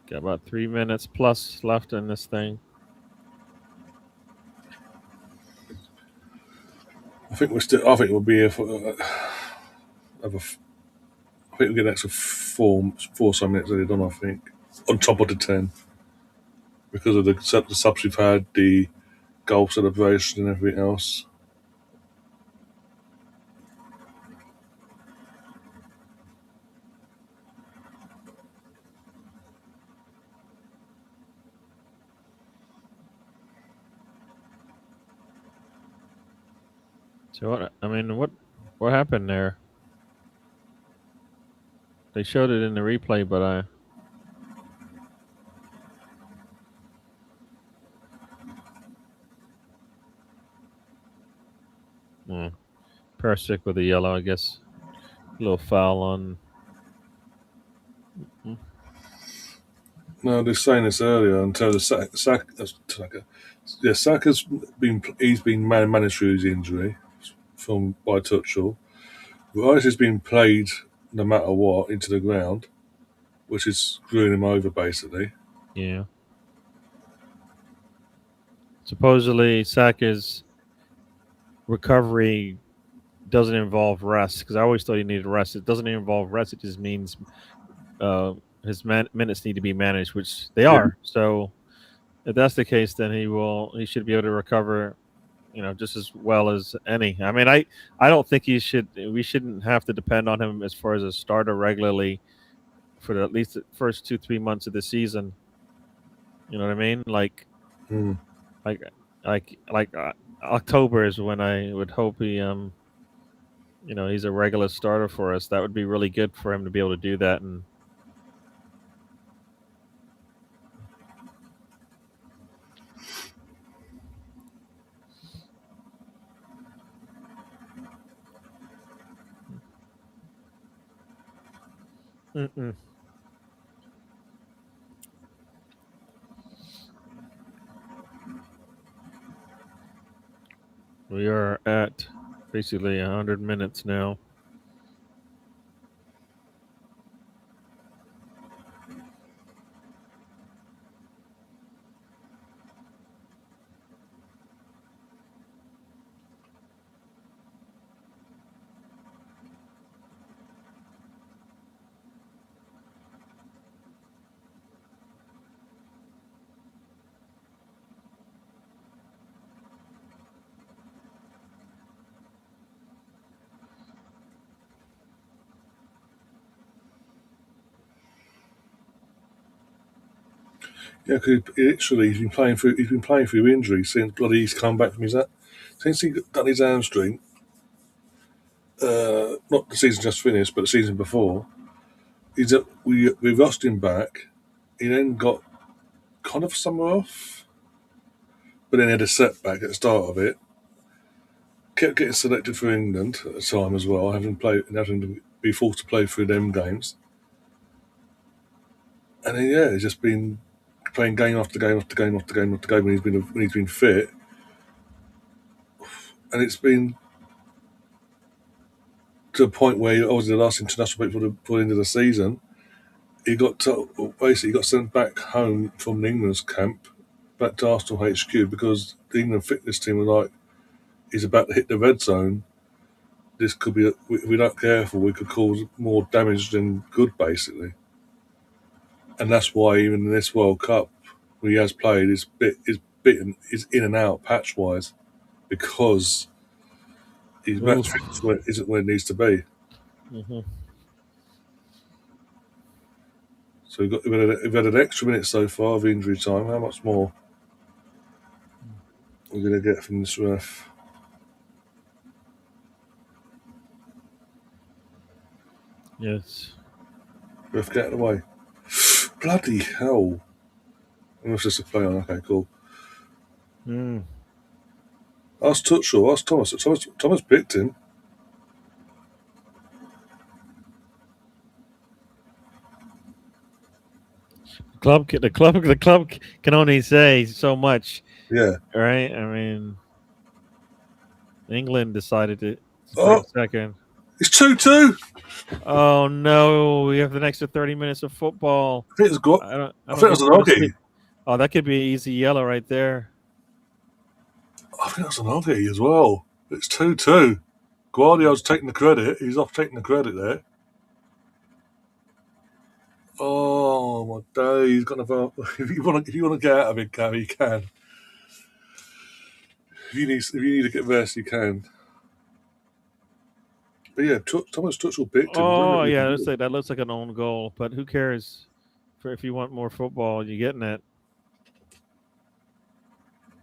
Got about 3 minutes plus left in this thing. I think we're still. I think we'll be here for. I think we'll get an extra four some minutes added on. I think on top of the 10 because of the subs we've had, the goal celebration and everything else. So what? I mean, what happened there? They showed it in the replay, but Perisic with a yellow, I guess. A little foul on. Mm, No, they were saying this earlier in terms of Saka. Yeah, Saka's been managed through his injury from by Tuchel. Rice has been played no matter what into the ground, which is screwing him over basically. yeah. Supposedly, Saka's recovery doesn't involve rest because I always thought he needed rest. It doesn't involve rest. It just means uh, his minutes need to be managed, which they Yeah. are. So if that's the case, then he should be able to recover. Just as well as any. I mean, I don't think we shouldn't have to depend on him as far as a starter regularly for at least the first 2-3 months of the season. You know what I mean? Mm. Like, October is when I would hope he's a regular starter for us. That would be really good for him to be able to do that. And mm-mm. We are at basically 100 minutes now. Yeah, because literally he's been playing through injury since bloody he's come back from since he done his hamstring. Not the season just finished, but the season before. We rushed him back. He then got kind of summer off, but then he had a setback at the start of it. Kept getting selected for England at the time as well, having to be forced to play through them games. And then, yeah, he's just been playing game after game after game after game after game when he's been fit, and it's been to a point where obviously the last international break for the end of the season, basically got sent back home from the England's camp back to Arsenal HQ because the England fitness team were like, he's about to hit the red zone. This could be, if we're not careful, we could cause more damage than good, basically. And that's why even in this World Cup, when he has played, bitten is in and out patch wise because his match Oof. fitness isn't where it needs to be. Hmm. So we've had an extra minute so far of injury time. How much more we're going to get from this ref? Yes. Ref, get out of the way. Bloody hell. That's just a play on. Okay, cool. Mm. Ask Tuchel, ask Thomas. Thomas picked him. The club can only say so much, Yeah. right? I mean, England decided to bring Oh, second. it's 2-2. Oh no, we have an extra 30 minutes of football. I think it's got. I I don't think it get was to an go to sleep. Oggy. Oh, that could be an easy yellow right there. I think that's an Oggy as well. It's 2-2. Guardiola's taking the credit. He's off taking the credit there. Oh my day! He's got to. If you want to get out of it, Gary, you can. If you need to get verse, you can. But yeah, Thomas Tuchel picked him. Oh yeah, that looks like an own goal, but who cares? For if you want more football, you're getting it.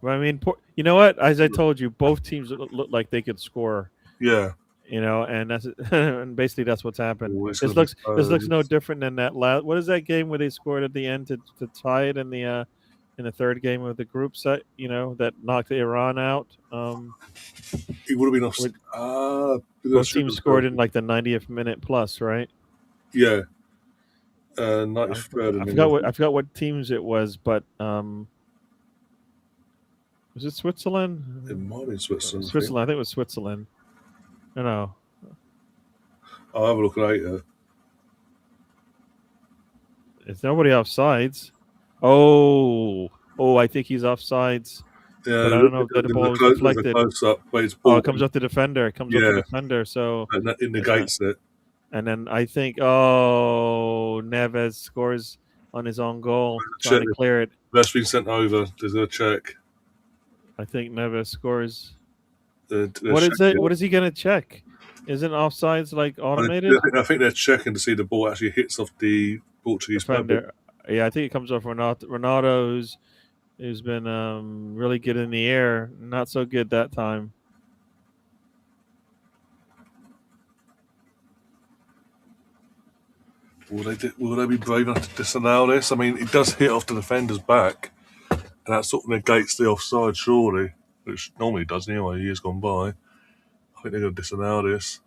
But I mean, you know what? As I told you, both teams look like they could score. Yeah. And that's and basically that's what's happened. Oh, it's This going to be looks no close. different than that last. What is that game where they scored at the end to tie it in the third game of the group set? That knocked Iran out. He would have been off. With That's both true. teams scored in like the 90th minute plus, right? Yeah. 93rd I minute. forgot what teams it was, but was it It Switzerland? might have been Switzerland, I think. Switzerland. I think it was Switzerland. No. I'll have a look later. It's nobody offsides. Oh, I think he's offsides, Yeah, but I don't know if the ball was there's a deflected. close up, but it's Oh, ball. it comes off the defender. It comes off the Yeah, defender. So, and that and then, negates it. and then I think, Neves scores on his own goal, trying Check. to clear it. That's been sent over. There's a check. I think Neves scores. They're What is it? checking. What is he gonna check? Isn't offsides like I automated? I think they're checking to see the ball actually hits off the Portuguese player. Defender. Yeah, I think it comes off Ronaldo, who's been really good in the air. Not so good that time. Will they be brave enough to disallow this? I mean, it does hit off the defender's back, and that sort of negates the offside, surely, which normally does anyway. Years gone by, I think they're going to disallow this.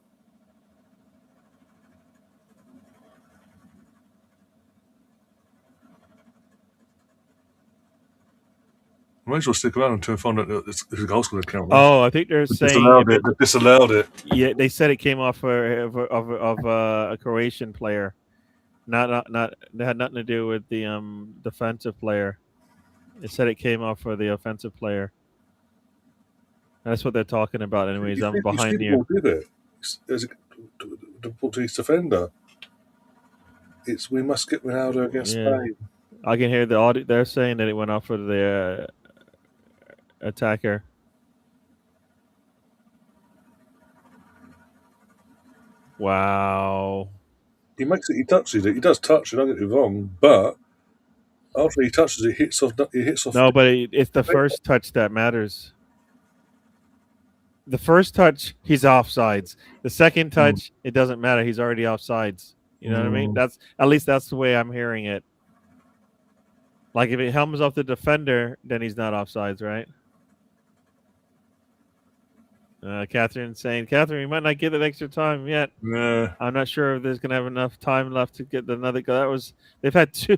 May as well stick around until we find out that this goal's going to count. Right? Oh, I think they're They saying disallowed it. They disallowed it. yeah, they said it came off of a Croatian player. Not. It had nothing to do with the defensive player. It said it came off for the offensive player. That's what they're talking about. Anyways, I'm You see behind the you. ball, did it? There's the Portuguese defender. It's we must get Ronaldo against Yeah, Spain. I can hear the audio. They're saying that it went off for the attacker. Wow. He makes it. He touches it. He does touch it. Don't get me wrong, but after he touches it, hits off. He hits off. No, but it's the first touch that matters. The first touch, he's offsides. The second Mm, touch, it doesn't matter. He's already offsides. You know what I mean? mm. That's at least that's the way I'm hearing it. Like if it helms off the defender, then he's not offsides, right? Catherine saying, Catherine, we might not get that extra time yet. Yeah. I'm not sure if there's gonna have enough time left to get another goal. They've had two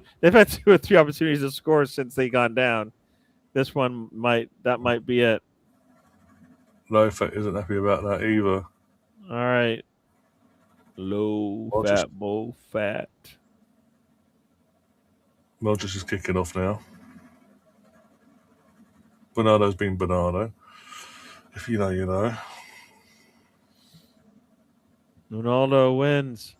or three opportunities to score since they gone down. This one might be it. Lofat isn't happy about that either. All right. Low Modrić, fat, low fat. Modrić is kicking off now. Bernardo's been Bernardo. If you know, you know. Ronaldo wins.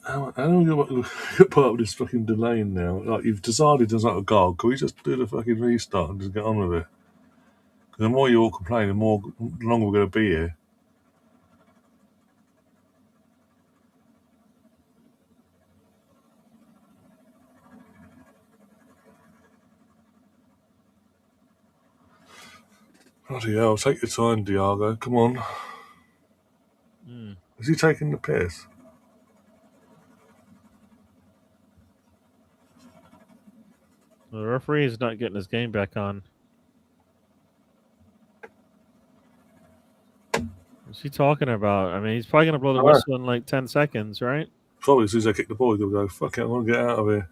How do we get part of this fucking delay now? Like, you've decided there's not a goal. Can we just do the fucking restart and just get on with it? Because the more you all complain, the longer we're going to be here. Bloody hell, take your time, Diago. Come on. Is he taking the piss? The referee is not getting his game back on. What's he talking about? I mean, he's probably going to blow the whistle in like 10 seconds, right? Probably as soon as I kick the ball, he's going to go, fuck it, I want to get out of here.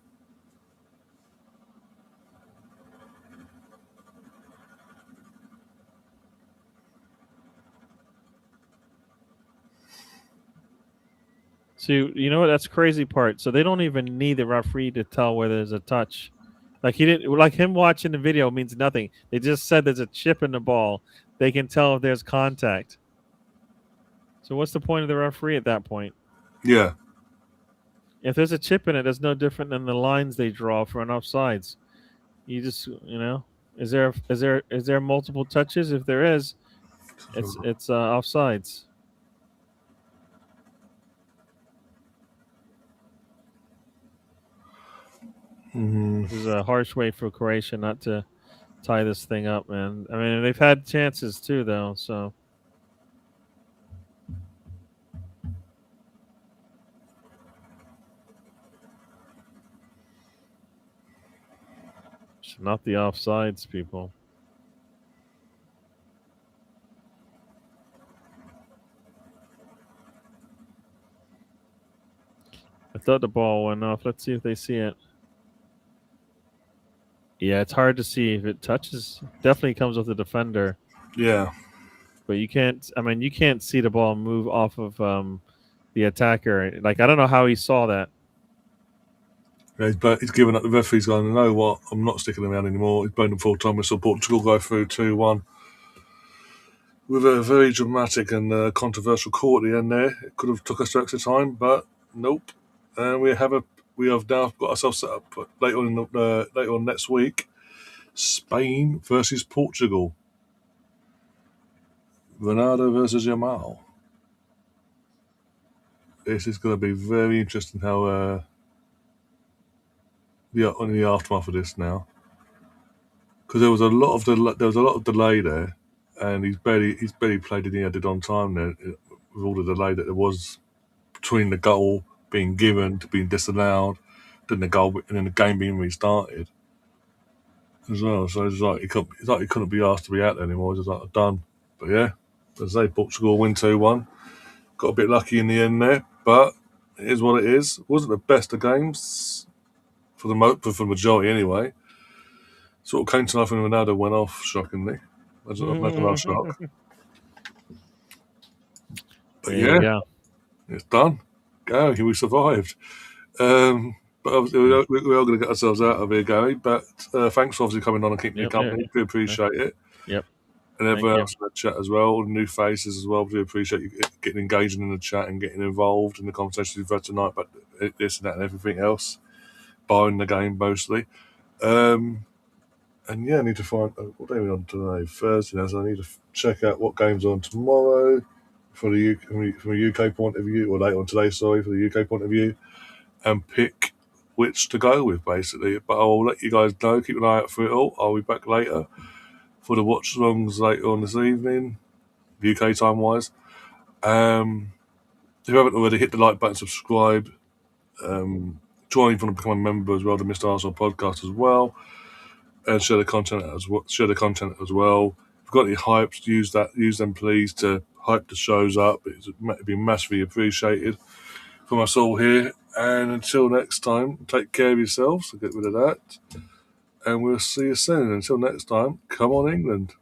See, you know what? That's the crazy part. So they don't even need the referee to tell whether there's a touch. Like he didn't. Like him watching the video means nothing. They just said there's a chip in the ball. They can tell if there's contact. So what's the point of the referee at that point? Yeah. If there's a chip in it, that's no different than the lines they draw for an offsides. You just, is there multiple touches? If there is, it's offsides. This is a harsh way for Croatia not to tie this thing up, man. I mean, they've had chances too, though. So it's not the offsides, people. I thought the ball went off. Let's see if they see it. Yeah, it's hard to see if it touches. Definitely comes with the defender. Yeah. But you can't. I mean, you can't see the ball move off of the attacker. Like, I don't know how he saw that. Yeah, he's given up. The referee's going, you know what? I'm not sticking around anymore. He's blown them full time. We saw Portugal go through 2-1 with a very dramatic and controversial call at the end there. It could have took us to extra time, but nope. And we have now got ourselves set up later on next week. Spain versus Portugal. Ronaldo versus Yamal. This is going to be very interesting how the aftermath of this now, because there was a lot of delay there, and he's barely played any added on time there with all the delay that there was between the goal being given to being disallowed, then the goal and then the game being restarted as well. So it's like he couldn't be asked to be out there anymore. It's just like done. But yeah, as I say, Portugal win 2-1. Got a bit lucky in the end there, but it is what it is. It wasn't the best of games for the majority anyway. Sort of came to life when Ronaldo went off, shockingly. Imagine our shock. But yeah, it's done. Gary, we survived. But obviously we're all going to get ourselves out of here, Gary. But thanks for obviously coming on and keeping me company. We appreciate it. Yep. And everyone else in the chat as well, all the new faces as well. We appreciate you getting engaged in the chat and getting involved in the conversations we've had tonight about this and that and everything else, barring the game mostly. And yeah, I need to find what day are we on today? Thursday now, so I need to check out what game's on tomorrow from a UK point of view, or later on today, sorry, for the UK point of view, and pick which to go with, basically. But I'll let you guys know. Keep an eye out for it all. I'll be back later for the watchalongs later on this evening, UK time wise. If you haven't already, hit the like button, subscribe, join if you want to become a member as well, the Mr. Arsenal podcast as well, and share the content as well. If you've got any hypes, use them please to hype the shows up. It'd be massively appreciated from us all here. And until next time, take care of yourselves. So get rid of that, and we'll see you soon. Until next time, come on England.